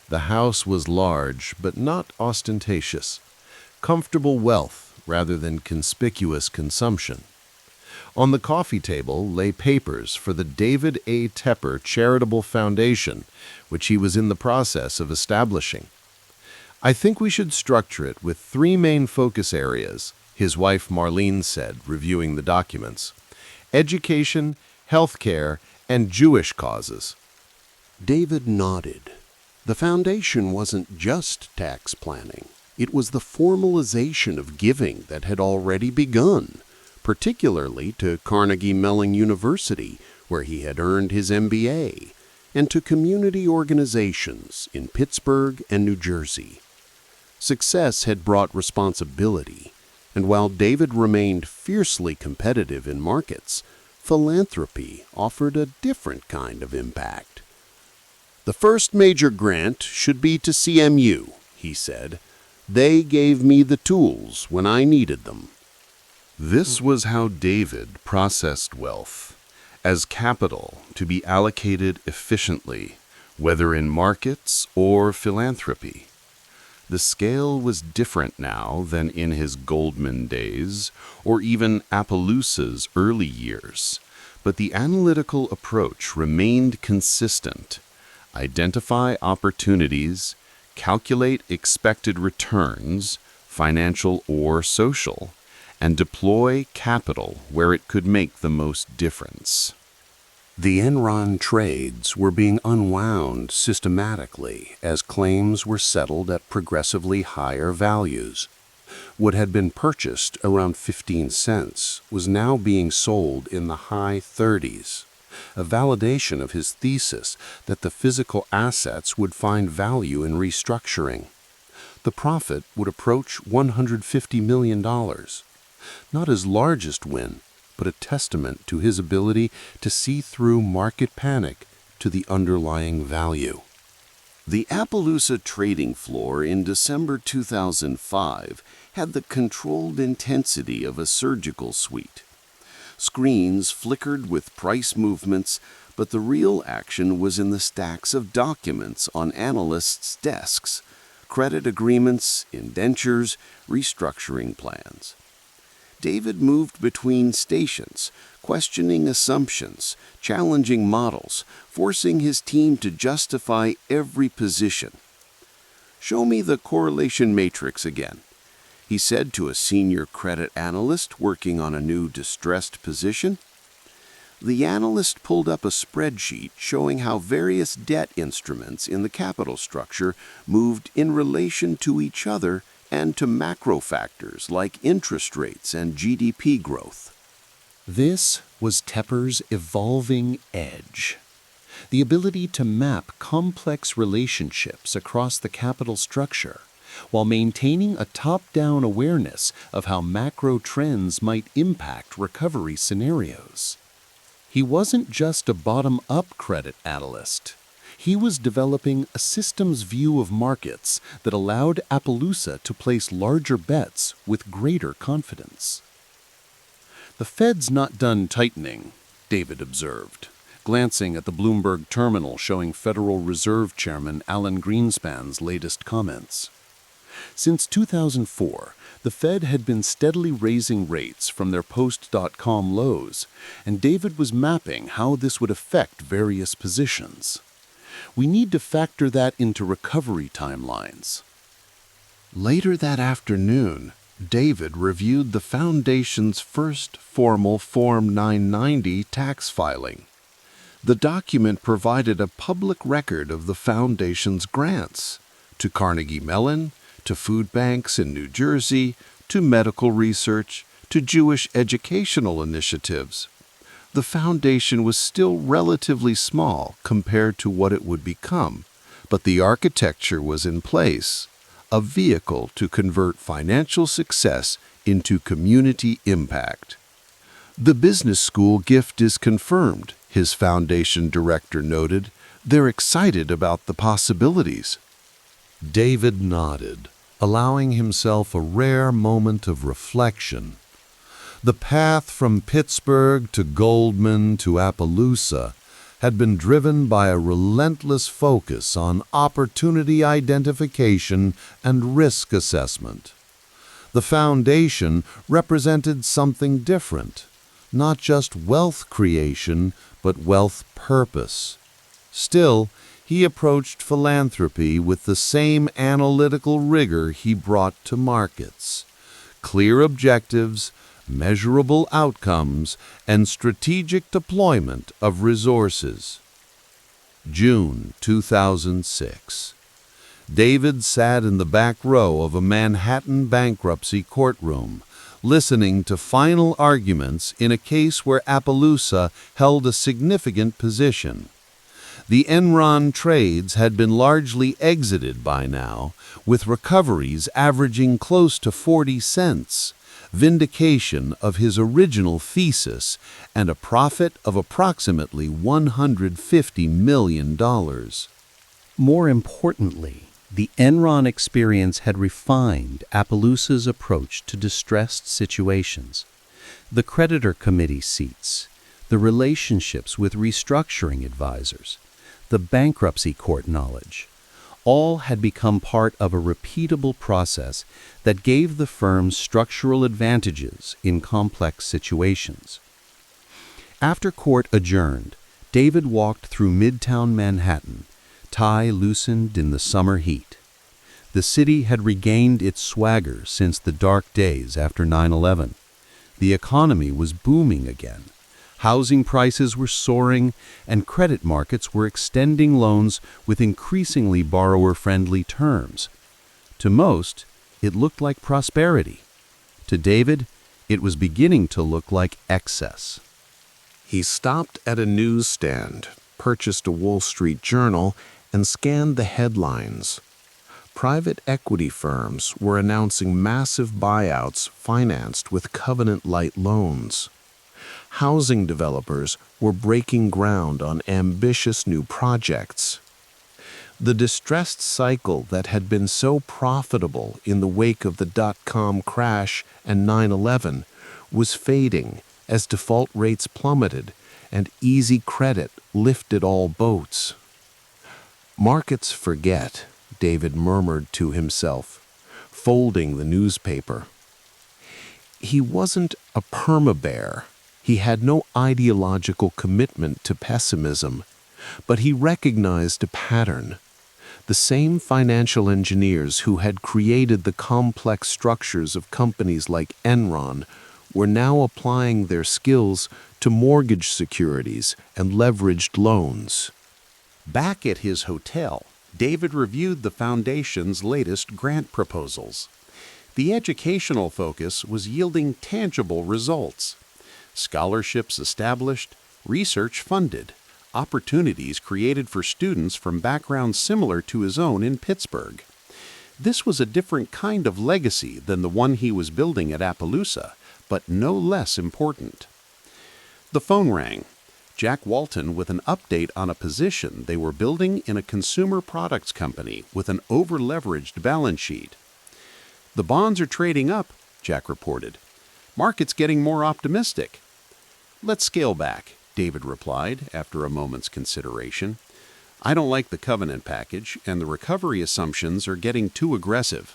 The house was large but not ostentatious. Comfortable wealth rather than conspicuous consumption. On the coffee table lay papers for the David A. Tepper Charitable Foundation, which he was in the process of establishing. "I think we should structure it with 3 main focus areas," his wife Marlene said, reviewing the documents: education, healthcare, and Jewish causes. David nodded. The foundation wasn't just tax planning. It was the formalization of giving that had already begun, particularly to Carnegie Mellon University, where he had earned his MBA, and to community organizations in Pittsburgh and New Jersey. Success had brought responsibility, and while David remained fiercely competitive in markets, philanthropy offered a different kind of impact. "The first major grant should be to CMU," he said. "They gave me the tools when I needed them." This was how David processed wealth, as capital to be allocated efficiently, whether in markets or philanthropy. The scale was different now than in his Goldman days, or even Appaloosa's early years, but the analytical approach remained consistent. Identify opportunities, calculate expected returns, financial or social, and deploy capital where it could make the most difference. The Enron trades were being unwound systematically as claims were settled at progressively higher values. What had been purchased around 15 cents was now being sold in the high 30s, a validation of his thesis that the physical assets would find value in restructuring. The profit would approach $150 million. Not his largest win, but a testament to his ability to see through market panic to the underlying value. The Appaloosa trading floor in December 2005 had the controlled intensity of a surgical suite. Screens flickered with price movements, but the real action was in the stacks of documents on analysts' desks, credit agreements, indentures, restructuring plans. David moved between stations, questioning assumptions, challenging models, forcing his team to justify every position. "Show me the correlation matrix again," he said to a senior credit analyst working on a new distressed position. The analyst pulled up a spreadsheet showing how various debt instruments in the capital structure moved in relation to each other and to macro factors like interest rates and GDP growth. This was Tepper's evolving edge. The ability to map complex relationships across the capital structure while maintaining a top-down awareness of how macro trends might impact recovery scenarios. He wasn't just a bottom-up credit analyst. He was developing a systems view of markets that allowed Appaloosa to place larger bets with greater confidence. "The Fed's not done tightening," David observed, glancing at the Bloomberg terminal showing Federal Reserve Chairman Alan Greenspan's latest comments. Since 2004, the Fed had been steadily raising rates from their post-dot-com lows, and David was mapping how this would affect various positions. "We need to factor that into recovery timelines." Later that afternoon, David reviewed the Foundation's first formal Form 990 tax filing. The document provided a public record of the Foundation's grants to Carnegie Mellon, to food banks in New Jersey, to medical research, to Jewish educational initiatives. The Foundation was still relatively small compared to what it would become, but the architecture was in place, a vehicle to convert financial success into community impact. "The business school gift is confirmed," his Foundation director noted. "They're excited about the possibilities." David nodded, allowing himself a rare moment of reflection. The path from Pittsburgh to Goldman to Appaloosa had been driven by a relentless focus on opportunity identification and risk assessment. The Foundation represented something different, not just wealth creation, but wealth purpose. Still, he approached philanthropy with the same analytical rigor he brought to markets: clear objectives, measurable outcomes, and strategic deployment of resources. June 2006. David sat in the back row of a Manhattan bankruptcy courtroom, listening to final arguments in a case where Appaloosa held a significant position. The Enron trades had been largely exited by now, with recoveries averaging close to 40 cents, vindication of his original thesis, and a profit of approximately $150 million. More importantly, the Enron experience had refined Appaloosa's approach to distressed situations. The creditor committee seats, the relationships with restructuring advisors, the bankruptcy court knowledge, all had become part of a repeatable process that gave the firm structural advantages in complex situations. After court adjourned, David walked through Midtown Manhattan, tie loosened in the summer heat. The city had regained its swagger since the dark days after 9/11. The economy was booming again. Housing prices were soaring, and credit markets were extending loans with increasingly borrower-friendly terms. To most, it looked like prosperity. To David, it was beginning to look like excess. He stopped at a newsstand, purchased a Wall Street Journal, and scanned the headlines. Private equity firms were announcing massive buyouts financed with covenant-light loans. Housing developers were breaking ground on ambitious new projects. The distressed cycle that had been so profitable in the wake of the dot-com crash and 9/11 was fading as default rates plummeted and easy credit lifted all boats. "Markets forget," David murmured to himself, folding the newspaper. He wasn't a perma-bear. He had no ideological commitment to pessimism, but he recognized a pattern. The same financial engineers who had created the complex structures of companies like Enron were now applying their skills to mortgage securities and leveraged loans. Back at his hotel, David reviewed the Foundation's latest grant proposals. The educational focus was yielding tangible results. Scholarships established, research funded, opportunities created for students from backgrounds similar to his own in Pittsburgh. This was a different kind of legacy than the one he was building at Appaloosa, but no less important. The phone rang. Jack Walton with an update on a position they were building in a consumer products company with an over-leveraged balance sheet. "The bonds are trading up," Jack reported. "Market's getting more optimistic." "Let's scale back," David replied after a moment's consideration. "I don't like the covenant package, and the recovery assumptions are getting too aggressive."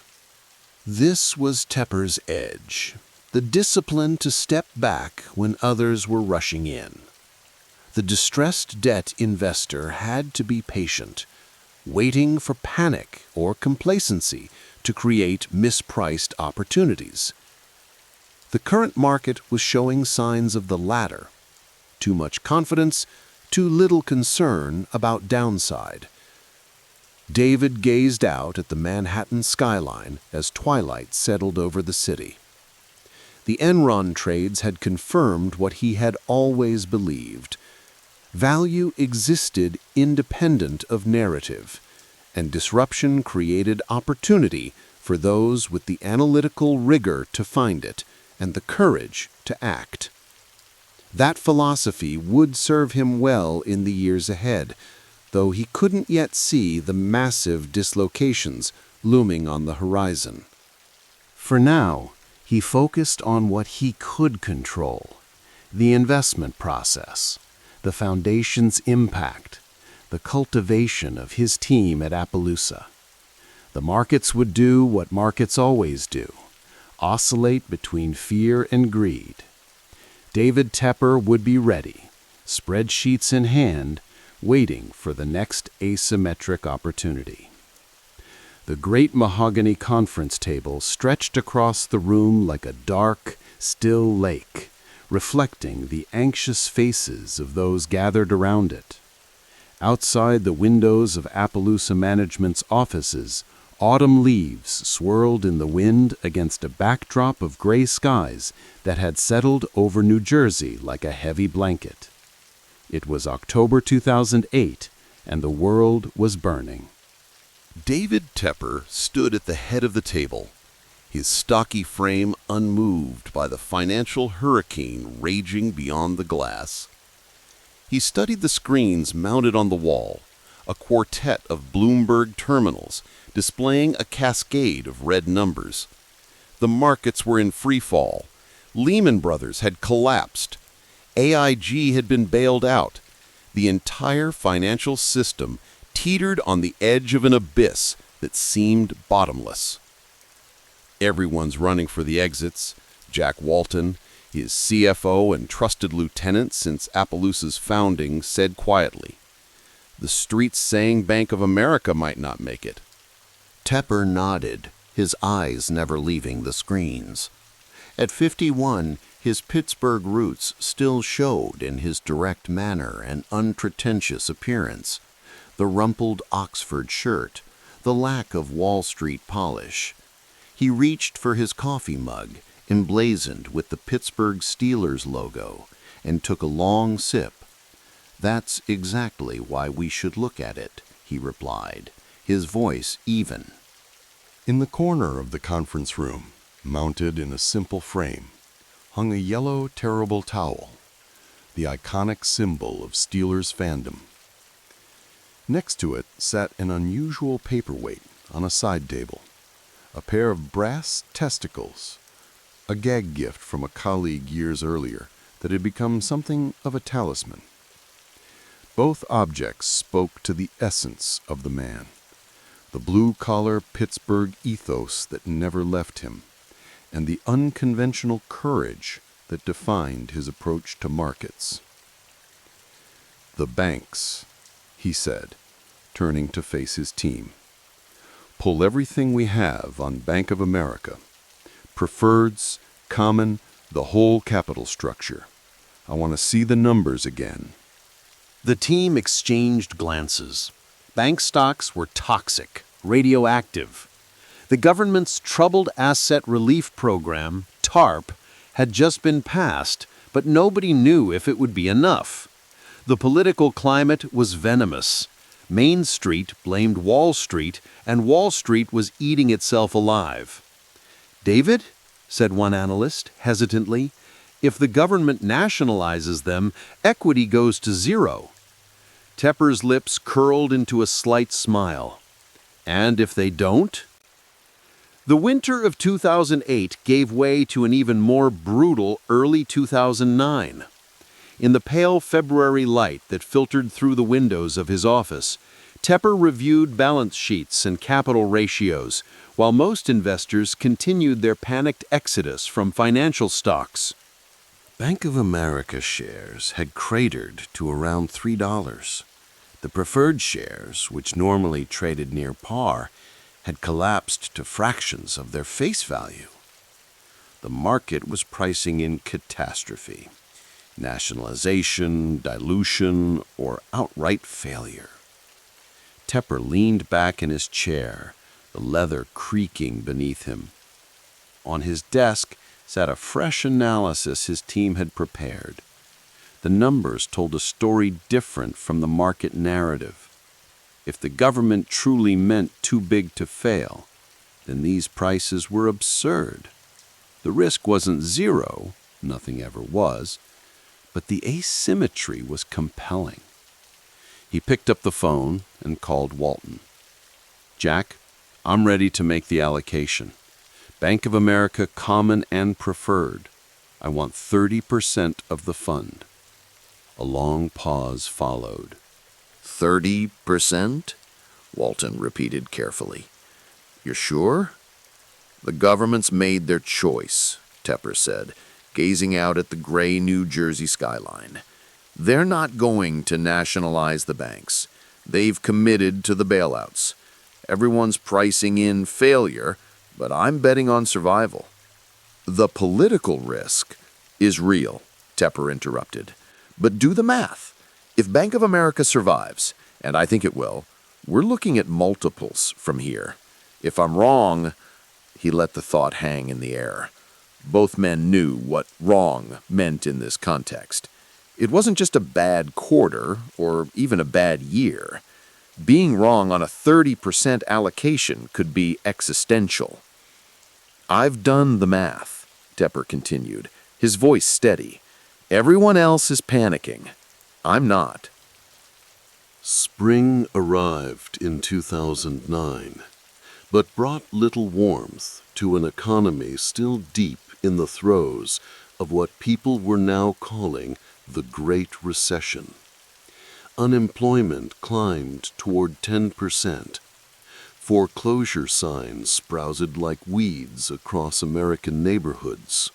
This was Tepper's edge, the discipline to step back when others were rushing in. The distressed debt investor had to be patient, waiting for panic or complacency to create mispriced opportunities. The current market was showing signs of the latter. Too much confidence, too little concern about downside. David gazed out at the Manhattan skyline as twilight settled over the city. The Enron trades had confirmed what he had always believed. Value existed independent of narrative, and disruption created opportunity for those with the analytical rigor to find it and the courage to act. That philosophy would serve him well in the years ahead, though he couldn't yet see the massive dislocations looming on the horizon. For now, he focused on what he could control: the investment process, the Foundation's impact, the cultivation of his team at Appaloosa. The markets would do what markets always do: oscillate between fear and greed. David Tepper would be ready, spreadsheets in hand, waiting for the next asymmetric opportunity. The great mahogany conference table stretched across the room like a dark, still lake, reflecting the anxious faces of those gathered around it. Outside the windows of Appaloosa Management's offices, autumn leaves swirled in the wind against a backdrop of gray skies that had settled over New Jersey like a heavy blanket. It was October 2008, and the world was burning. David Tepper stood at the head of the table, his stocky frame unmoved by the financial hurricane raging beyond the glass. He studied the screens mounted on the wall, a quartet of Bloomberg terminals displaying a cascade of red numbers. The markets were in free fall. Lehman Brothers had collapsed. AIG had been bailed out. The entire financial system teetered on the edge of an abyss that seemed bottomless. Everyone's running for the exits. Jack Walton, his CFO and trusted lieutenant since Appaloosa's founding, said quietly, "The streets saying Bank of America might not make it." Tepper nodded, his eyes never leaving the screens. At 51, his Pittsburgh roots still showed in his direct manner and unpretentious appearance. The rumpled Oxford shirt, the lack of Wall Street polish. He reached for his coffee mug, emblazoned with the Pittsburgh Steelers logo, and took a long sip. "That's exactly why we should look at it," he replied, his voice even. In the corner of the conference room, mounted in a simple frame, hung a yellow, terrible towel, the iconic symbol of Steelers fandom. Next to it sat an unusual paperweight on a side table, a pair of brass testicles, a gag gift from a colleague years earlier that had become something of a talisman. Both objects spoke to the essence of the man, the blue-collar Pittsburgh ethos that never left him, and the unconventional courage that defined his approach to markets. "The banks," he said, turning to face his team. "Pull everything we have on Bank of America. Preferreds, common, the whole capital structure. I want to see the numbers again." The team exchanged glances. Bank stocks were toxic, radioactive. The government's Troubled Asset Relief Program, TARP, had just been passed, but nobody knew if it would be enough. The political climate was venomous. Main Street blamed Wall Street, and Wall Street was eating itself alive. "David," said one analyst hesitantly, "if the government nationalizes them, equity goes to zero." Tepper's lips curled into a slight smile. "And if they don't?" The winter of 2008 gave way to an even more brutal early 2009. In the pale February light that filtered through the windows of his office, Tepper reviewed balance sheets and capital ratios, while most investors continued their panicked exodus from financial stocks. Bank of America shares had cratered to around $3. The preferred shares, which normally traded near par, had collapsed to fractions of their face value. The market was pricing in catastrophe, nationalization, dilution, or outright failure. Tepper leaned back in his chair, the leather creaking beneath him. On his desk sat a fresh analysis his team had prepared. The numbers told a story different from the market narrative. If the government truly meant too big to fail, then these prices were absurd. The risk wasn't zero, nothing ever was, but the asymmetry was compelling. He picked up the phone and called Walton. "Jack, I'm ready to make the allocation. Bank of America common and preferred. I want 30% of the fund." A long pause followed. 30%? Walton repeated carefully. "You're sure?" "The government's made their choice," Tepper said, gazing out at the gray New Jersey skyline. "They're not going to nationalize the banks. They've committed to the bailouts. Everyone's pricing in failure, but I'm betting on survival." "The political risk is real," Tepper interrupted. "But do the math. If Bank of America survives, and I think it will, we're looking at multiples from here. If I'm wrong," he let the thought hang in the air. Both men knew what wrong meant in this context. It wasn't just a bad quarter or even a bad year. Being wrong on a 30% allocation could be existential. "I've done the math," Tepper continued, his voice steady. "Everyone else is panicking. I'm not." Spring arrived in 2009, but brought little warmth to an economy still deep in the throes of what people were now calling the Great Recession. Unemployment climbed toward 10%. Foreclosure signs sprouted like weeds across American neighborhoods.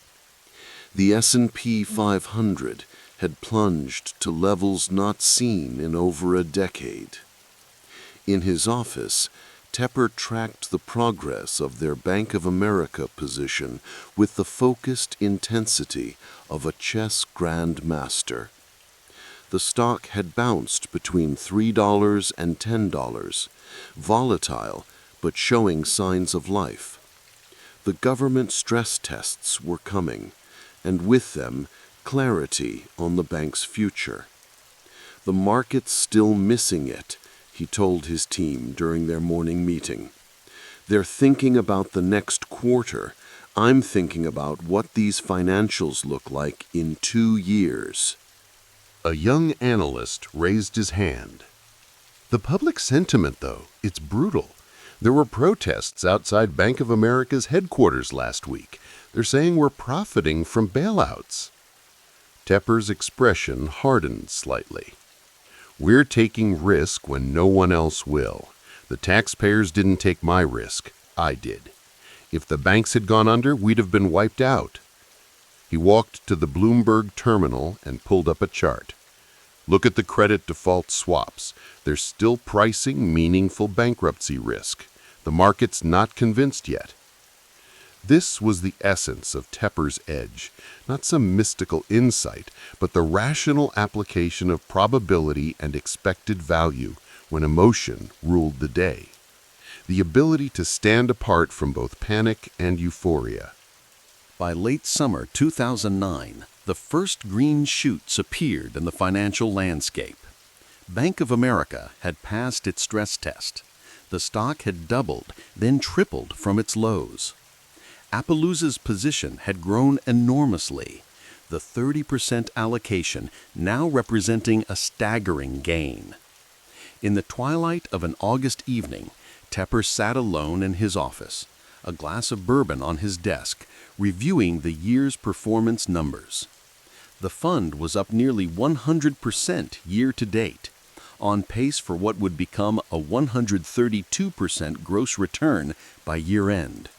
The S&P 500 had plunged to levels not seen in over a decade. In his office, Tepper tracked the progress of their Bank of America position with the focused intensity of a chess grandmaster. The stock had bounced between $3 and $10, volatile but showing signs of life. The government stress tests were coming, and with them, clarity on the bank's future. The market's still missing it, he told his team during their morning meeting. They're thinking about the next quarter. I'm thinking about what these financials look like in 2 years. A young analyst raised his hand. The public sentiment, though, it's brutal. There were protests outside Bank of America's headquarters last week. They're saying we're profiting from bailouts. Tepper's expression hardened slightly. We're taking risk when no one else will. The taxpayers didn't take my risk. I did. If the banks had gone under, we'd have been wiped out. He walked to the Bloomberg terminal and pulled up a chart. Look at the credit default swaps. They're still pricing meaningful bankruptcy risk. The market's not convinced yet. This was the essence of Tepper's edge, not some mystical insight, but the rational application of probability and expected value when emotion ruled the day. The ability to stand apart from both panic and euphoria. By late summer 2009, the first green shoots appeared in the financial landscape. Bank of America had passed its stress test. The stock had doubled, then tripled from its lows. Appaloosa's position had grown enormously, the 30% allocation now representing a staggering gain. In the twilight of an August evening, Tepper sat alone in his office, a glass of bourbon on his desk, reviewing the year's performance numbers. The fund was up nearly 100% year to date, on pace for what would become a 132% gross return by year-end.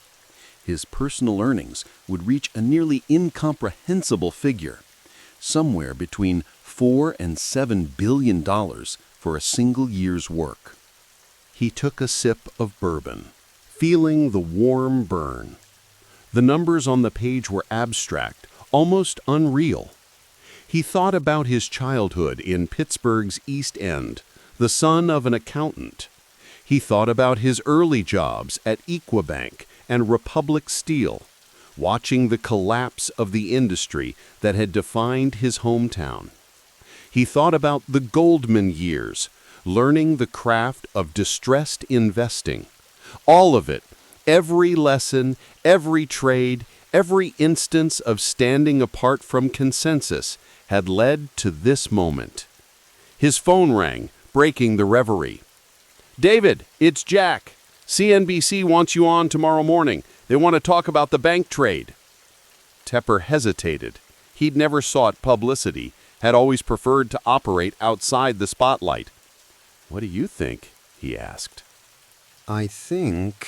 His personal earnings would reach a nearly incomprehensible figure, somewhere between $4 and $7 billion for a single year's work. He took a sip of bourbon, feeling the warm burn. The numbers on the page were abstract, almost unreal. He thought about his childhood in Pittsburgh's East End, the son of an accountant. He thought about his early jobs at Equibank and Republic Steel, watching the collapse of the industry that had defined his hometown. He thought about the Goldman years, learning the craft of distressed investing. All of it, every lesson, every trade, every instance of standing apart from consensus had led to this moment. His phone rang, breaking the reverie. "David, it's Jack. CNBC wants you on tomorrow morning. They want to talk about the bank trade." Tepper hesitated. He'd never sought publicity, had always preferred to operate outside the spotlight. "What do you think?" he asked. I think,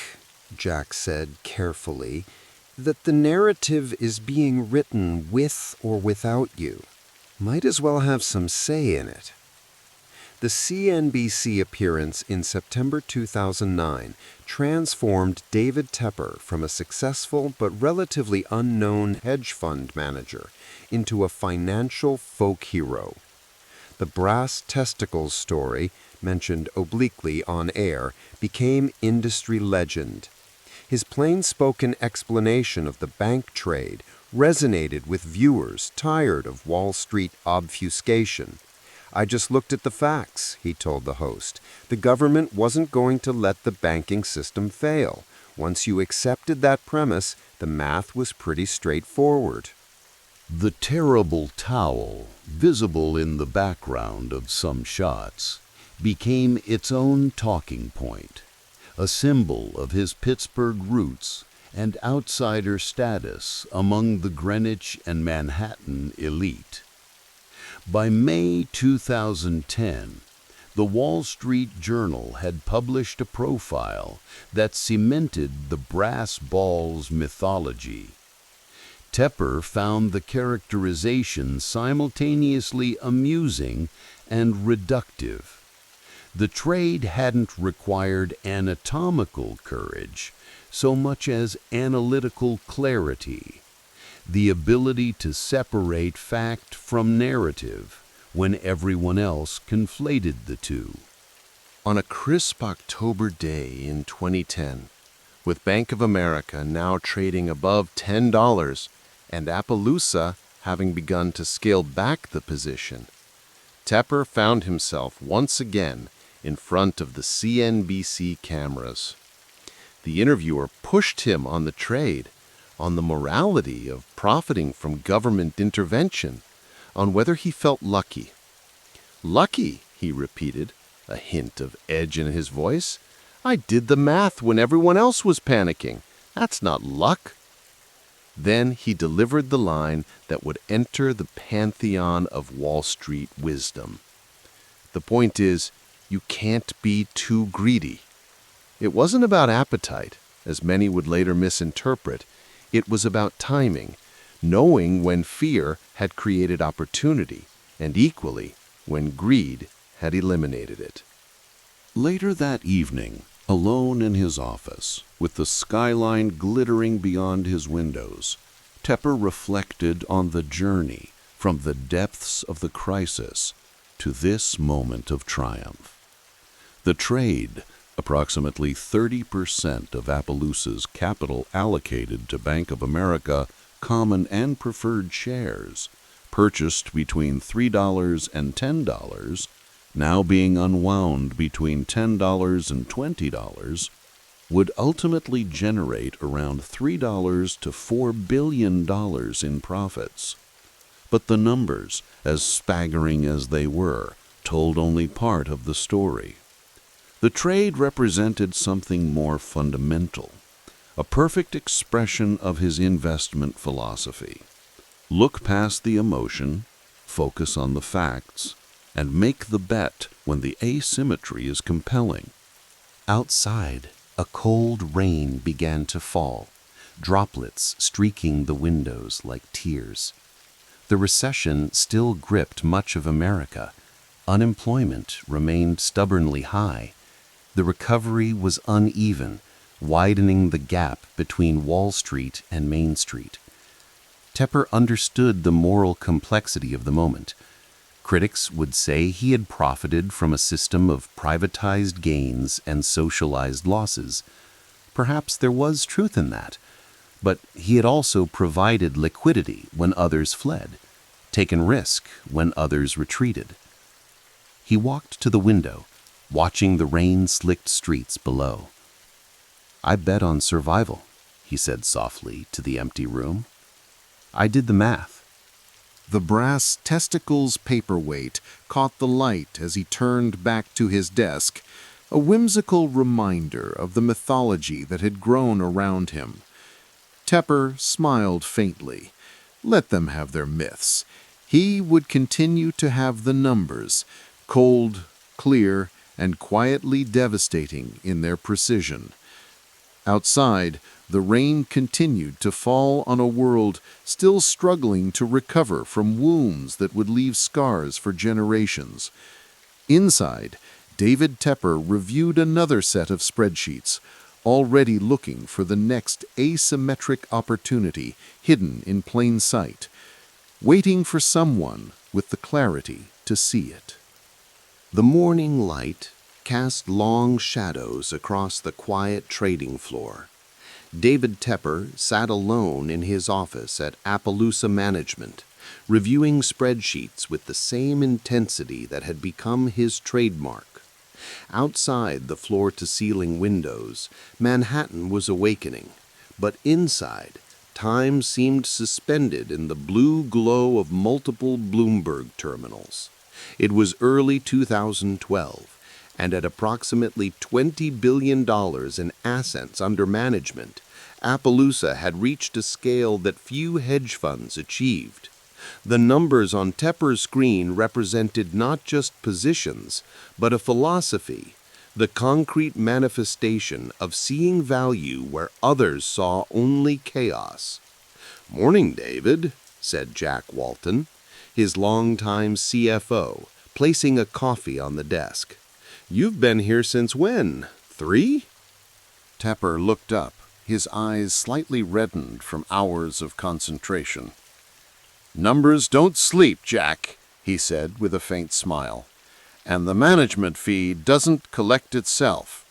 Jack said carefully, that the narrative is being written with or without you. Might as well have some say in it. The CNBC appearance in September 2009 transformed David Tepper from a successful but relatively unknown hedge fund manager into a financial folk hero. The brass testicles story, mentioned obliquely on air, became industry legend. His plain-spoken explanation of the bank trade resonated with viewers tired of Wall Street obfuscation. "I just looked at the facts," he told the host. "The government wasn't going to let the banking system fail. Once you accepted that premise, the math was pretty straightforward." The terrible towel, visible in the background of some shots, became its own talking point, a symbol of his Pittsburgh roots and outsider status among the Greenwich and Manhattan elite. By May 2010, the Wall Street Journal had published a profile that cemented the brass balls mythology. Tepper found the characterization simultaneously amusing and reductive. The trade hadn't required anatomical courage so much as analytical clarity, the ability to separate fact from narrative when everyone else conflated the two. On a crisp October day in 2010, with Bank of America now trading above $10 and Appaloosa having begun to scale back the position, Tepper found himself once again in front of the CNBC cameras. The interviewer pushed him on the trade, on the morality of profiting from government intervention, on whether he felt lucky. Lucky, he repeated, a hint of edge in his voice. I did the math when everyone else was panicking. That's not luck. Then he delivered the line that would enter the pantheon of Wall Street wisdom. The point is, you can't be too greedy. It wasn't about appetite, as many would later misinterpret. It was about timing, knowing when fear had created opportunity, and equally, when greed had eliminated it. Later that evening, alone in his office, with the skyline glittering beyond his windows, Tepper reflected on the journey from the depths of the crisis to this moment of triumph. The trade, approximately 30% of Appaloosa's capital allocated to Bank of America common and preferred shares, purchased between $3 and $10, now being unwound between $10 and $20, would ultimately generate around $3 to $4 billion in profits. But the numbers, as staggering as they were, told only part of the story. The trade represented something more fundamental, a perfect expression of his investment philosophy. Look past the emotion, focus on the facts, and make the bet when the asymmetry is compelling. Outside, a cold rain began to fall, droplets streaking the windows like tears. The recession still gripped much of America. Unemployment remained stubbornly high. The recovery was uneven, widening the gap between Wall Street and Main Street. Tepper understood the moral complexity of the moment. Critics would say he had profited from a system of privatized gains and socialized losses. Perhaps there was truth in that, but he had also provided liquidity when others fled, taken risk when others retreated. He walked to the window, watching the rain-slicked streets below. I bet on survival, he said softly to the empty room. I did the math. The brass testicles paperweight caught the light as he turned back to his desk, a whimsical reminder of the mythology that had grown around him. Tepper smiled faintly. Let them have their myths. He would continue to have the numbers, cold, clear, and quietly devastating in their precision. Outside, the rain continued to fall on a world still struggling to recover from wounds that would leave scars for generations. Inside, David Tepper reviewed another set of spreadsheets, already looking for the next asymmetric opportunity hidden in plain sight, waiting for someone with the clarity to see it. The morning light cast long shadows across the quiet trading floor. David Tepper sat alone in his office at Appaloosa Management, reviewing spreadsheets with the same intensity that had become his trademark. Outside the floor-to-ceiling windows, Manhattan was awakening, but inside, time seemed suspended in the blue glow of multiple Bloomberg terminals. It was early 2012, and at approximately $20 billion in assets under management, Appaloosa had reached a scale that few hedge funds achieved. The numbers on Tepper's screen represented not just positions, but a philosophy, the concrete manifestation of seeing value where others saw only chaos. "Morning, David," said Jack Walton, his longtime CFO, placing a coffee on the desk. "You've been here since when? 3?" Tepper looked up, his eyes slightly reddened from hours of concentration. "Numbers don't sleep, Jack," he said with a faint smile. "And the management fee doesn't collect itself."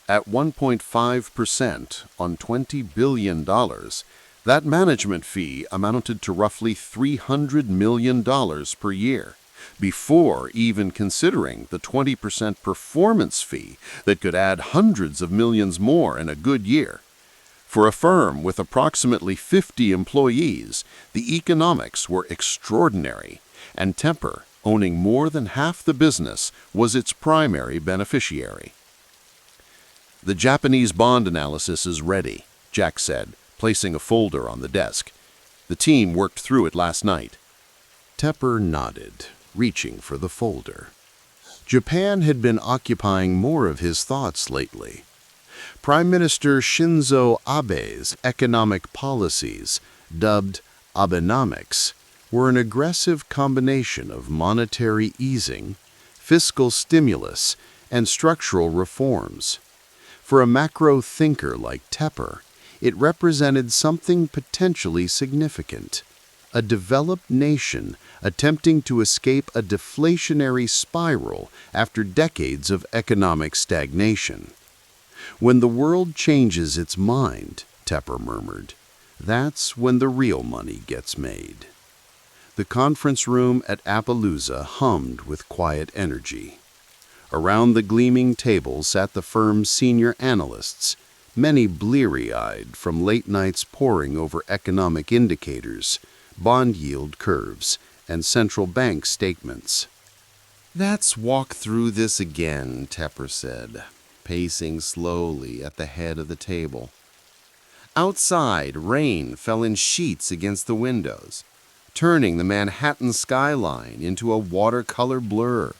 At 1.5% on $20 billion, that management fee amounted to roughly $300 million per year, before even considering the 20% performance fee that could add hundreds of millions more in a good year. For a firm with approximately 50 employees, the economics were extraordinary, and Tepper, owning more than half the business, was its primary beneficiary. "The Japanese bond analysis is ready," Jack said, placing a folder on the desk. "The team worked through it last night." Tepper nodded, reaching for the folder. Japan had been occupying more of his thoughts lately. Prime Minister Shinzo Abe's economic policies, dubbed Abenomics, were an aggressive combination of monetary easing, fiscal stimulus, and structural reforms. For a macro thinker like Tepper, it represented something potentially significant: a developed nation attempting to escape a deflationary spiral after decades of economic stagnation. "When the world changes its mind," Tepper murmured, "that's when the real money gets made." The conference room at Appaloosa hummed with quiet energy. Around the gleaming table sat the firm's senior analysts, many bleary-eyed from late nights poring over economic indicators, bond yield curves, and central bank statements. "Let's walk through this again," Tepper said, pacing slowly at the head of the table. Outside, rain fell in sheets against the windows, turning the Manhattan skyline into a watercolor blur.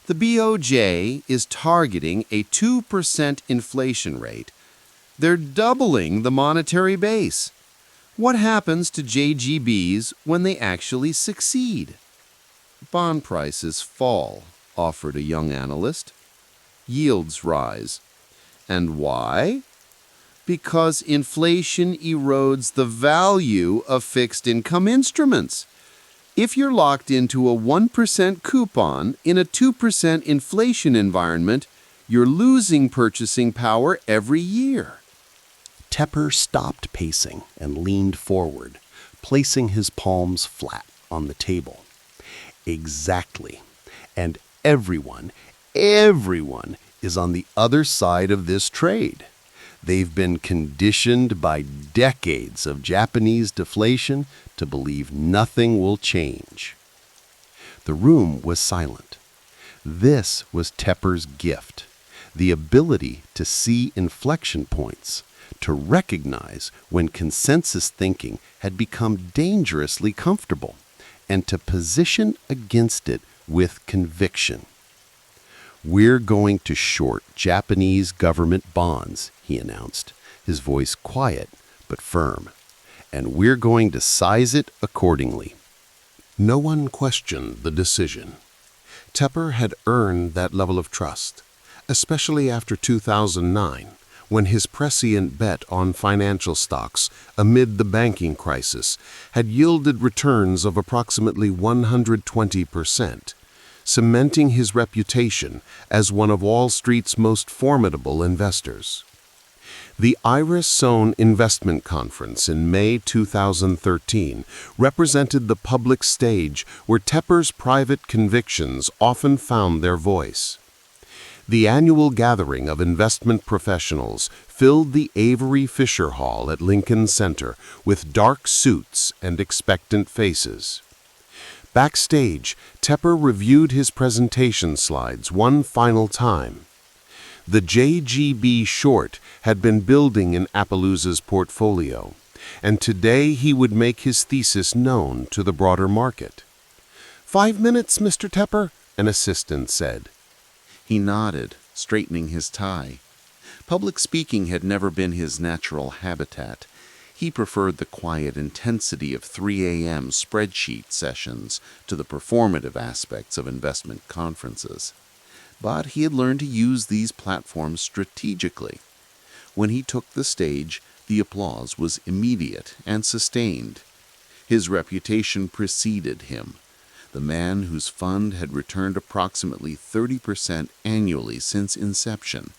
The BOJ is targeting a 2% inflation rate. They're doubling the monetary base. What happens to JGBs when they actually succeed? "Bond prices fall," offered a young analyst. "Yields rise. And why? Because inflation erodes the value of fixed income instruments. If you're locked into a 1% coupon in a 2% inflation environment, you're losing purchasing power every year." Tepper stopped pacing and leaned forward, placing his palms flat on the table. "Exactly. And everyone is on the other side of this trade. They've been conditioned by decades of Japanese deflation to believe nothing will change." The room was silent. This was Tepper's gift, the ability to see inflection points, to recognize when consensus thinking had become dangerously comfortable, and to position against it with conviction. "We're going to short Japanese government bonds," he announced, his voice quiet but firm, "and we're going to size it accordingly." No one questioned the decision. Tepper had earned that level of trust, especially after 2009, when his prescient bet on financial stocks amid the banking crisis had yielded returns of approximately 120%. Cementing his reputation as one of Wall Street's most formidable investors. The Iris Sohn Investment Conference in May 2013 represented the public stage where Tepper's private convictions often found their voice. The annual gathering of investment professionals filled the Avery Fisher Hall at Lincoln Center with dark suits and expectant faces. Backstage, Tepper reviewed his presentation slides one final time. The JGB short had been building in Appaloosa's portfolio, and today he would make his thesis known to the broader market. "5 minutes, Mr. Tepper," an assistant said. He nodded, straightening his tie. Public speaking had never been his natural habitat. He preferred the quiet intensity of 3 a.m. spreadsheet sessions to the performative aspects of investment conferences. But he had learned to use these platforms strategically. When he took the stage, the applause was immediate and sustained. His reputation preceded him. The man whose fund had returned approximately 30% annually since inception.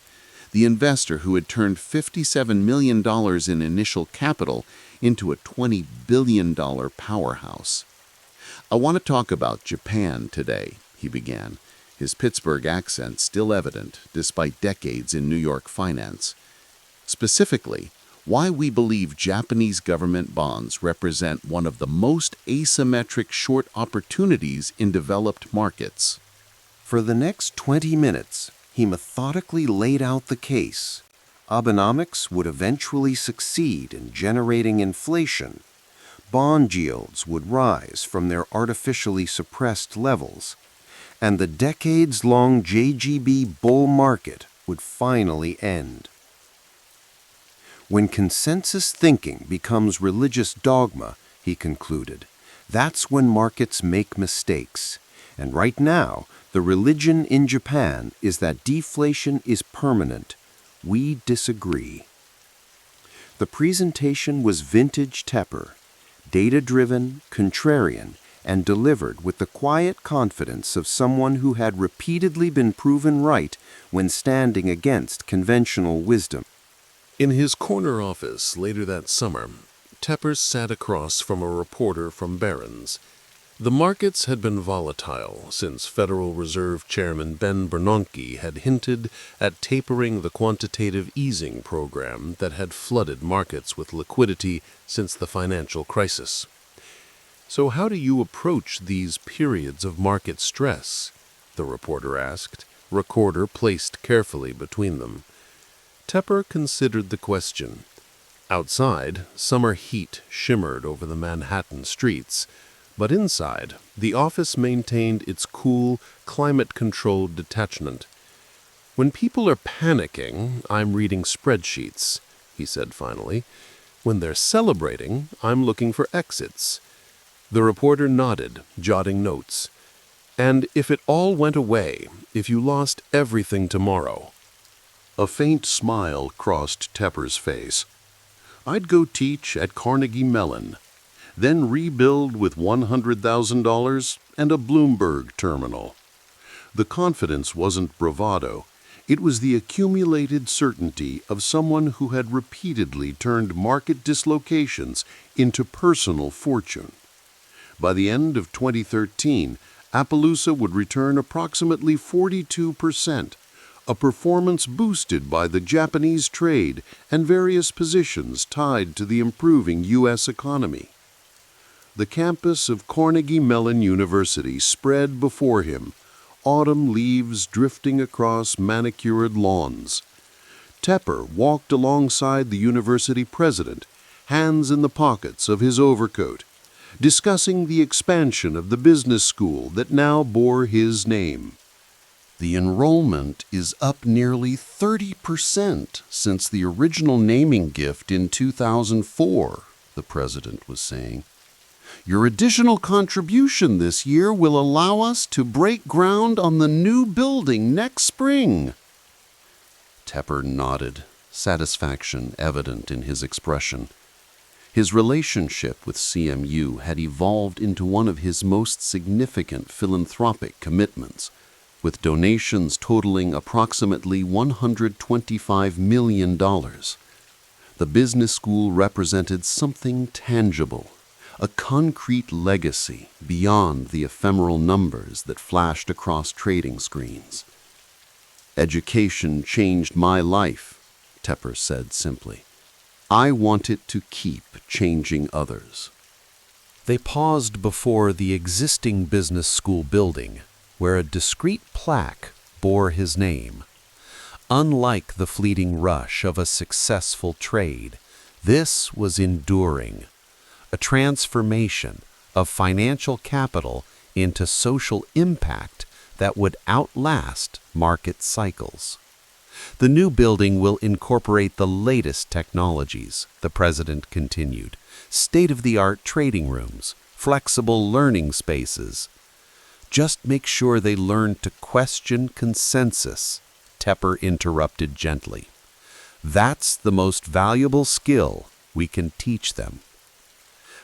the investor who had turned $57 million in initial capital into a $20 billion powerhouse. "I want to talk about Japan today," he began, his Pittsburgh accent still evident despite decades in New York finance. "Specifically, why we believe Japanese government bonds represent one of the most asymmetric short opportunities in developed markets." For the next 20 minutes, he methodically laid out the case. Abenomics would eventually succeed in generating inflation. Bond yields would rise from their artificially suppressed levels, and the decades-long JGB bull market would finally end. When consensus thinking becomes religious dogma, he concluded, that's when markets make mistakes. And right now, the religion in Japan is that deflation is permanent. We disagree. The presentation was vintage Tepper, data-driven, contrarian, and delivered with the quiet confidence of someone who had repeatedly been proven right when standing against conventional wisdom. In his corner office later that summer, Tepper sat across from a reporter from Barron's. The markets had been volatile since Federal Reserve Chairman Ben Bernanke had hinted at tapering the quantitative easing program that had flooded markets with liquidity since the financial crisis. "So how do you approach these periods of market stress?" the reporter asked, recorder placed carefully between them. Tepper considered the question. Outside, summer heat shimmered over the Manhattan streets, but inside, the office maintained its cool, climate-controlled detachment. "When people are panicking, I'm reading spreadsheets," he said finally. "When they're celebrating, I'm looking for exits." The reporter nodded, jotting notes. "And if it all went away, if you lost everything tomorrow?" A faint smile crossed Tepper's face. "I'd go teach at Carnegie Mellon, then rebuild with $100,000 and a Bloomberg terminal." The confidence wasn't bravado. It was the accumulated certainty of someone who had repeatedly turned market dislocations into personal fortune. By the end of 2013, Appaloosa would return approximately 42%, a performance boosted by the Japanese trade and various positions tied to the improving U.S. economy. The campus of Carnegie Mellon University spread before him, autumn leaves drifting across manicured lawns. Tepper walked alongside the university president, hands in the pockets of his overcoat, discussing the expansion of the business school that now bore his name. "The enrollment is up nearly 30% since the original naming gift in 2004, the president was saying. "Your additional contribution this year will allow us to break ground on the new building next spring." Tepper nodded, satisfaction evident in his expression. His relationship with CMU had evolved into one of his most significant philanthropic commitments, with donations totaling approximately $125 million. The business school represented something tangible, a concrete legacy beyond the ephemeral numbers that flashed across trading screens. "Education changed my life," Tepper said simply. "I want it to keep changing others." They paused before the existing business school building, where a discreet plaque bore his name. Unlike the fleeting rush of a successful trade, this was enduring. A transformation of financial capital into social impact that would outlast market cycles. "The new building will incorporate the latest technologies," the president continued. "State-of-the-art trading rooms, flexible learning spaces." "Just make sure they learn to question consensus," Tepper interrupted gently. "That's the most valuable skill we can teach them."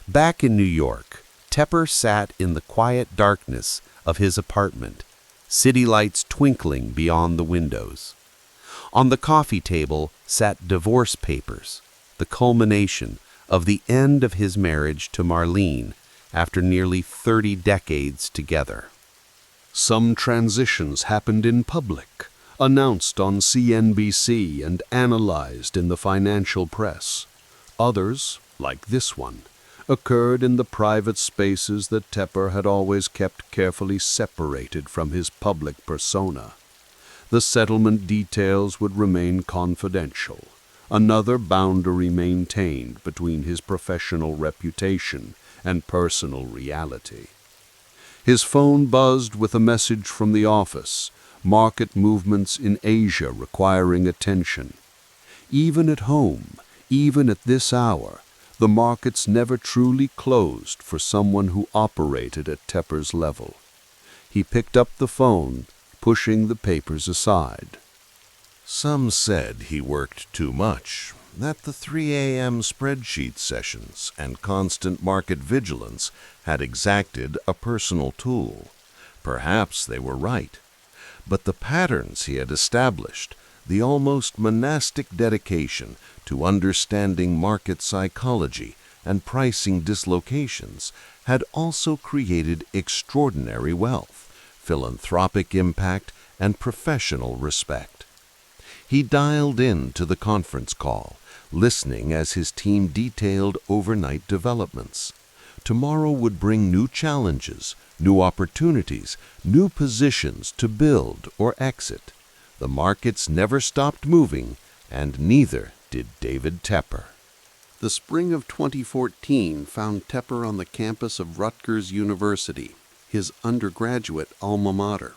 Back in New York, Tepper sat in the quiet darkness of his apartment, city lights twinkling beyond the windows. On the coffee table sat divorce papers, the culmination of the end of his marriage to Marlene after nearly 30 decades together. Some transitions happened in public, announced on CNBC and analyzed in the financial press. Others, like this one, occurred in the private spaces that Tepper had always kept carefully separated from his public persona. The settlement details would remain confidential, another boundary maintained between his professional reputation and personal reality. His phone buzzed with a message from the office, market movements in Asia requiring attention. Even at home, even at this hour, the markets never truly closed for someone who operated at Tepper's level. He picked up the phone, pushing the papers aside. Some said he worked too much, that the 3 a.m. spreadsheet sessions and constant market vigilance had exacted a personal toll. Perhaps they were right. But the patterns he had established, the almost monastic dedication to understanding market psychology and pricing dislocations, had also created extraordinary wealth, philanthropic impact, and professional respect. He dialed in to the conference call, listening as his team detailed overnight developments. Tomorrow would bring new challenges, new opportunities, new positions to build or exit. The markets never stopped moving, and neither did David Tepper. The spring of 2014 found Tepper on the campus of Rutgers University, his undergraduate alma mater.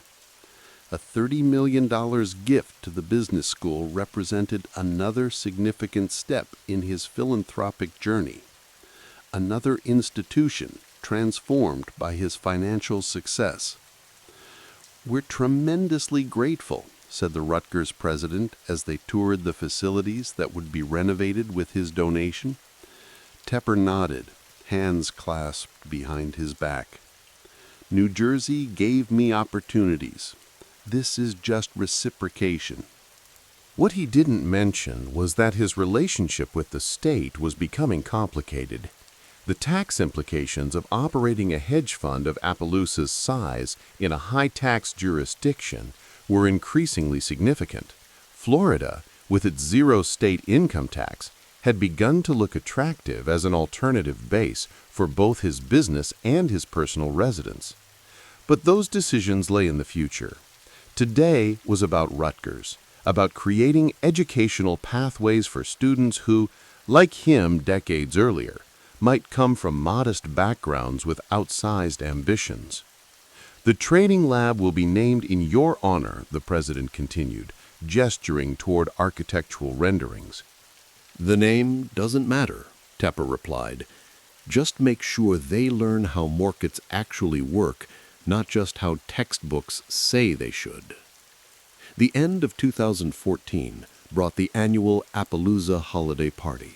A $30 million gift to the business school represented another significant step in his philanthropic journey. Another institution transformed by his financial success. "We're tremendously grateful," said the Rutgers president as they toured the facilities that would be renovated with his donation. Tepper nodded, hands clasped behind his back. "New Jersey gave me opportunities. This is just reciprocation." What he didn't mention was that his relationship with the state was becoming complicated. The tax implications of operating a hedge fund of Appaloosa's size in a high-tax jurisdiction were increasingly significant. Florida, with its zero state income tax, had begun to look attractive as an alternative base for both his business and his personal residence. But those decisions lay in the future. Today was about Rutgers, about creating educational pathways for students who, like him decades earlier, might come from modest backgrounds with outsized ambitions. "The training lab will be named in your honor," the president continued, gesturing toward architectural renderings. "The name doesn't matter," Tepper replied. "Just make sure they learn how markets actually work, not just how textbooks say they should." The end of 2014 brought the annual Appaloosa holiday party.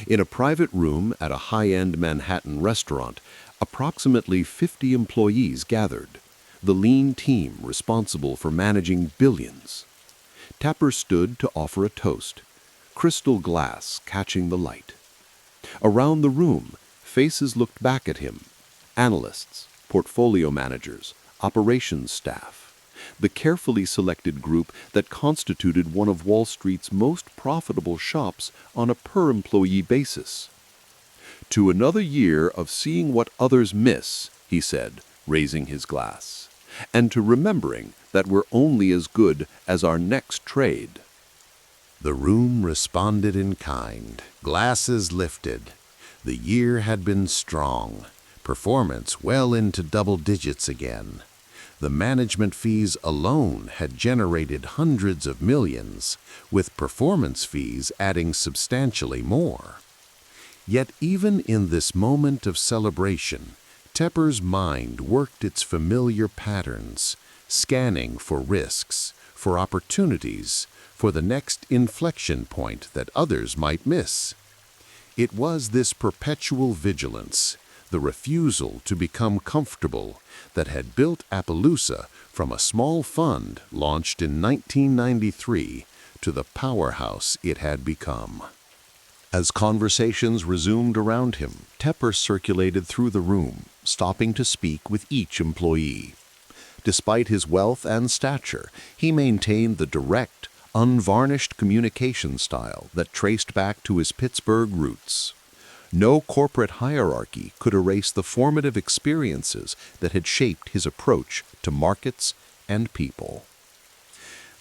In a private room at a high-end Manhattan restaurant, approximately 50 employees gathered, the lean team responsible for managing billions. Tepper stood to offer a toast, crystal glass catching the light. Around the room, faces looked back at him, analysts, portfolio managers, operations staff, the carefully selected group that constituted one of Wall Street's most profitable shops on a per-employee basis. "To another year of seeing what others miss," he said, raising his glass, "and to remembering that we're only as good as our next trade." The room responded in kind, glasses lifted. The year had been strong, performance well into double digits again. The management fees alone had generated hundreds of millions, with performance fees adding substantially more. Yet even in this moment of celebration, Tepper's mind worked its familiar patterns, scanning for risks, for opportunities, for the next inflection point that others might miss. It was this perpetual vigilance, the refusal to become comfortable, that had built Appaloosa from a small fund launched in 1993 to the powerhouse it had become. As conversations resumed around him, Tepper circulated through the room, stopping to speak with each employee. Despite his wealth and stature, he maintained the direct, unvarnished communication style that traced back to his Pittsburgh roots. No corporate hierarchy could erase the formative experiences that had shaped his approach to markets and people.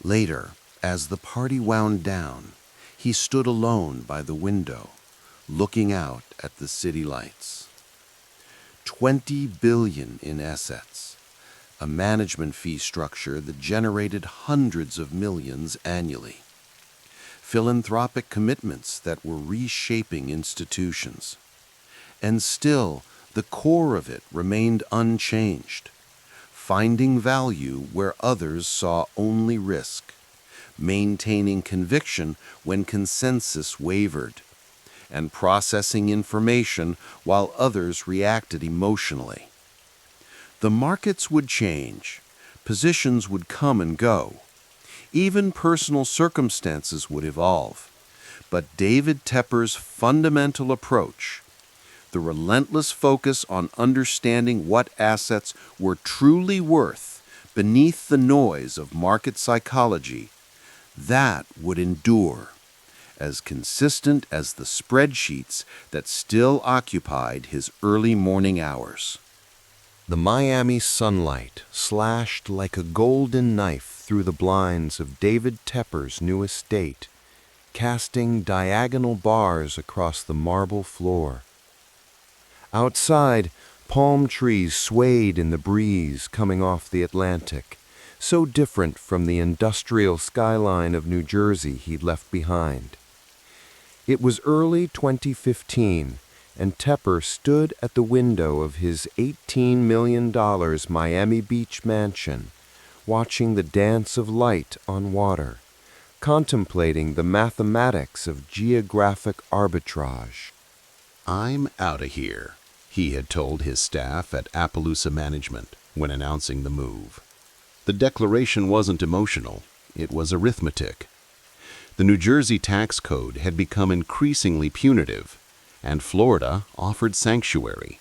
Later, as the party wound down, he stood alone by the window, looking out at the city lights. $20 billion in assets, a management fee structure that generated hundreds of millions annually, philanthropic commitments that were reshaping institutions. And still, the core of it remained unchanged, finding value where others saw only risk, maintaining conviction when consensus wavered, and processing information while others reacted emotionally. The markets would change, positions would come and go, even personal circumstances would evolve, but David Tepper's fundamental approach, the relentless focus on understanding what assets were truly worth beneath the noise of market psychology, that would endure, as consistent as the spreadsheets that still occupied his early morning hours. The Miami sunlight slashed like a golden knife through the blinds of David Tepper's new estate, casting diagonal bars across the marble floor. Outside, palm trees swayed in the breeze coming off the Atlantic, so different from the industrial skyline of New Jersey he'd left behind. It was early 2015, and Tepper stood at the window of his $18 million Miami Beach mansion, watching the dance of light on water, contemplating the mathematics of geographic arbitrage. "I'm out of here," he had told his staff at Appaloosa Management when announcing the move. The declaration wasn't emotional, it was arithmetic. The New Jersey tax code had become increasingly punitive, and Florida offered sanctuary.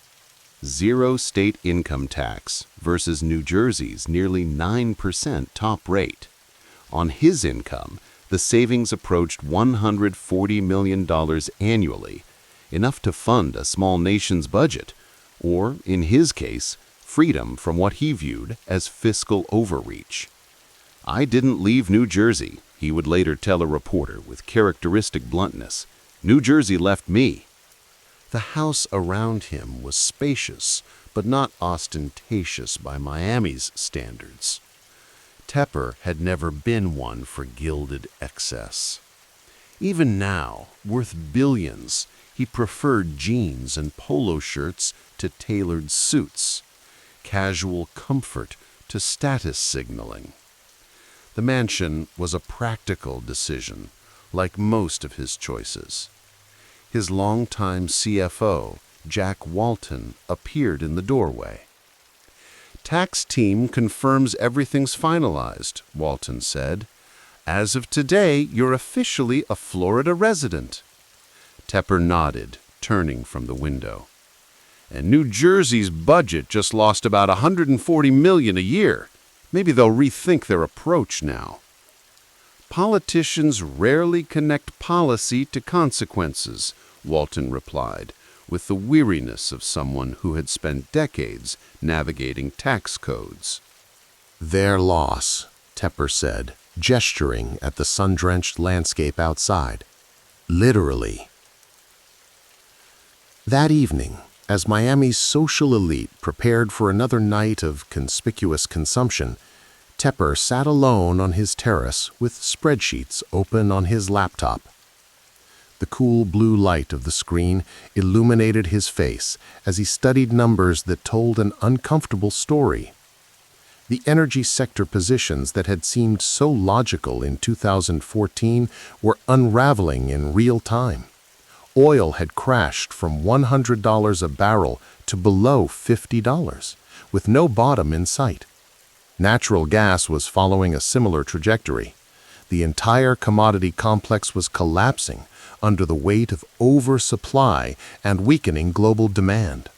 0 state income tax versus New Jersey's nearly 9% top rate. On his income, the savings approached $140 million annually, enough to fund a small nation's budget, or, in his case, freedom from what he viewed as fiscal overreach. "I didn't leave New Jersey," he would later tell a reporter with characteristic bluntness. "New Jersey left me." The house around him was spacious, but not ostentatious by Miami's standards. Tepper had never been one for gilded excess. Even now, worth billions, he preferred jeans and polo shirts to tailored suits, casual comfort to status signaling. The mansion was a practical decision, like most of his choices. His longtime CFO, Jack Walton, appeared in the doorway. "Tax team confirms everything's finalized," Walton said. "As of today, you're officially a Florida resident." Tepper nodded, turning from the window. "And New Jersey's budget just lost about $140 million a year. Maybe they'll rethink their approach now." "Politicians rarely connect policy to consequences," Walton replied, with the weariness of someone who had spent decades navigating tax codes. "Their loss," Tepper said, gesturing at the sun-drenched landscape outside. "Literally." That evening, as Miami's social elite prepared for another night of conspicuous consumption, Tepper sat alone on his terrace with spreadsheets open on his laptop. The cool blue light of the screen illuminated his face as he studied numbers that told an uncomfortable story. The energy sector positions that had seemed so logical in 2014 were unraveling in real time. Oil had crashed from $100 a barrel to below $50, with no bottom in sight. Natural gas was following a similar trajectory. The entire commodity complex was collapsing under the weight of oversupply and weakening global demand.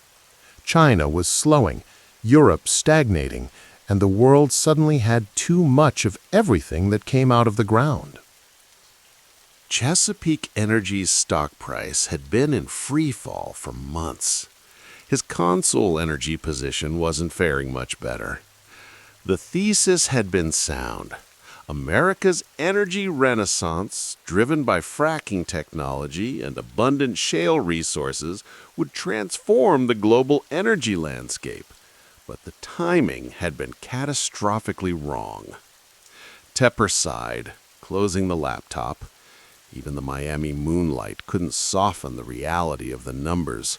China was slowing, Europe stagnating, and the world suddenly had too much of everything that came out of the ground. Chesapeake Energy's stock price had been in free fall for months. His Consol Energy position wasn't faring much better. The thesis had been sound. America's energy renaissance, driven by fracking technology and abundant shale resources, would transform the global energy landscape. But the timing had been catastrophically wrong. Tepper sighed, closing the laptop. Even the Miami moonlight couldn't soften the reality of the numbers.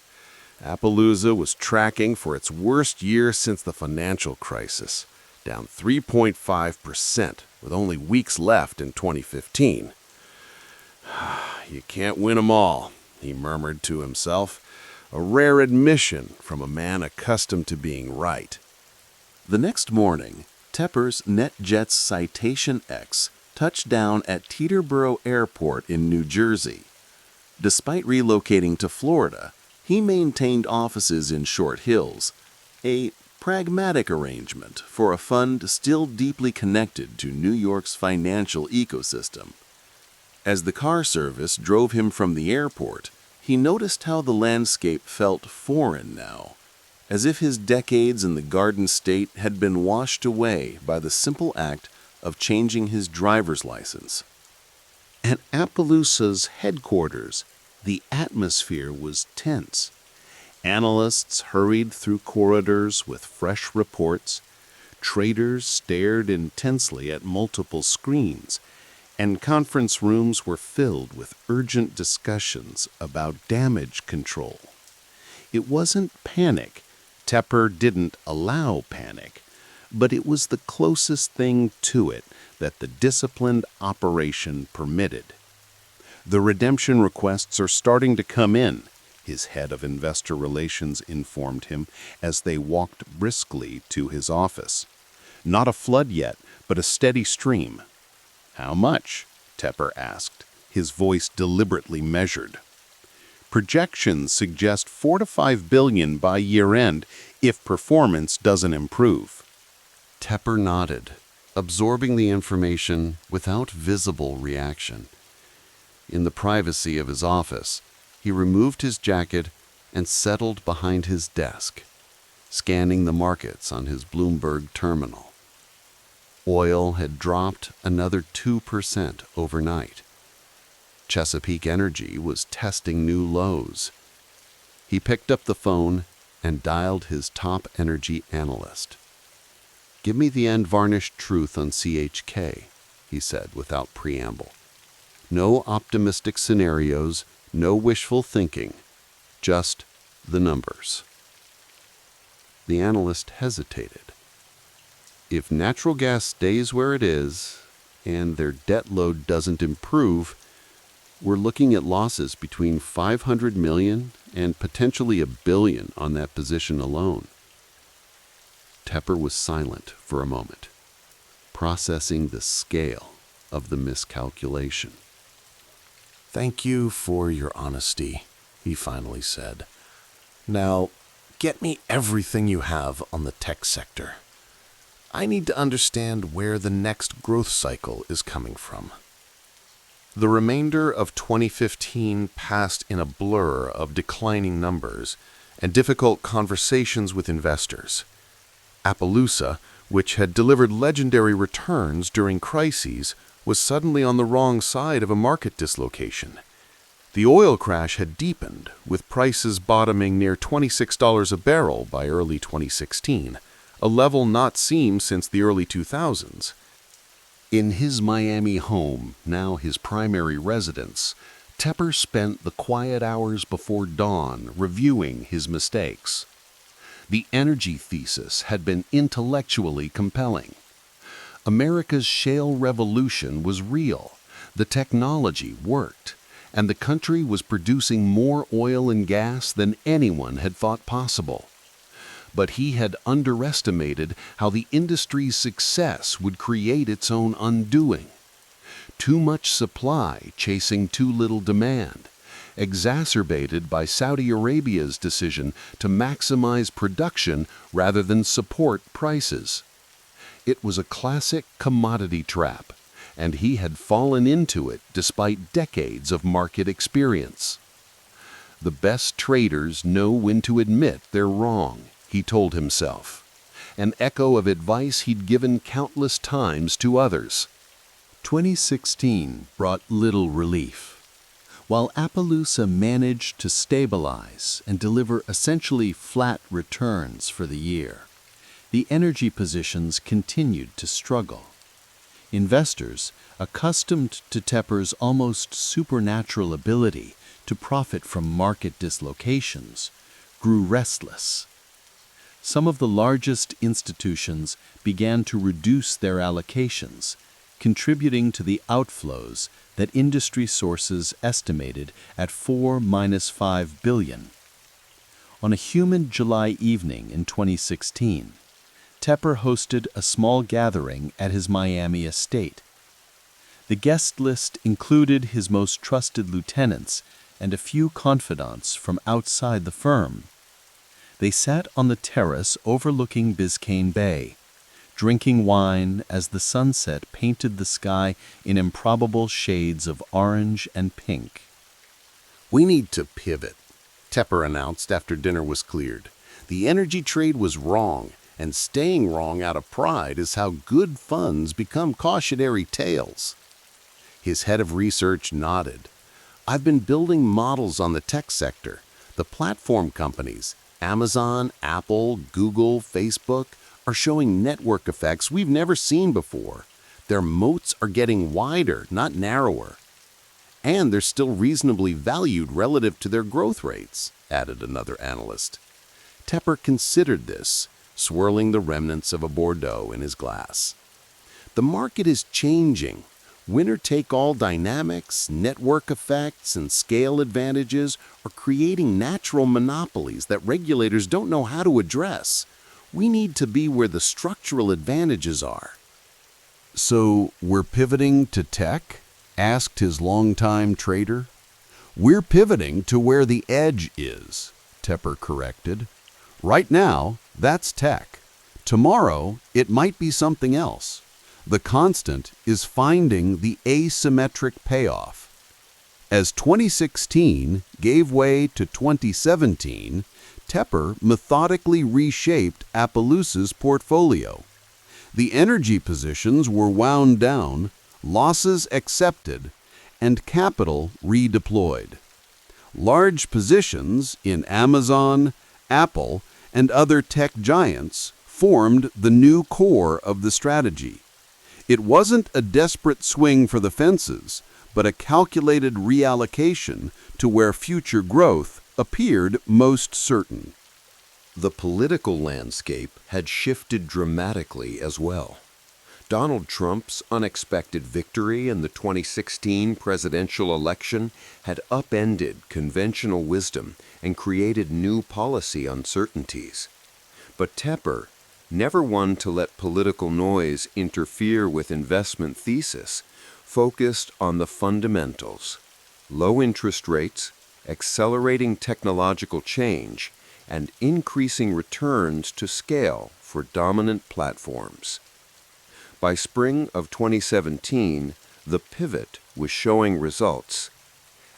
Appaloosa was tracking for its worst year since the financial crisis, down 3.5%, with only weeks left in 2015. You can't win 'em all, he murmured to himself, a rare admission from a man accustomed to being right. The next morning, Tepper's NetJets Citation X touched down at Teterboro Airport in New Jersey. Despite relocating to Florida, he maintained offices in Short Hills, a pragmatic arrangement for a fund still deeply connected to New York's financial ecosystem. As the car service drove him from the airport, he noticed how the landscape felt foreign now, as if his decades in the Garden State had been washed away by the simple act of changing his driver's license. At Appaloosa's headquarters, the atmosphere was tense. Analysts hurried through corridors with fresh reports, traders stared intensely at multiple screens, and conference rooms were filled with urgent discussions about damage control. It wasn't panic. Tepper didn't allow panic, but it was the closest thing to it that the disciplined operation permitted. The redemption requests are starting to come in, his head of investor relations informed him as they walked briskly to his office. Not a flood yet, but a steady stream. How much? Tepper asked, his voice deliberately measured. Projections suggest $4 to $5 billion by year-end if performance doesn't improve. Tepper nodded, absorbing the information without visible reaction. In the privacy of his office, he removed his jacket and settled behind his desk, scanning the markets on his Bloomberg terminal. Oil had dropped another 2% overnight. Chesapeake Energy was testing new lows. He picked up the phone and dialed his top energy analyst. "Give me the unvarnished truth on CHK," he said without preamble. "No optimistic scenarios, no wishful thinking, just the numbers." The analyst hesitated. If natural gas stays where it is and their debt load doesn't improve, we're looking at losses between $500 million and potentially $1 billion on that position alone. Tepper was silent for a moment, processing the scale of the miscalculation. "Thank you for your honesty," he finally said. "Now, get me everything you have on the tech sector. I need to understand where the next growth cycle is coming from." The remainder of 2015 passed in a blur of declining numbers and difficult conversations with investors. Appaloosa, which had delivered legendary returns during crises, was suddenly on the wrong side of a market dislocation. The oil crash had deepened, with prices bottoming near $26 a barrel by early 2016, a level not seen since the early 2000s. In his Miami home, now his primary residence, Tepper spent the quiet hours before dawn reviewing his mistakes. The energy thesis had been intellectually compelling. America's shale revolution was real, the technology worked, and the country was producing more oil and gas than anyone had thought possible. But he had underestimated how the industry's success would create its own undoing. too much supply chasing too little demand, exacerbated by Saudi Arabia's decision to maximize production rather than support prices. It was a classic commodity trap, and he had fallen into it despite decades of market experience. The best traders know when to admit they're wrong, he told himself, an echo of advice he'd given countless times to others. 2016 brought little relief. While Appaloosa managed to stabilize and deliver essentially flat returns for the year, the energy positions continued to struggle. Investors, accustomed to Tepper's almost supernatural ability to profit from market dislocations, grew restless. Some of the largest institutions began to reduce their allocations, contributing to the outflows that industry sources estimated at $4–5 billion. On a humid July evening in 2016, Tepper hosted a small gathering at his Miami estate. The guest list included his most trusted lieutenants and a few confidants from outside the firm. They sat on the terrace overlooking Biscayne Bay, drinking wine as the sunset painted the sky in improbable shades of orange and pink. "We need to pivot," Tepper announced after dinner was cleared. "The energy trade was wrong, and staying wrong out of pride is how good funds become cautionary tales." His head of research nodded. "I've been building models on the tech sector. The platform companies, Amazon, Apple, Google, Facebook, are showing network effects we've never seen before. Their moats are getting wider, not narrower. And they're still reasonably valued relative to their growth rates," added another analyst. Tepper considered this, swirling the remnants of a Bordeaux in his glass. "The market is changing. Winner-take-all dynamics, network effects, and scale advantages are creating natural monopolies that regulators don't know how to address. We need to be where the structural advantages are." "So we're pivoting to tech?" asked his longtime trader. "We're pivoting to where the edge is," Tepper corrected. "Right now, that's tech. Tomorrow, it might be something else. The constant is finding the asymmetric payoff." As 2016 gave way to 2017, Tepper methodically reshaped Appaloosa's portfolio. The energy positions were wound down, losses accepted, and capital redeployed. Large positions in Amazon, Apple, and other tech giants formed the new core of the strategy. It wasn't a desperate swing for the fences, but a calculated reallocation to where future growth appeared most certain. The political landscape had shifted dramatically as well. Donald Trump's unexpected victory in the 2016 presidential election had upended conventional wisdom and created new policy uncertainties. But Tepper, never one to let political noise interfere with investment thesis, focused on the fundamentals: low interest rates, accelerating technological change, and increasing returns to scale for dominant platforms. By spring of 2017, the pivot was showing results.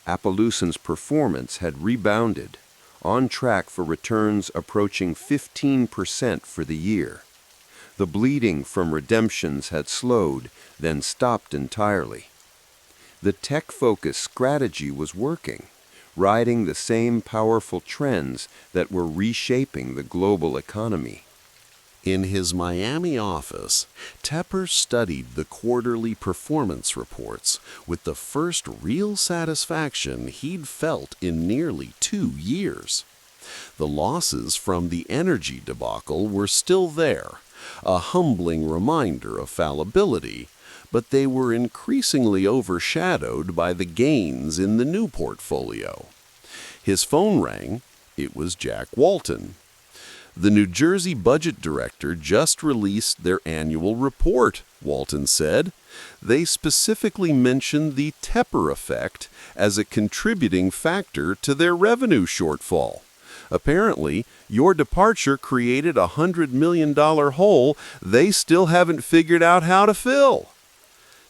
Appaloosa's performance had rebounded, on track for returns approaching 15% for the year. The bleeding from redemptions had slowed, then stopped entirely. The tech-focused strategy was working, riding the same powerful trends that were reshaping the global economy. In his Miami office, Tepper studied the quarterly performance reports with the first real satisfaction he'd felt in nearly 2 years. The losses from the energy debacle were still there, a humbling reminder of fallibility, but they were increasingly overshadowed by the gains in the new portfolio. His phone rang. It was Jack Walton. The New Jersey budget director just released their annual report, Walton said. They specifically mentioned the Tepper effect as a contributing factor to their revenue shortfall. Apparently, your departure created a $100 million hole they still haven't figured out how to fill.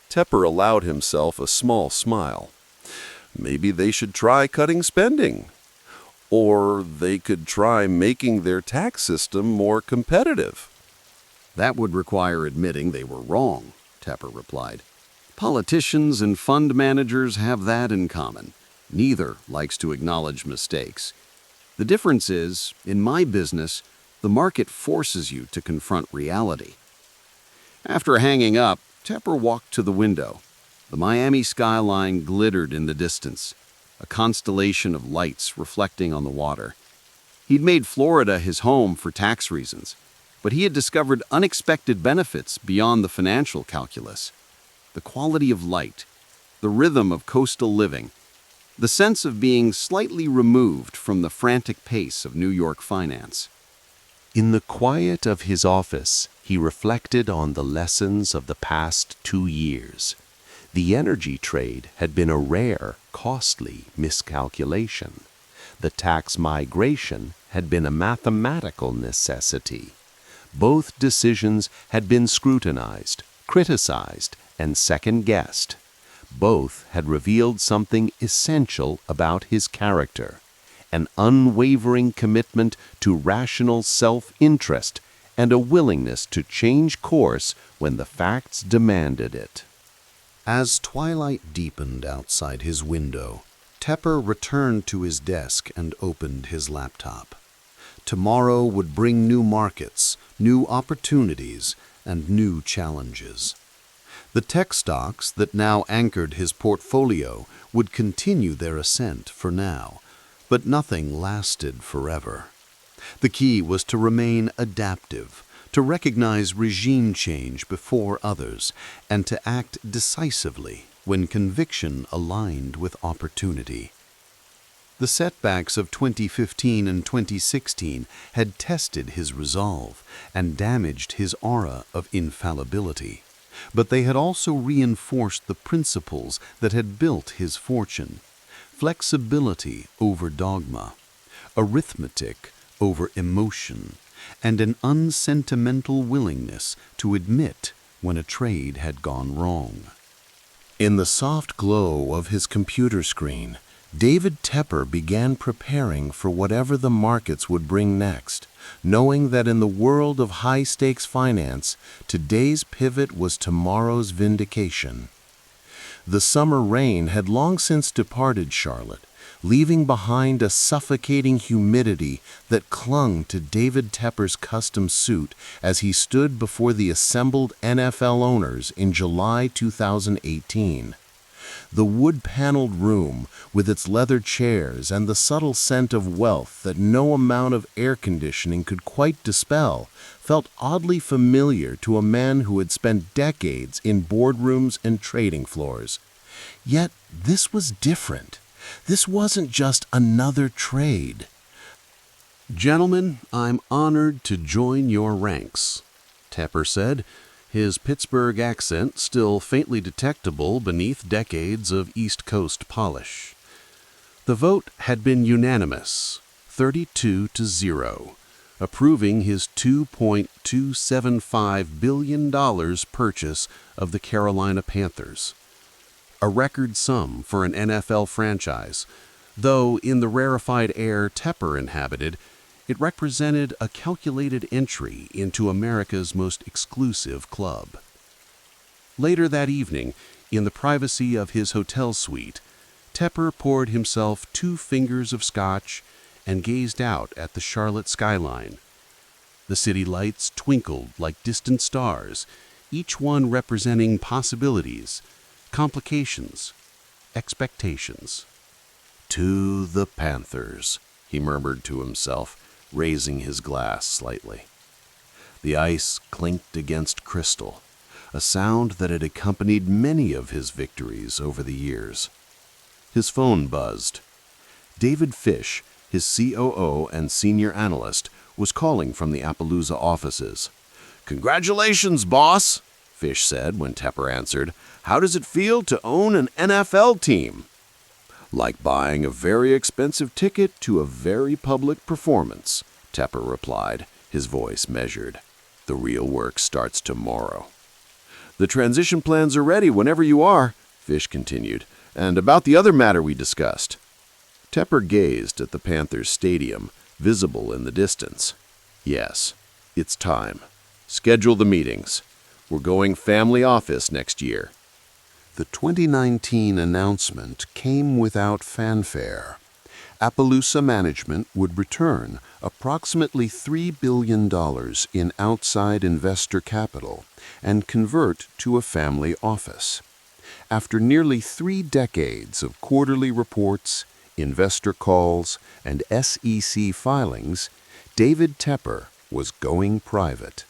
Tepper allowed himself a small smile. Maybe they should try cutting spending. Or they could try making their tax system more competitive. That would require admitting they were wrong, Tepper replied. Politicians and fund managers have that in common. Neither likes to acknowledge mistakes. The difference is, in my business, the market forces you to confront reality. After hanging up, Tepper walked to the window. The Miami skyline glittered in the distance, a constellation of lights reflecting on the water. He'd made Florida his home for tax reasons, but he had discovered unexpected benefits beyond the financial calculus. The quality of light, the rhythm of coastal living, the sense of being slightly removed from the frantic pace of New York finance. In the quiet of his office, he reflected on the lessons of the past 2 years. The energy trade had been a rare, costly miscalculation. The tax migration had been a mathematical necessity. Both decisions had been scrutinized, criticized, and second-guessed. Both had revealed something essential about his character, an unwavering commitment to rational self-interest and a willingness to change course when the facts demanded it. As twilight deepened outside his window, Tepper returned to his desk and opened his laptop. Tomorrow would bring new markets, new opportunities, and new challenges. The tech stocks that now anchored his portfolio would continue their ascent for now, but nothing lasted forever. The key was to remain adaptive, to recognize regime change before others, and to act decisively when conviction aligned with opportunity. The setbacks of 2015 and 2016 had tested his resolve and damaged his aura of infallibility. But they had also reinforced the principles that had built his fortune: flexibility over dogma, arithmetic over emotion, and an unsentimental willingness to admit when a trade had gone wrong. In the soft glow of his computer screen, David Tepper began preparing for whatever the markets would bring next, knowing that in the world of high-stakes finance, today's pivot was tomorrow's vindication. The summer rain had long since departed Charlotte, leaving behind a suffocating humidity that clung to David Tepper's custom suit as he stood before the assembled NFL owners in July 2018. The wood-paneled room, with its leather chairs and the subtle scent of wealth that no amount of air conditioning could quite dispel, felt oddly familiar to a man who had spent decades in boardrooms and trading floors. Yet this was different. This wasn't just another trade. "Gentlemen, I'm honored to join your ranks," Tepper said, his Pittsburgh accent still faintly detectable beneath decades of East Coast polish. The vote had been unanimous, 32-0, approving his $2.275 billion purchase of the Carolina Panthers. A record sum for an NFL franchise, though in the rarefied air Tepper inhabited, it represented a calculated entry into America's most exclusive club. Later that evening, in the privacy of his hotel suite, Tepper poured himself 2 fingers of scotch and gazed out at the Charlotte skyline. The city lights twinkled like distant stars, each one representing possibilities, complications, expectations. "To the Panthers," he murmured to himself, raising his glass slightly. The ice clinked against crystal, a sound that had accompanied many of his victories over the years. His phone buzzed. David Fish, his COO and senior analyst, was calling from the Appaloosa offices. "Congratulations, boss," Fish said when Tepper answered. How does it feel to own an NFL team? Like buying a very expensive ticket to a very public performance, Tepper replied, his voice measured. The real work starts tomorrow. The transition plans are ready whenever you are, Fish continued. And about the other matter we discussed. Tepper gazed at the Panthers stadium, visible in the distance. Yes, it's time. Schedule the meetings. We're going family office next year. The 2019 announcement came without fanfare. Appaloosa Management would return approximately $3 billion in outside investor capital and convert to a family office. After nearly 3 decades of quarterly reports, investor calls, and SEC filings, David Tepper was going private.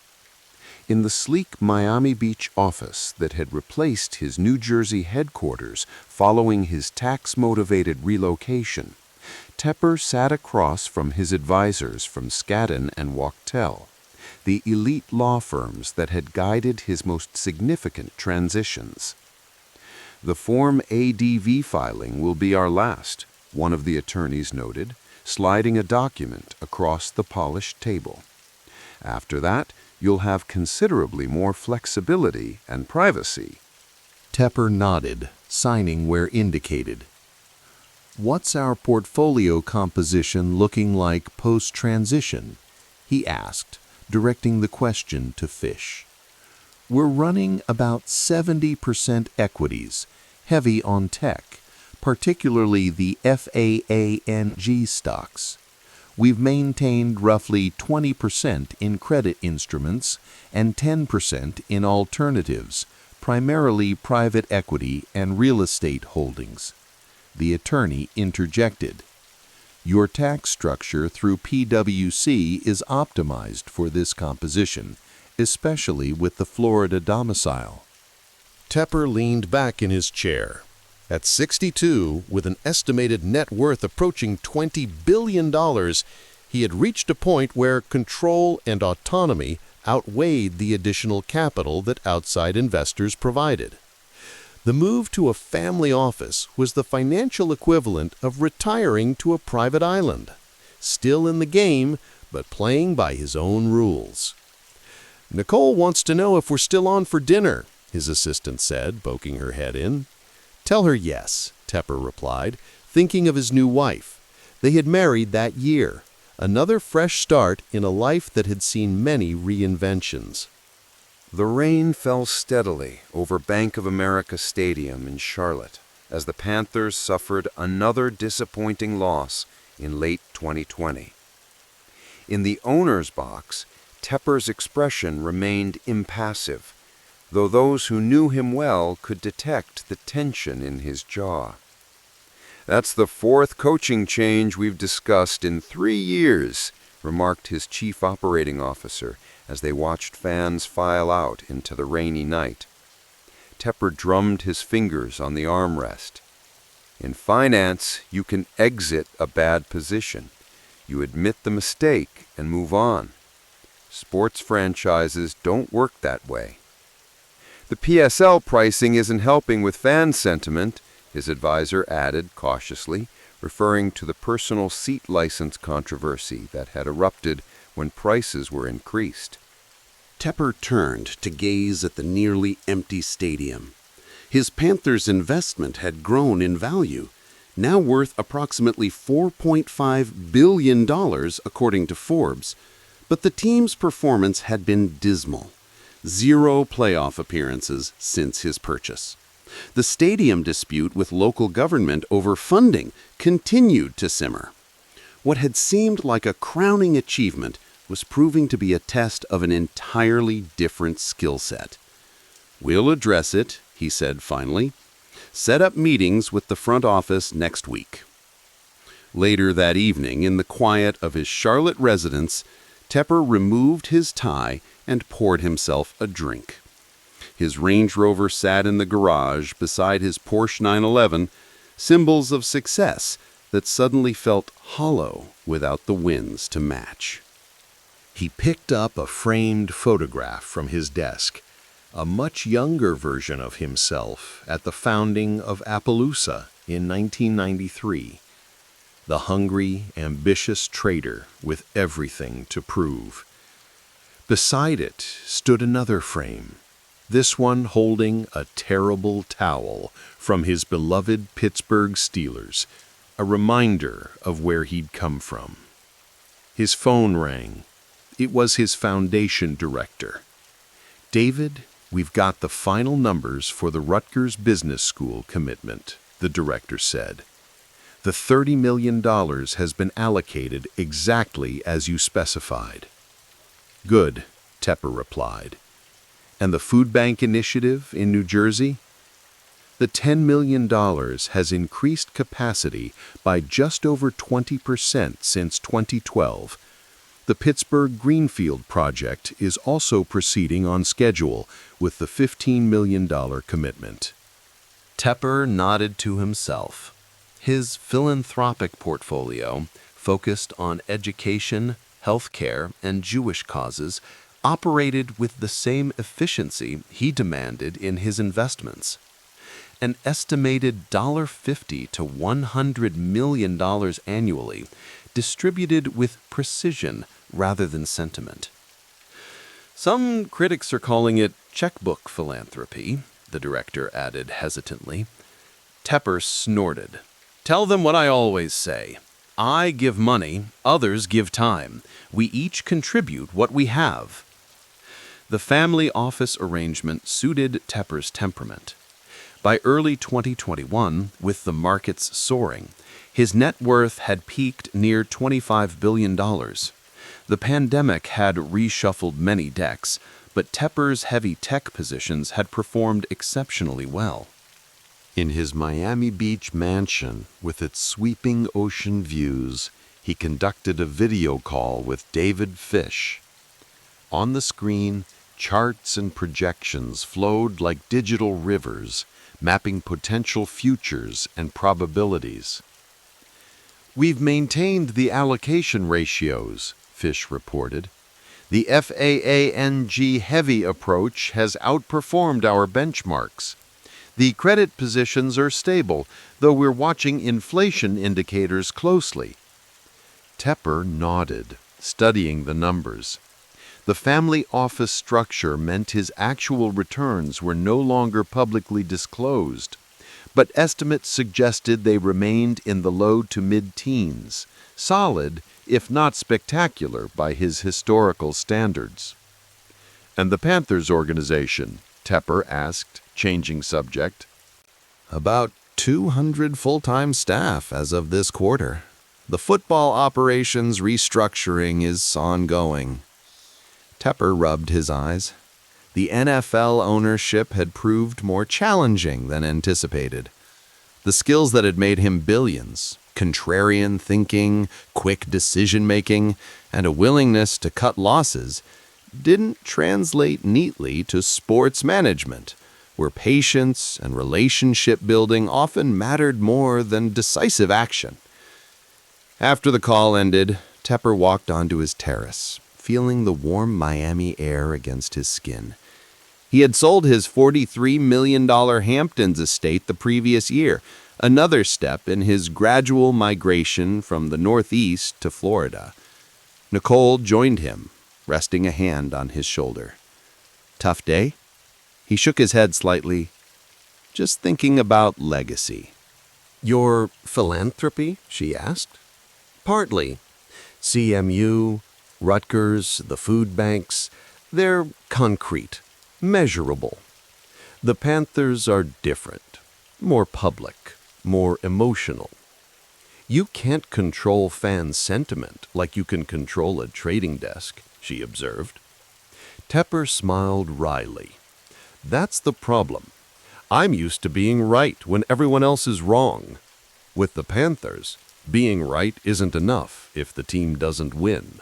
In the sleek Miami Beach office that had replaced his New Jersey headquarters following his tax-motivated relocation, Tepper sat across from his advisors from Skadden and Wachtell, the elite law firms that had guided his most significant transitions. The Form ADV filing will be our last, one of the attorneys noted, sliding a document across the polished table. After that, you'll have considerably more flexibility and privacy. Tepper nodded, signing where indicated. What's our portfolio composition looking like post-transition? He asked, directing the question to Fish. We're running about 70% equities, heavy on tech, particularly the FAANG stocks. We've maintained roughly 20% in credit instruments and 10% in alternatives, primarily private equity and real estate holdings. The attorney interjected. Your tax structure through PwC is optimized for this composition, especially with the Florida domicile. Tepper leaned back in his chair. At 62, with an estimated net worth approaching $20 billion, he had reached a point where control and autonomy outweighed the additional capital that outside investors provided. The move to a family office was the financial equivalent of retiring to a private island, still in the game, but playing by his own rules. Nicole wants to know if we're still on for dinner, his assistant said, poking her head in. Tell her yes, Tepper replied, thinking of his new wife. They had married that year, another fresh start in a life that had seen many reinventions. The rain fell steadily over Bank of America Stadium in Charlotte as the Panthers suffered another disappointing loss in late 2020. In the owner's box, Tepper's expression remained impassive, though those who knew him well could detect the tension in his jaw. "That's the 4th coaching change we've discussed in 3 years," remarked his chief operating officer as they watched fans file out into the rainy night. Tepper drummed his fingers on the armrest. "In finance, you can exit a bad position. You admit the mistake and move on. Sports franchises don't work that way." "The PSL pricing isn't helping with fan sentiment," his advisor added cautiously, referring to the personal seat license controversy that had erupted when prices were increased. Tepper turned to gaze at the nearly empty stadium. His Panthers investment had grown in value, now worth approximately $4.5 billion according to Forbes, but the team's performance had been dismal. 0 playoff appearances since his purchase. The stadium dispute with local government over funding continued to simmer. What had seemed like a crowning achievement was proving to be a test of an entirely different skill set. "We'll address it," he said finally. "Set up meetings with the front office next week." Later that evening, in the quiet of his Charlotte residence, Tepper removed his tie and poured himself a drink. His Range Rover sat in the garage beside his Porsche 911, symbols of success that suddenly felt hollow without the winds to match. He picked up a framed photograph from his desk. a much younger version of himself at the founding of Appaloosa in 1993. The hungry, ambitious trader with everything to prove. Beside it stood another frame, this one holding a terrible towel from his beloved Pittsburgh Steelers, a reminder of where he'd come from. His phone rang. It was his foundation director. "David, we've got the final numbers for the Rutgers Business School commitment," the director said. "The $30 million has been allocated exactly as you specified." "Good," Tepper replied. "And the food bank initiative in New Jersey?" "The $10 million has increased capacity by just over 20% since 2012. The Pittsburgh Greenfield project is also proceeding on schedule with the $15 million commitment." Tepper nodded to himself. His philanthropic portfolio, focused on education, healthcare, and Jewish causes, operated with the same efficiency he demanded in his investments. An estimated $50 to $100 million annually, distributed with precision rather than sentiment. "Some critics are calling it checkbook philanthropy," the director added hesitantly. Tepper snorted. "Tell them what I always say. I give money, others give time. We each contribute what we have." The family office arrangement suited Tepper's temperament. By early 2021, with the markets soaring, his net worth had peaked near $25 billion. The pandemic had reshuffled many decks, but Tepper's heavy tech positions had performed exceptionally well. In his Miami Beach mansion, with its sweeping ocean views, he conducted a video call with David Fish. On the screen, charts and projections flowed like digital rivers, mapping potential futures and probabilities. "We've maintained the allocation ratios," Fish reported. "The FAANG heavy approach has outperformed our benchmarks. The credit positions are stable, though we're watching inflation indicators closely." Tepper nodded, studying the numbers. The family office structure meant his actual returns were no longer publicly disclosed, but estimates suggested they remained in the low to mid-teens, solid, if not spectacular by his historical standards. "And the Panthers organization?" Tepper asked, changing subject. About 200 full-time staff as of this quarter. The football operations restructuring is ongoing. Tepper rubbed his eyes. The NFL ownership had proved more challenging than anticipated. The skills that had made him billions, contrarian thinking, quick decision-making, and a willingness to cut losses, didn't translate neatly to sports management, where patience and relationship building often mattered more than decisive action. After the call ended, Tepper walked onto his terrace, feeling the warm Miami air against his skin. He had sold his $43 million Hamptons estate the previous year, another step in his gradual migration from the Northeast to Florida. Nicole joined him, resting a hand on his shoulder. "Tough day?" He shook his head slightly. "Just thinking about legacy." "Your philanthropy?" she asked. "Partly. CMU, Rutgers, the food banks, they're concrete, measurable. The Panthers are different, more public, more emotional. You can't control fan sentiment like you can control a trading desk," she observed. Tepper smiled wryly. "That's the problem. I'm used to being right when everyone else is wrong. With the Panthers, being right isn't enough if the team doesn't win."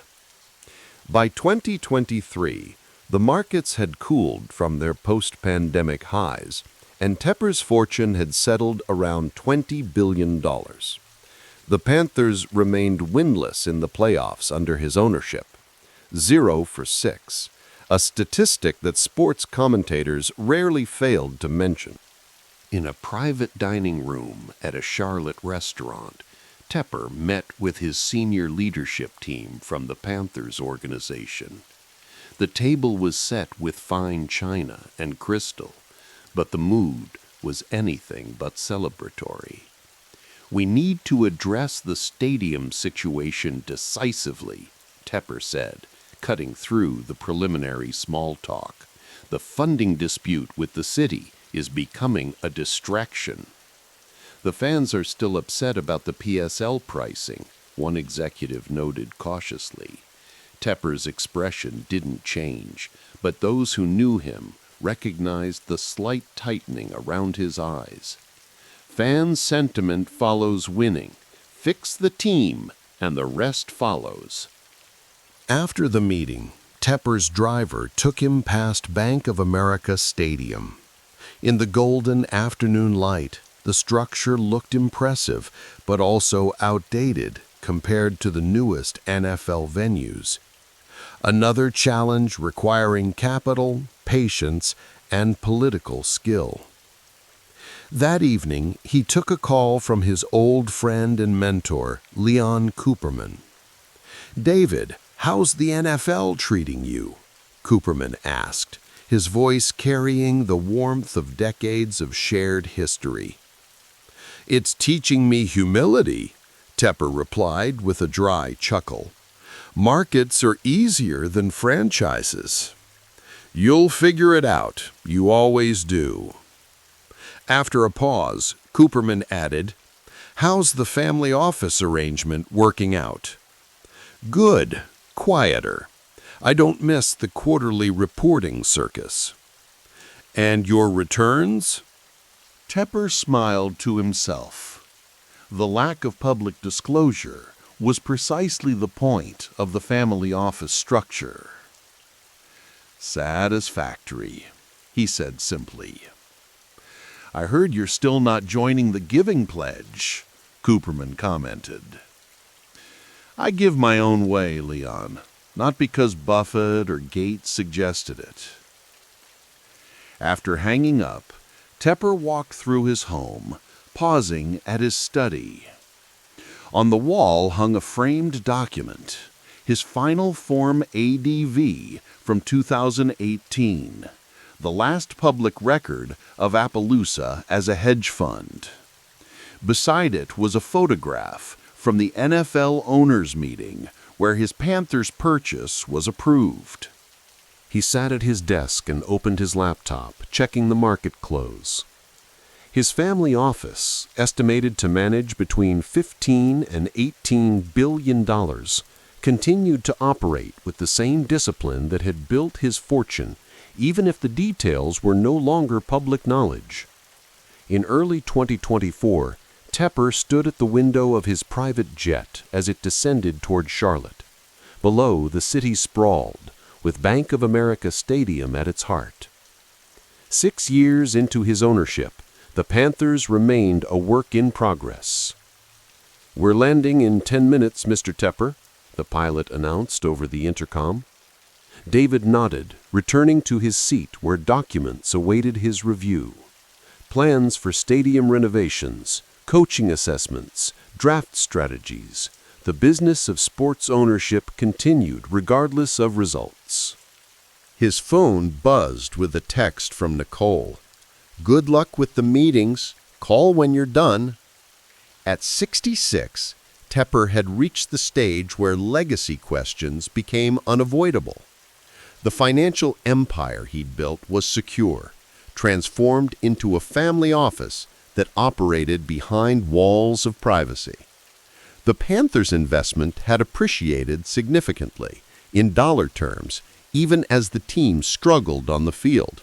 By 2023, the markets had cooled from their post-pandemic highs, and Tepper's fortune had settled around $20 billion. The Panthers remained winless in the playoffs under his ownership. 0 for 6, a statistic that sports commentators rarely failed to mention. In a private dining room at a Charlotte restaurant, Tepper met with his senior leadership team from the Panthers organization. The table was set with fine china and crystal, but the mood was anything but celebratory. "We need to address the stadium situation decisively," Tepper said, cutting through the preliminary small talk. "The funding dispute with the city is becoming a distraction." "The fans are still upset about the PSL pricing," one executive noted cautiously. Tepper's expression didn't change, but those who knew him recognized the slight tightening around his eyes. "Fan sentiment follows winning. Fix the team, and the rest follows." After the meeting, Tepper's driver took him past Bank of America Stadium. In the golden afternoon light, the structure looked impressive, but also outdated compared to the newest NFL venues. Another challenge requiring capital, patience, and political skill. That evening, he took a call from his old friend and mentor, Leon Cooperman. "David, how's the NFL treating you?" Cooperman asked, his voice carrying the warmth of decades of shared history. "It's teaching me humility," Tepper replied with a dry chuckle. "Markets are easier than franchises." "You'll figure it out. You always do." After a pause, Cooperman added, "How's the family office arrangement working out?" "Good. Quieter. I don't miss the quarterly reporting circus." "And your returns?" Tepper smiled to himself. The lack of public disclosure was precisely the point of the family office structure. "Satisfactory," he said simply. "I heard you're still not joining the Giving Pledge," Cooperman commented. "I give my own way, Leon, not because Buffett or Gates suggested it." After hanging up, Tepper walked through his home, pausing at his study. On the wall hung a framed document, his final Form ADV from 2018, the last public record of Appaloosa as a hedge fund. Beside it was a photograph from the NFL owners' meeting where his Panthers purchase was approved. He sat at his desk and opened his laptop, checking the market close. His family office, estimated to manage between $15 and $18 billion, continued to operate with the same discipline that had built his fortune, even if the details were no longer public knowledge. In early 2024, Tepper stood at the window of his private jet as it descended toward Charlotte. Below, the city sprawled, with Bank of America Stadium at its heart. 6 years into his ownership, the Panthers remained a work in progress. "We're landing in 10 minutes, Mr. Tepper," the pilot announced over the intercom. David nodded, returning to his seat where documents awaited his review. Plans for stadium renovations, coaching assessments, draft strategies. The business of sports ownership continued regardless of results. His phone buzzed with a text from Nicole. "Good luck with the meetings. Call when you're done." At 66, Tepper had reached the stage where legacy questions became unavoidable. The financial empire he'd built was secure, transformed into a family office that operated behind walls of privacy. The Panthers' investment had appreciated significantly, in dollar terms, even as the team struggled on the field.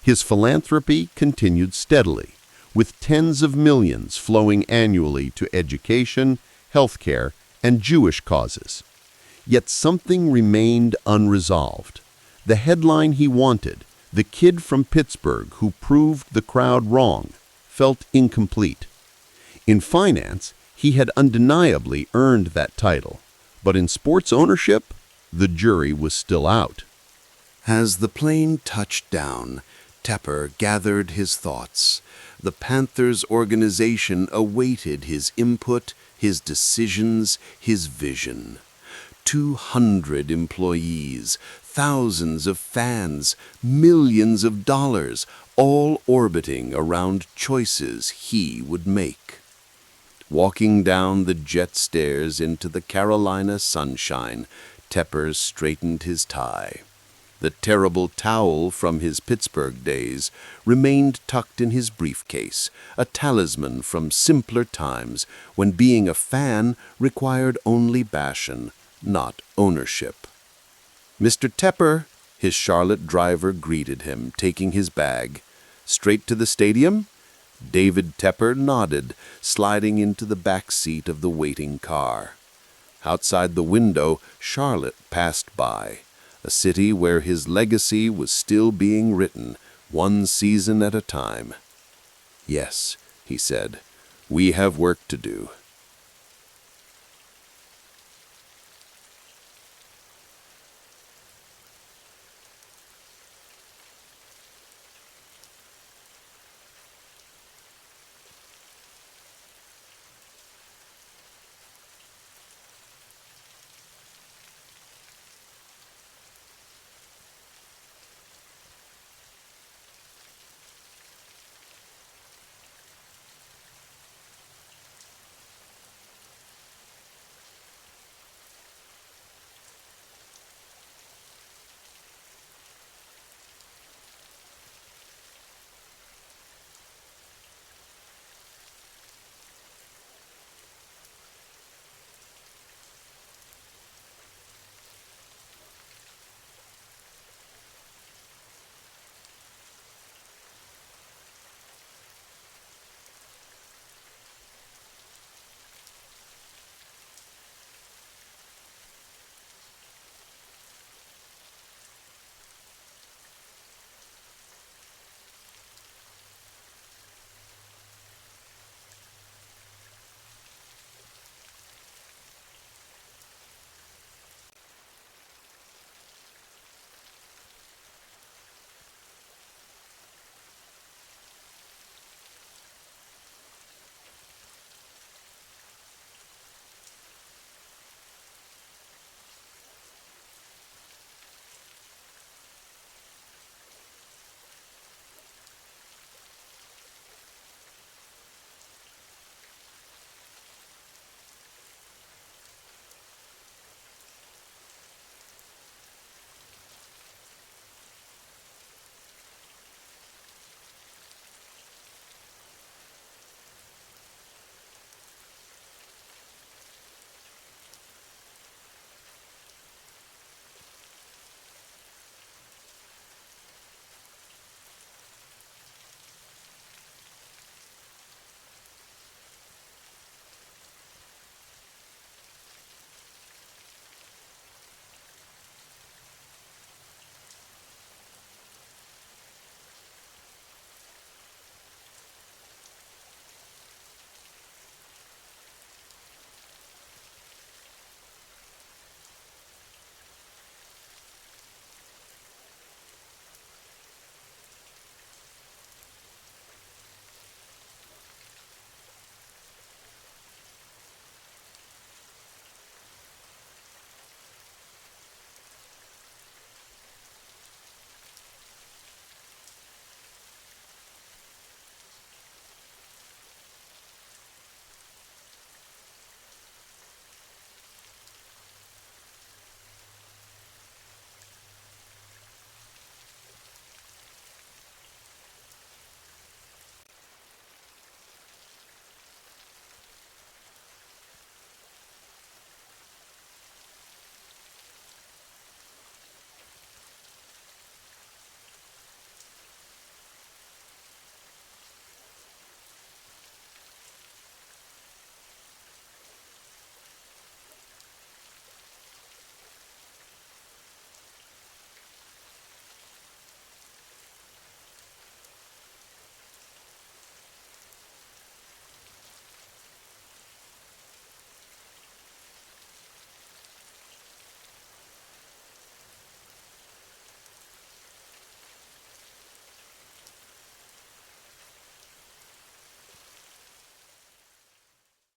His philanthropy continued steadily, with tens of millions flowing annually to education, healthcare, and Jewish causes. Yet something remained unresolved. The headline he wanted, "The Kid from Pittsburgh Who Proved the Crowd Wrong," felt incomplete. In finance, he had undeniably earned that title, but in sports ownership, the jury was still out. As the plane touched down, Tepper gathered his thoughts. The Panthers organization awaited his input, his decisions, his vision. 200 employees, thousands of fans, millions of dollars, all orbiting around choices he would make. Walking down the jet stairs into the Carolina sunshine, Tepper straightened his tie. The terrible towel from his Pittsburgh days remained tucked in his briefcase, a talisman from simpler times when being a fan required only passion, not ownership. "Mr. Tepper," his Charlotte driver greeted him, taking his bag. "Straight to the stadium?" David Tepper nodded, sliding into the back seat of the waiting car. Outside the window, Charlotte passed by, a city where his legacy was still being written, one season at a time. "Yes," he said, "we have work to do."